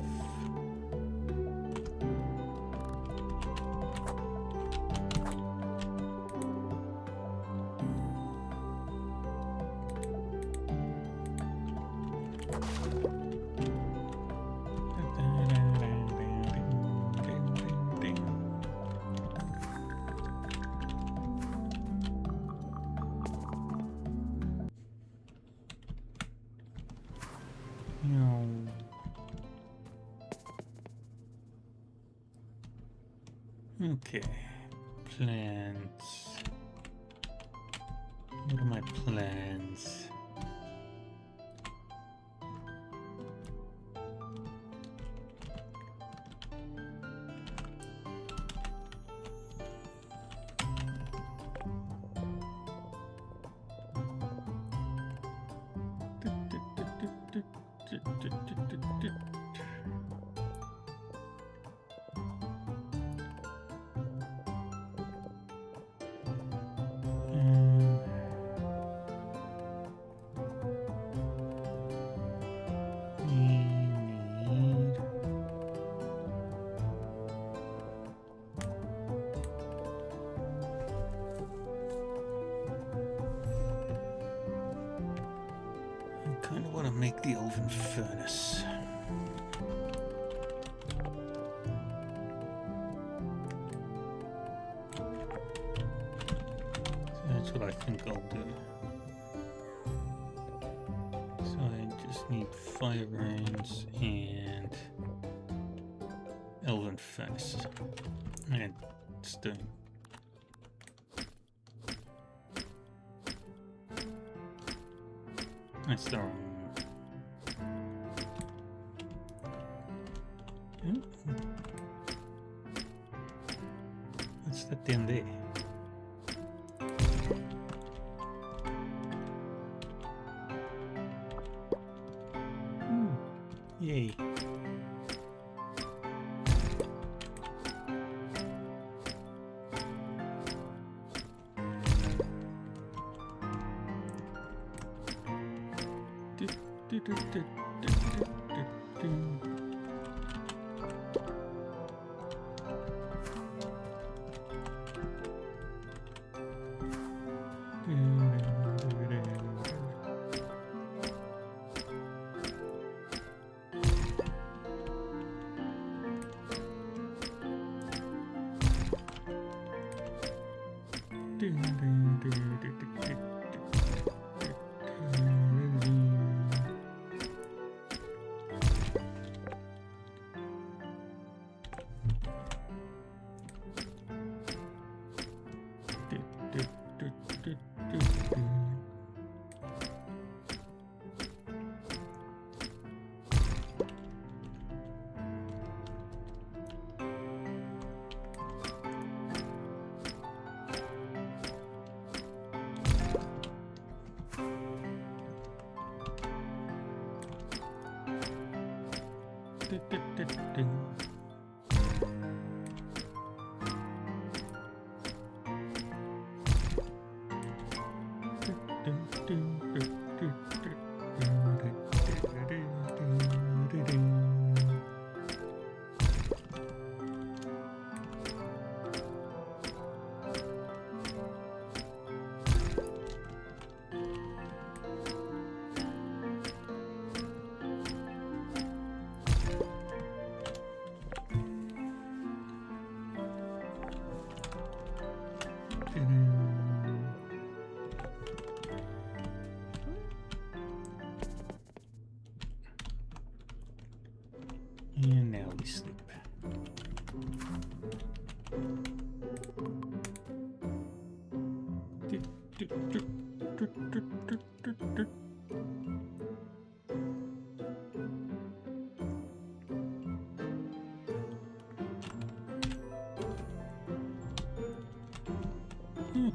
Okay, plans. What are my plans? Kind of want to make the elven furnace. So that's what I think I'll do. So I just need fire runes and elven furnace and stone. That's the wrong. What's that down there? Yay. And now we sleep.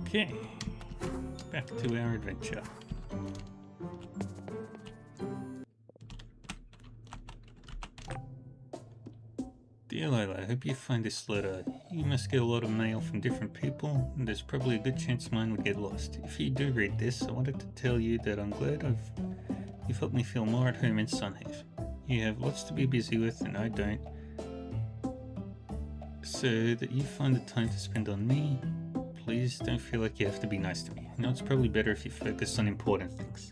Okay, back to our adventure. Dear Lila, I hope you find this letter. You must get a lot of mail from different people, and there's probably a good chance mine would get lost. If you do read this, I wanted to tell you that I'm glad you've helped me feel more at home in Sunhaven. You have lots to be busy with, and I don't. So that you find the time to spend on me, please don't feel like you have to be nice to me. I know it's probably better if you focus on important things.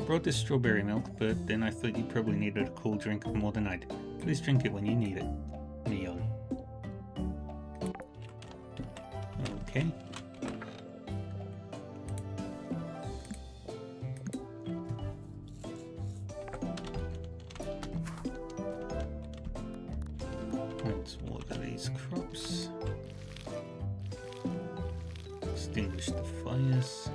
I brought this strawberry milk, but then I thought you probably needed a cool drink more than I do. Please drink it when you need it. Mion. Okay. Let's water these crops. Extinguish the fires.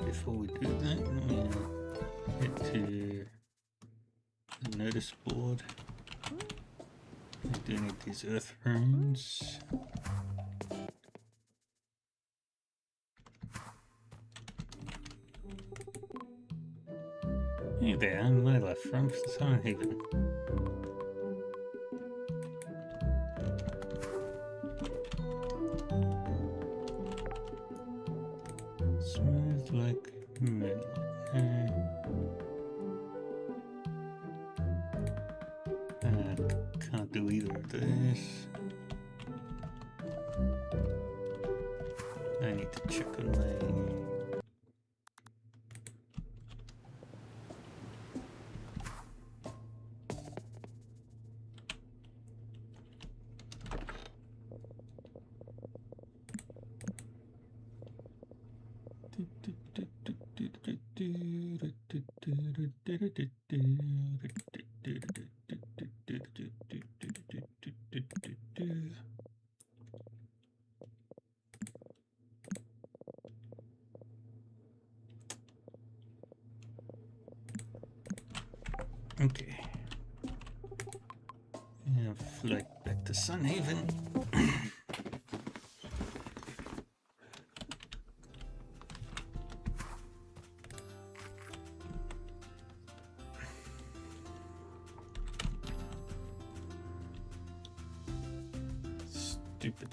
Before we do that, we'll head to the notice board. I do need these earth runes. Hey there, I'm Lila from Stonehaven. Smooth like melon. Can't do either of this. I need to check on my... Okay. And flight back to Sunhaven. Stupid.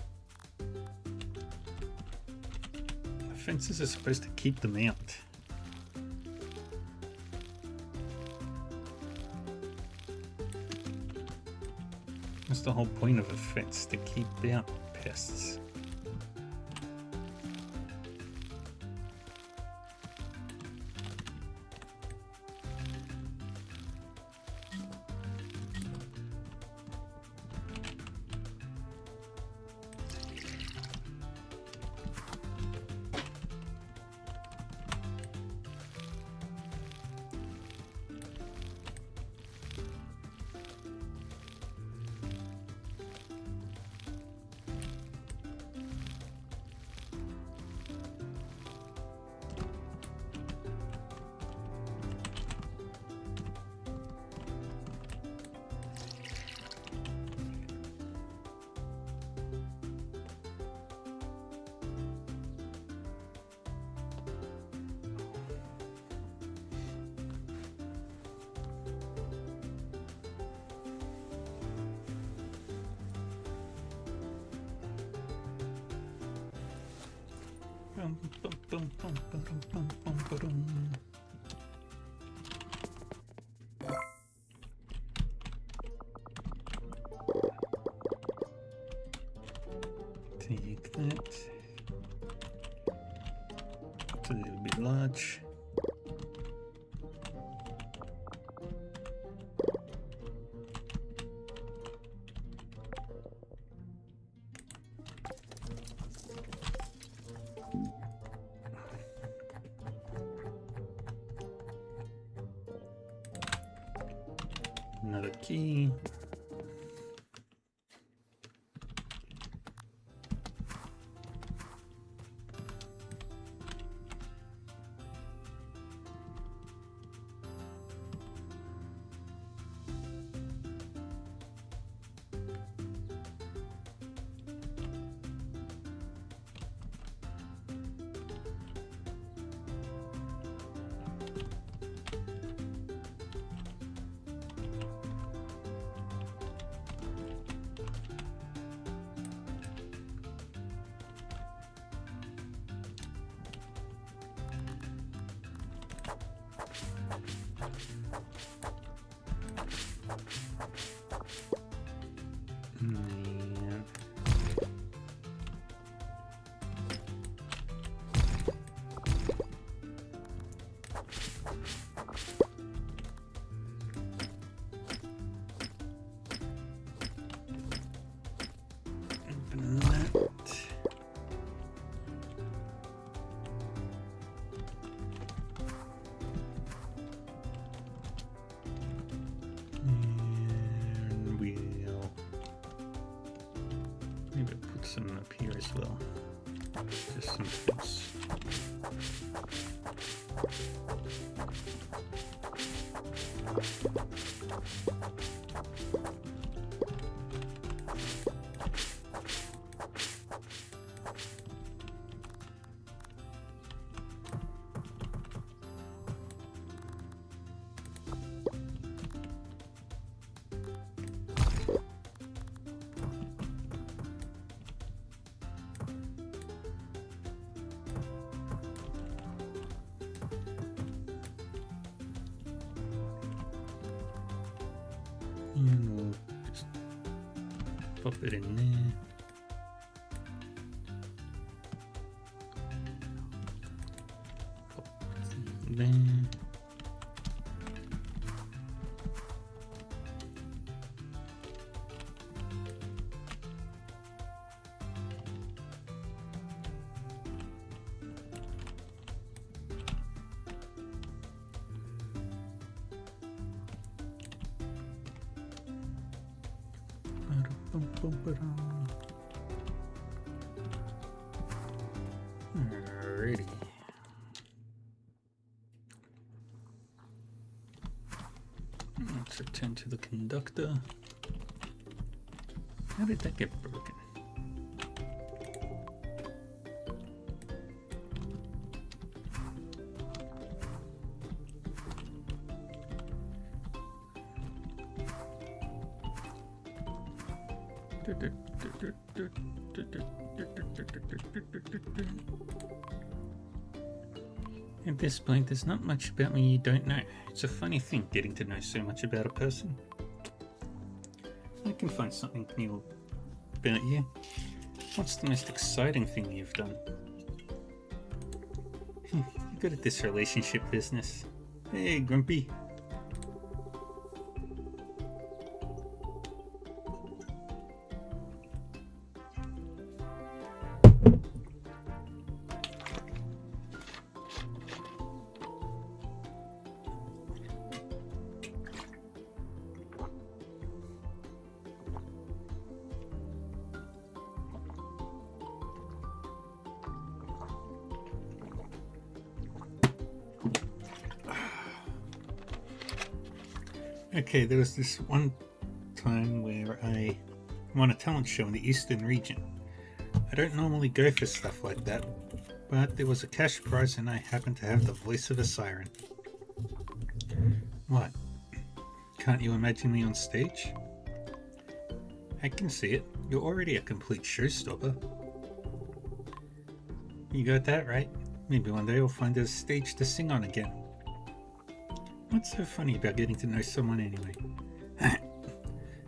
The fences are supposed to keep them out. That's the whole point of a fence, to keep out pests. Take that. It's a little bit large. Another key. some up here as well. Just some things. And we'll just pop it in there. Pop it there. Alrighty. Let's return to the conductor. How did that get broken? At this point, there's not much about me you don't know. It's a funny thing getting to know so much about a person. I can find something new about you. What's the most exciting thing you've done? You're good at this relationship business. Hey, Grumpy. Okay, there was this one time where I won a talent show in the Eastern region. I don't normally go for stuff like that, but there was a cash prize and I happened to have the voice of a siren. What? Can't you imagine me on stage? I can see it. You're already a complete showstopper. You got that right. Maybe one day we'll find a stage to sing on again. What's so funny about getting to know someone anyway?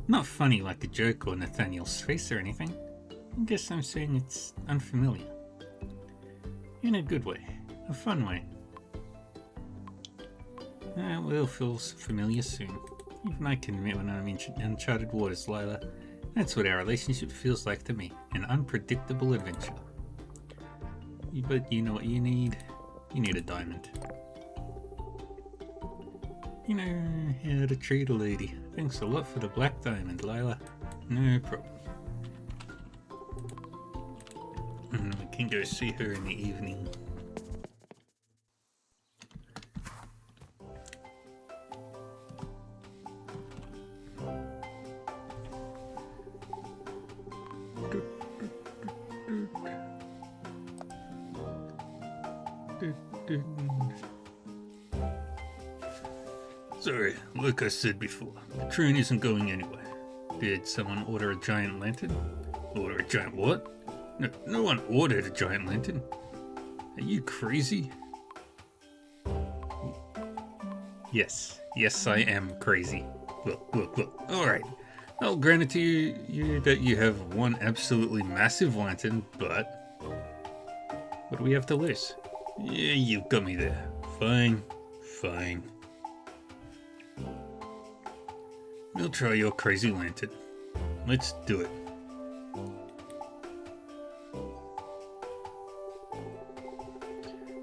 Not funny like a joke or Nathaniel's face or anything. I guess I'm saying it's unfamiliar. In a good way. A fun way. We'll feel familiar soon. Even I can admit when I'm in uncharted waters, Lila. That's what our relationship feels like to me. An unpredictable adventure. But you know what you need? You need a diamond. You know how to treat a lady. Thanks a lot for the black diamond, Lila. No problem. We can go see her in the evening. Sorry, like I said before, the train isn't going anywhere. Did someone order a giant lantern? Order a giant what? No one ordered a giant lantern. Are you crazy? Yes, I am crazy. Look. Alright, I'll grant it to you that you have one absolutely massive lantern, but what do we have to lose? Yeah, you got me there. Fine. We'll try your crazy lantern. Let's do it.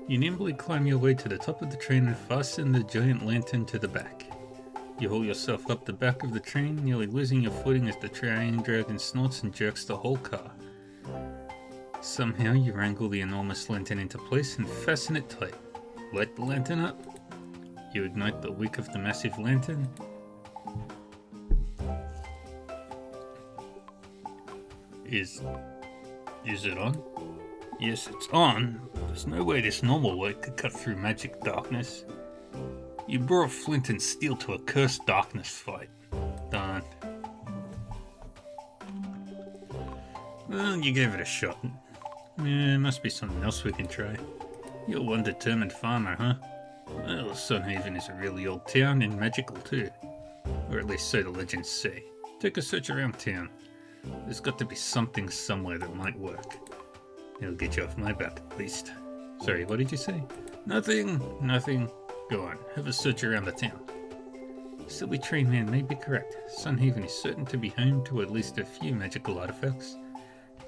You nimbly climb your way to the top of the train and fasten the giant lantern to the back. You haul yourself up the back of the train, nearly losing your footing as the train dragon snorts and jerks the whole car. Somehow you wrangle the enormous lantern into place and fasten it tight. Light the lantern up. You ignite the wick of the massive lantern. Is it on? Yes, it's on. There's no way this normal light could cut through magic darkness. You brought flint and steel to a cursed darkness fight. Darn. Well, you gave it a shot. Yeah, must be something else we can try. You're one determined farmer, huh? Well, Sunhaven is a really old town and magical too. Or at least so the legends say. Take a search around town. There's got to be something somewhere that might work. It'll get you off my back at least. Sorry, what did you say? Nothing. Go on, have a search around the town. Silly train man may be correct. Sunhaven is certain to be home to at least a few magical artifacts.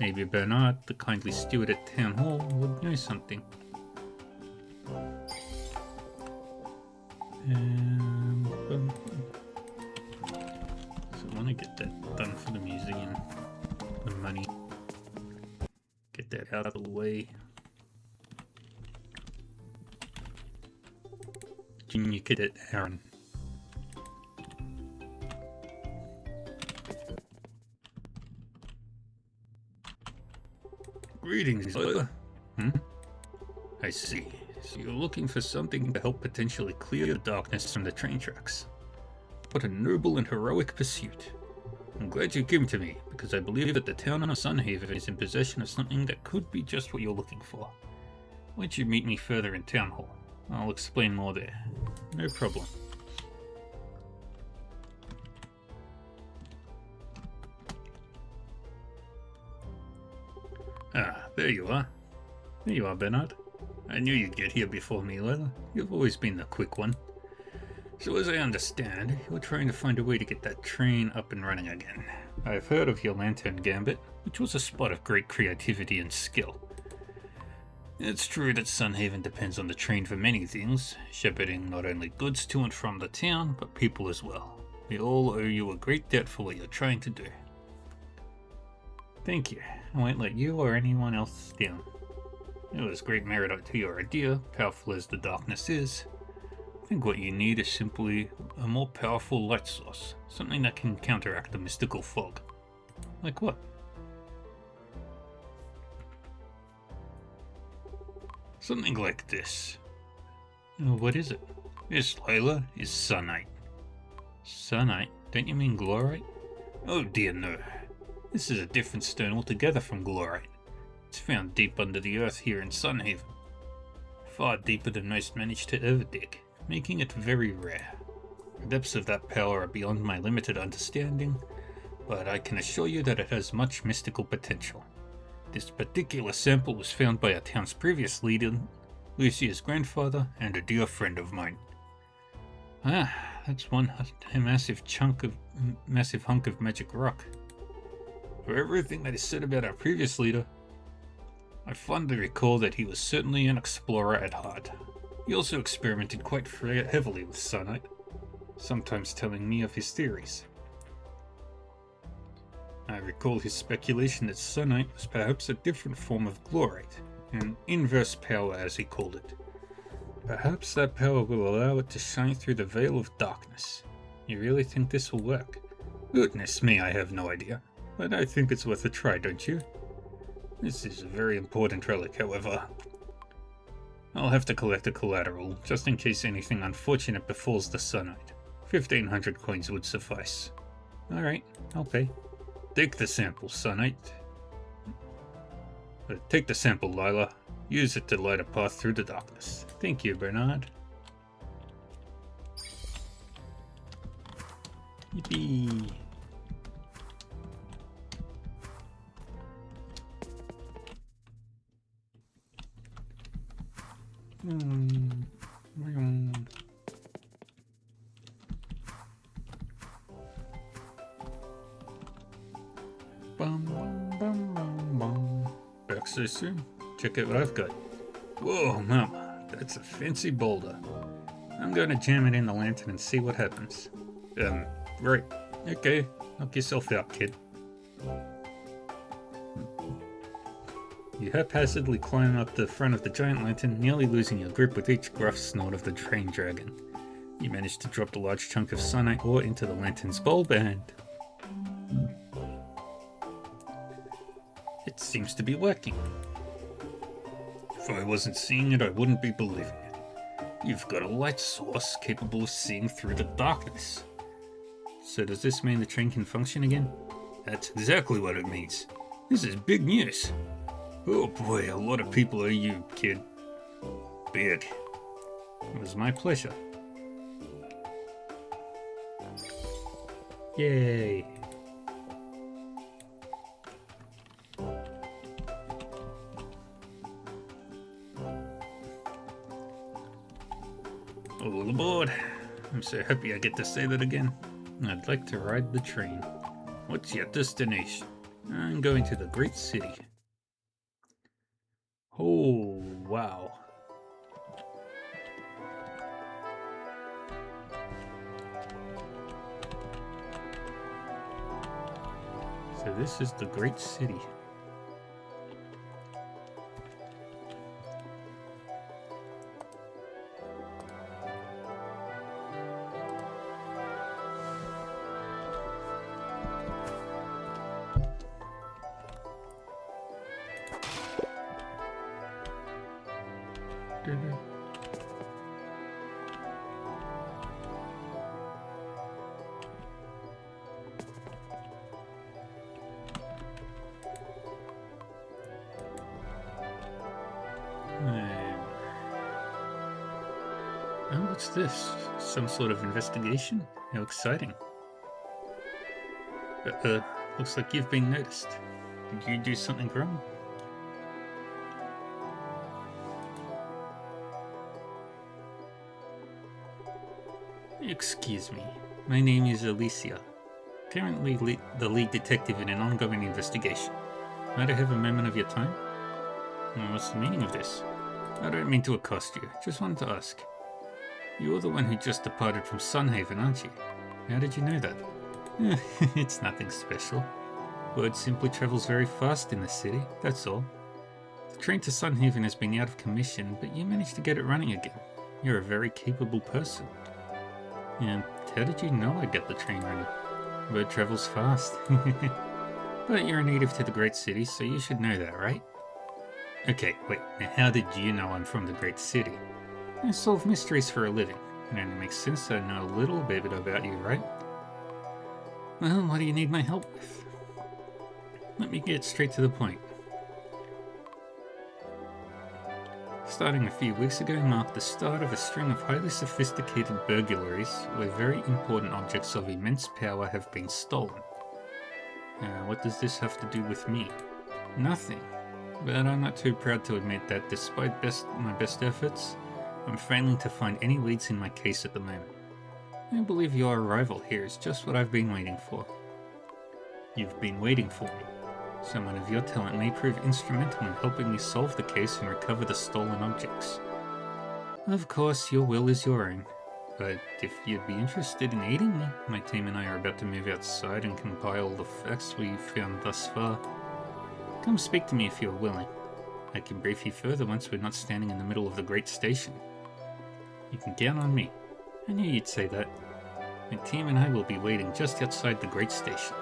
Maybe Bernard, the kindly steward at Town Hall, would know something. So I want to get that done for the museum. The money. Get that out of the way. Junior Cadet Aaron. Greetings, Layla. I see. So you're looking for something to help potentially clear the darkness from the train tracks. What a noble and heroic pursuit. I'm glad you came to me, because I believe that the town of Sunhaven is in possession of something that could be just what you're looking for. Why don't you meet me further in Town Hall? I'll explain more there. No problem. Ah, there you are. There you are, Bernard. I knew you'd get here before me, Layla. You've always been the quick one. So as I understand, you're trying to find a way to get that train up and running again. I've heard of your Lantern Gambit, which was a spot of great creativity and skill. It's true that Sunhaven depends on the train for many things, shepherding not only goods to and from the town, but people as well. We all owe you a great debt for what you're trying to do. Thank you. I won't let you or anyone else down. There was great merit to your idea, powerful as the darkness is. I think what you need is simply a more powerful light source, something that can counteract the mystical fog. Like what? Something like this. Oh, what is it? This, Layla, is Sunite. Sunite? Don't you mean Glorite? Oh dear, no. This is a different stone altogether from Glorite. It's found deep under the earth here in Sunhaven. Far deeper than most manage to ever dig, making it very rare. The depths of that power are beyond my limited understanding, but I can assure you that it has much mystical potential. This particular sample was found by our town's previous leader, Lucia's grandfather, and a dear friend of mine. Ah, that's one massive hunk of magic rock. For everything that is said about our previous leader, I fondly recall that he was certainly an explorer at heart. He also experimented quite heavily with Sunite, sometimes telling me of his theories. I recall his speculation that Sunite was perhaps a different form of Glorite, an inverse power as he called it. Perhaps that power will allow it to shine through the veil of darkness. You really think this will work? Goodness me, I have no idea. But I think it's worth a try, don't you? This is a very important relic, however. I'll have to collect the collateral, just in case anything unfortunate befalls the Sunite. 1,500 coins would suffice. Alright, I'll pay. Take the sample, Sunite. Take the sample, Layla. Use it to light a path through the darkness. Thank you, Bernard. Yippee! Back so soon? Check out what I've got. Whoa, Mama, that's a fancy boulder. I'm gonna jam it in the lantern and see what happens. Right. Okay, knock yourself out, kid. You haphazardly climb up the front of the giant lantern, nearly losing your grip with each gruff snort of the train dragon. You manage to drop the large chunk of Sunite ore into the lantern's bulb and... it seems to be working. If I wasn't seeing it, I wouldn't be believing it. You've got a light source capable of seeing through the darkness. So does this mean the train can function again? That's exactly what it means. This is big news. Oh boy, a lot of people owe you, kid. Big. It was my pleasure. Yay. All aboard. I'm so happy I get to say that again. I'd like to ride the train. What's your destination? I'm going to the great city. Oh, wow. So this is the great city. Oh, what's this? Some sort of investigation? How exciting. Looks like you've been noticed. Did you do something wrong? Excuse me. My name is Alicia. Currently the lead detective in an ongoing investigation. Might I have a moment of your time? What's the meaning of this? I don't mean to accost you. Just wanted to ask. You're the one who just departed from Sunhaven, aren't you? How did you know that? It's nothing special. Word simply travels very fast in the city, that's all. The train to Sunhaven has been out of commission, but you managed to get it running again. You're a very capable person. And how did you know I'd get the train running? Word travels fast. But you're a native to the great city, so you should know that, right? Okay, wait, now how did you know I'm from the great city? I solve mysteries for a living. It only makes sense that I know a little bit about you, right? Well, what do you need my help with? Let me get straight to the point. Starting a few weeks ago marked the start of a string of highly sophisticated burglaries where very important objects of immense power have been stolen. What does this have to do with me? Nothing. But I'm not too proud to admit that despite my best efforts, I'm failing to find any leads in my case at the moment. I believe your arrival here is just what I've been waiting for. You've been waiting for me. Someone of your talent may prove instrumental in helping me solve the case and recover the stolen objects. Of course, your will is your own, but if you'd be interested in aiding me, my team and I are about to move outside and compile the facts we've found thus far. Come speak to me if you're willing. I can brief you further once we're not standing in the middle of the great station. You can count on me. I knew you'd say that. My team and I will be waiting just outside the great station.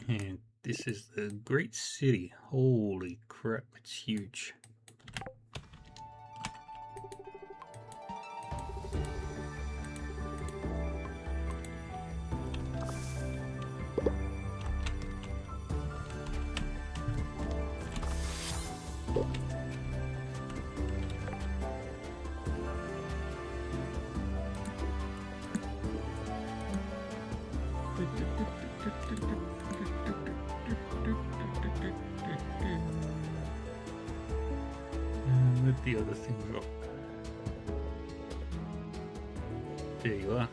And this is the great city. Holy crap, it's huge. Let the other thing go. There you are.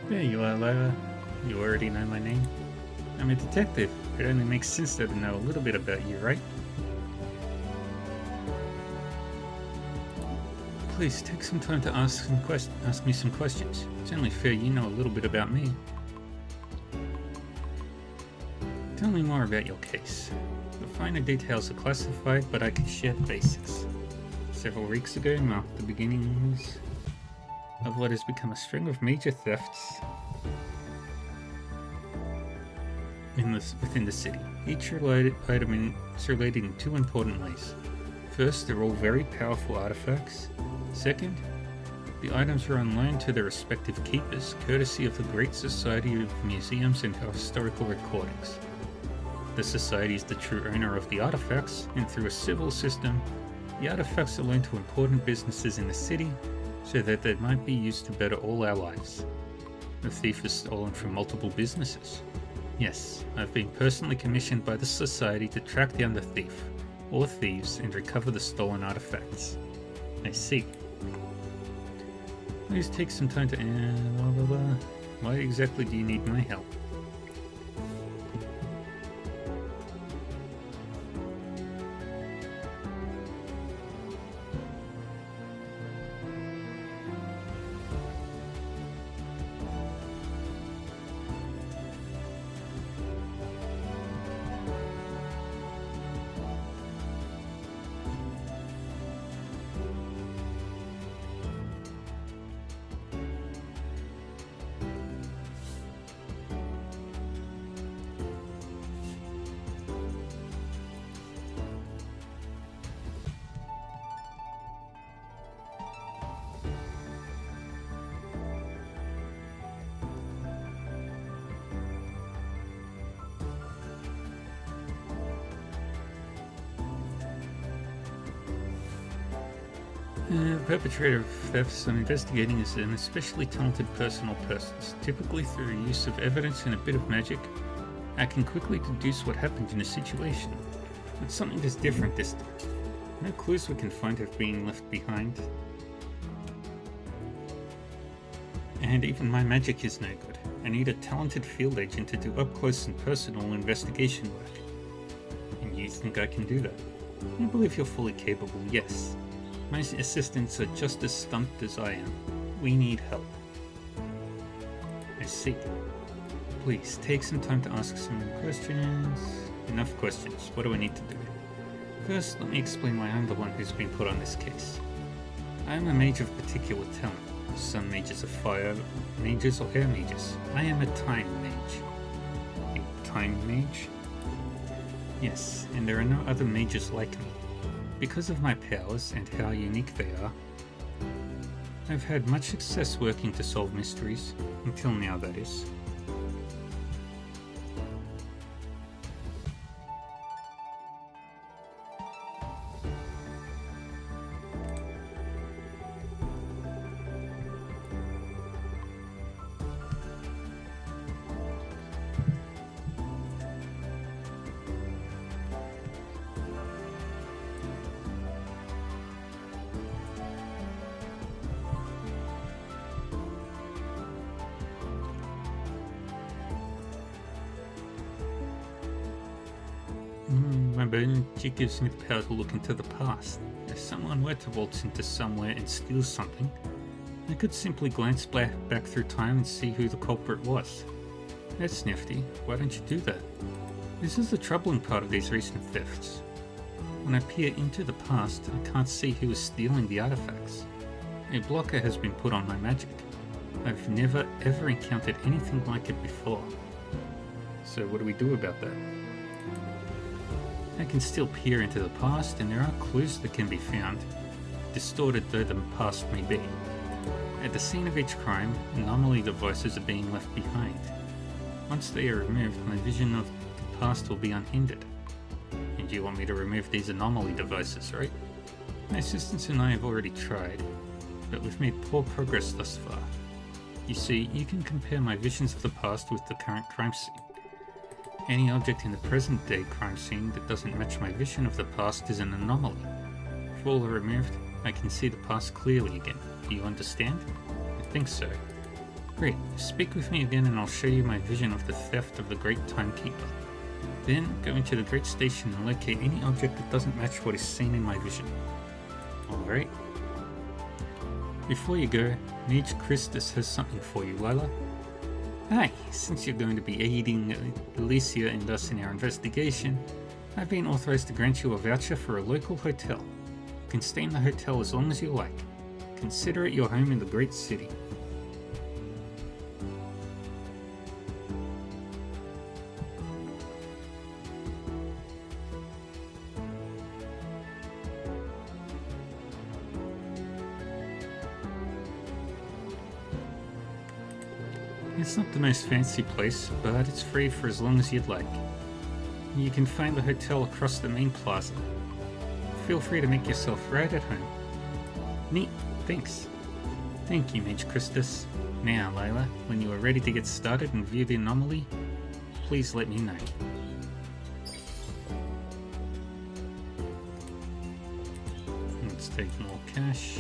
There you are, Lyra. You already know my name. I'm a detective. It only makes sense that I know a little bit about you, right? Please take some time to ask me some questions. It's only fair you know a little bit about me. Tell me more about your case. The finer details are classified, but I can share the basics. Several weeks ago marked the beginnings of what has become a string of major thefts within the city. Each item is related in two important ways. First, they're all very powerful artifacts. Second, the items are on loan to their respective keepers, courtesy of the Great Society of Museums and Historical Recordings. The Society is the true owner of the artifacts, and through a civil system, the artifacts are loaned to important businesses in the city so that they might be used to better all our lives. The thief is stolen from multiple businesses. Yes, I've been personally commissioned by the Society to track down the thief, or thieves, and recover the stolen artifacts. I see. Please take some time to... Why exactly do you need my help? The perpetrator of thefts I'm investigating is an especially talented person or persons. Typically through the use of evidence and a bit of magic, I can quickly deduce what happened in a situation. But something is different this time. No clues we can find have been left behind. And even my magic is no good. I need a talented field agent to do up-close and personal investigation work. And you think I can do that? I believe you're fully capable, yes. My assistants are just as stumped as I am. We need help. I see. Please, take some time to ask some questions. Enough questions. What do I need to do? First, let me explain why I'm the one who's been put on this case. I am a mage of particular talent. Some mages are fire mages or air mages. I am a time mage. A time mage? Yes, and there are no other mages like me. Because of my powers and how unique they are, I've had much success working to solve mysteries. Until now, that is. My magic gives me the power to look into the past. If someone were to waltz into somewhere and steal something, I could simply glance back through time and see who the culprit was. That's nifty. Why don't you do that? This is the troubling part of these recent thefts. When I peer into the past, I can't see who is stealing the artifacts. A blocker has been put on my magic. I've never ever encountered anything like it before. So what do we do about that? I can still peer into the past, and there are clues that can be found, distorted though the past may be. At the scene of each crime, anomaly devices are being left behind. Once they are removed, my vision of the past will be unhindered. And you want me to remove these anomaly devices, right? My assistants and I have already tried, but we've made poor progress thus far. You see, you can compare my visions of the past with the current crime scene. Any object in the present-day crime scene that doesn't match my vision of the past is an anomaly. If all are removed, I can see the past clearly again. Do you understand? I think so. Great. Speak with me again and I'll show you my vision of the theft of the Great Timekeeper. Then, go into the Great Station and locate any object that doesn't match what is seen in my vision. Alright. Before you go, Mage Christus has something for you, Lila. Hi, since you're going to be aiding Alicia and us in our investigation, I've been authorized to grant you a voucher for a local hotel. You can stay in the hotel as long as you like. Consider it your home in the great city. It's not the most fancy place, but it's free for as long as you'd like. You can find the hotel across the main plaza. Feel free to make yourself right at home. Neat, thanks. Thank you, Mage Christus. Now, Lila, when you are ready to get started and view the anomaly, please let me know. Let's take more cash.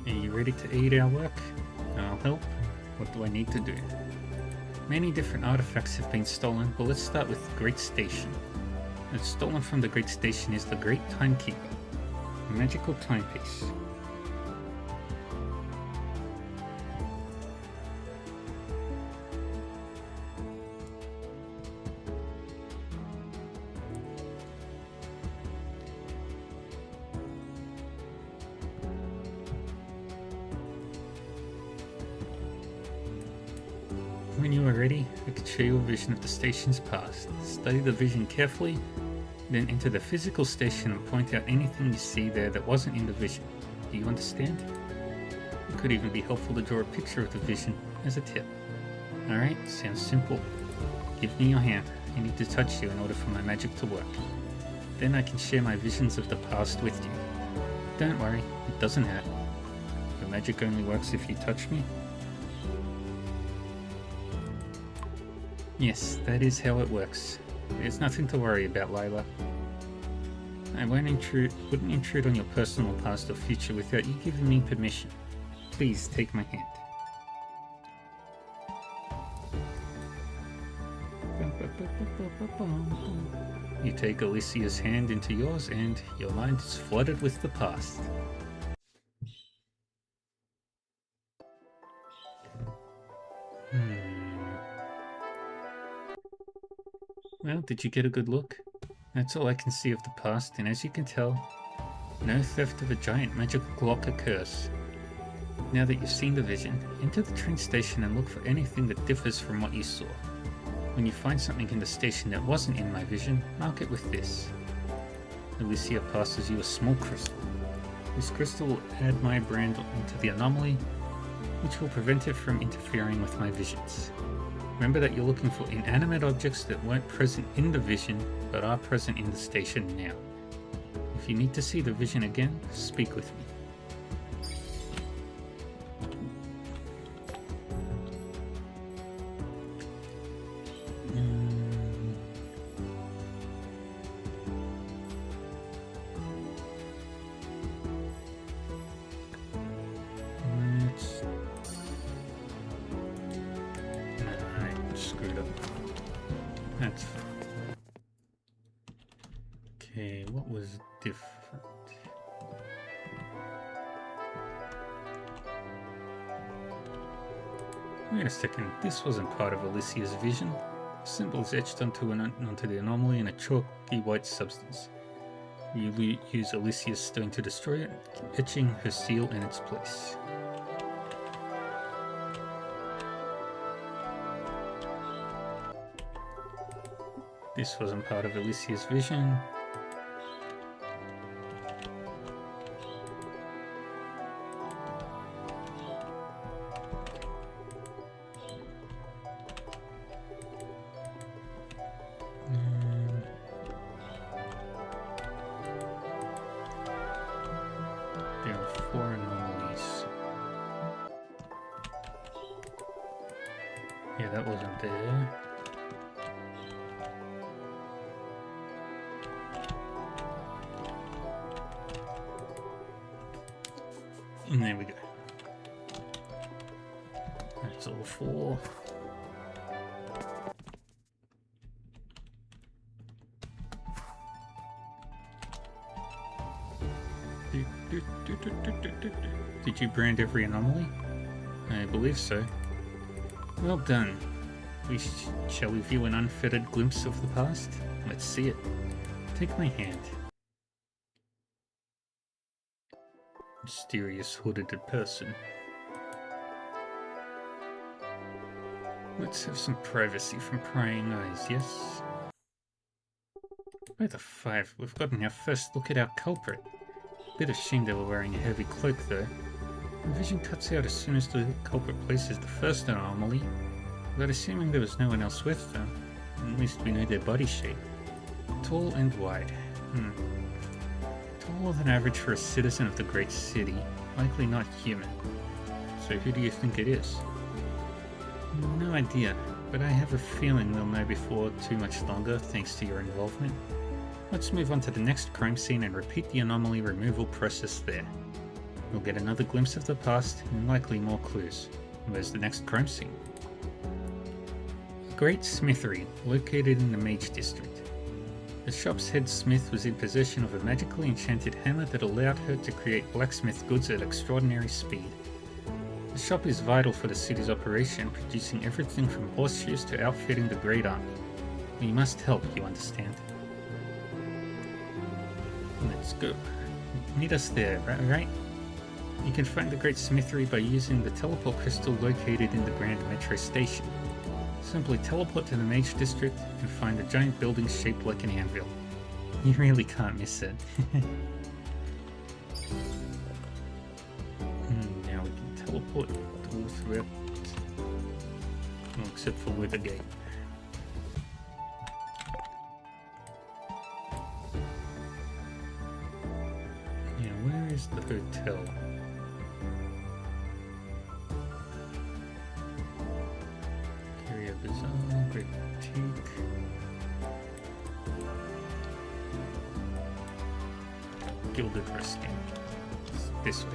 Are you ready to aid our work? I'll help. What do I need to do? Many different artifacts have been stolen, but let's start with the Great Station. What's stolen from the Great Station is the Great Timekeeper, a magical timepiece. When you are ready, I can show you a vision of the station's past. Study the vision carefully, then enter the physical station and point out anything you see there that wasn't in the vision. Do you understand? It could even be helpful to draw a picture of the vision as a tip. Alright, sounds simple. Give me your hand. I need to touch you in order for my magic to work. Then I can share my visions of the past with you. Don't worry, it doesn't hurt. Your magic only works if you touch me. Yes, that is how it works. There's nothing to worry about, Lila. I wouldn't intrude on your personal past or future without you giving me permission. Please take my hand. You take Alicia's hand into yours and your mind is flooded with the past. Well, did you get a good look? That's all I can see of the past, and as you can tell, no theft of a giant magical clock occurs. Now that you've seen the vision, enter the train station and look for anything that differs from what you saw. When you find something in the station that wasn't in my vision, mark it with this. Alicia passes you a small crystal. This crystal will add my brand into the anomaly, which will prevent it from interfering with my visions. Remember that you're looking for inanimate objects that weren't present in the vision, but are present in the station now. If you need to see the vision again, speak with me. Screwed up. That's fine. Okay, what was different? Wait a second, this wasn't part of Alicia's vision. The symbol is etched onto the anomaly in a chalky white substance. You use Alicia's stone to destroy it, etching her seal in its place. This wasn't part of Alicia's vision. that wasn't there. And there we go. That's all 4. Did you brand every anomaly? I believe so. Well done. Shall we view an unfettered glimpse of the past? Let's see it. Take my hand. Mysterious hooded person. Let's have some privacy from prying eyes, yes? By the 5, we've gotten our first look at our culprit. Bit of shame they were wearing a heavy cloak though. The vision cuts out as soon as the culprit places the first anomaly, but assuming there was no one else with them, at least we know their body shape. Tall and wide. Taller than average for a citizen of the great city, likely not human. So who do you think it is? No idea, but I have a feeling we'll know before too much longer thanks to your involvement. Let's move on to the next crime scene and repeat the anomaly removal process there. We'll get another glimpse of the past and likely more clues. Where's the next crime scene? Great Smithery, located in the Mage District. The shop's head smith was in possession of a magically enchanted hammer that allowed her to create blacksmith goods at extraordinary speed. The shop is vital for the city's operation, producing everything from horseshoes to outfitting the Great Army. We must help, you understand. Let's go. Meet us there, right? You can find the Great Smithery by using the teleport crystal located in the Grand Metro Station. Simply teleport to the Mage District and find a giant building shaped like an anvil. You really can't miss it. Now we can teleport all throughout, well, except for Withergate. Now where is the hotel? Bazaar, Great Boutique. Gilded Resting. This way.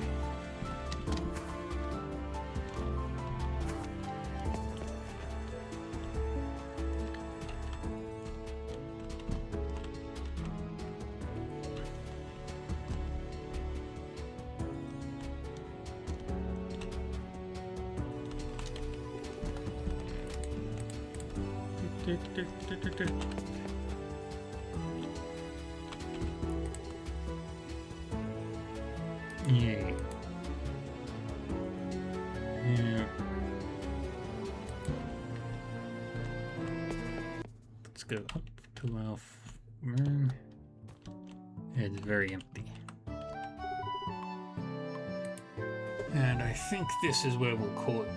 Yay. Yeah. Let's go up to our room. It's very empty. And I think this is where we'll call it.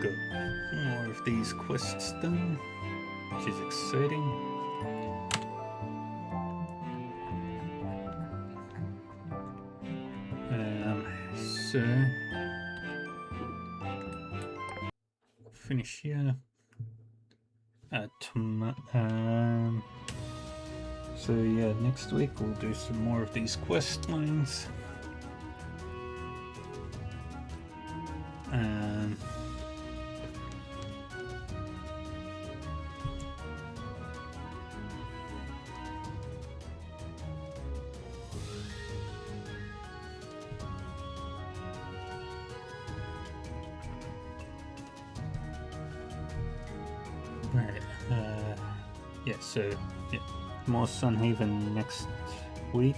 Go. More of these quests done, which is exciting. So finish here. So yeah, next week we'll do some more of these quest lines. Right. Yeah, so yeah, more Sunhaven next week.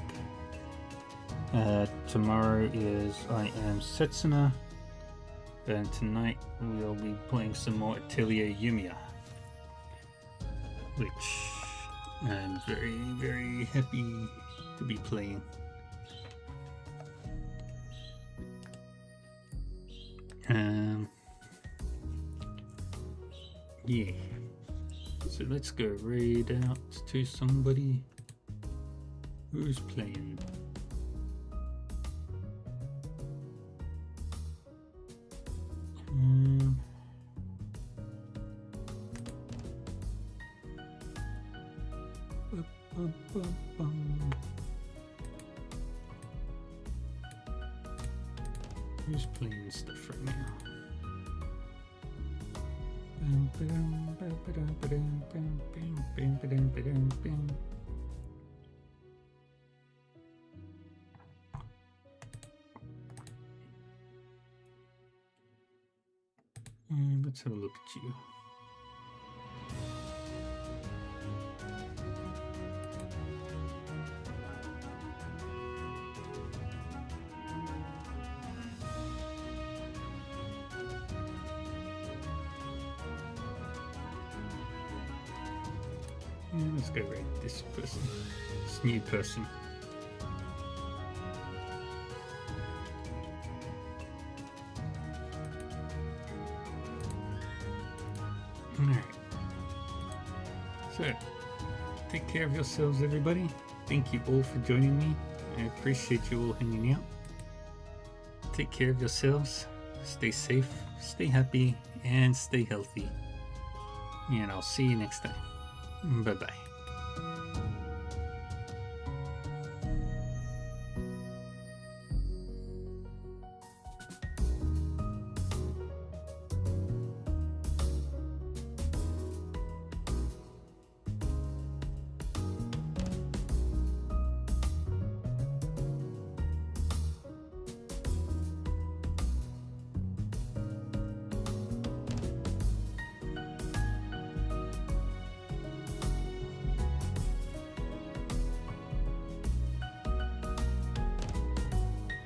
Tomorrow is I Am Setsuna, and tonight we'll be playing some more Atelier Yumiya, which I'm very, very happy to be playing. Yeah. So let's go raid out to somebody who's playing. Who's playing stuff right now? Let's have a look at you. Let's go raid this person, this new person. Alright. So, take care of yourselves, everybody. Thank you all for joining me. I appreciate you all hanging out. Take care of yourselves. Stay safe, stay happy, and stay healthy. And I'll see you next time. Bye-bye.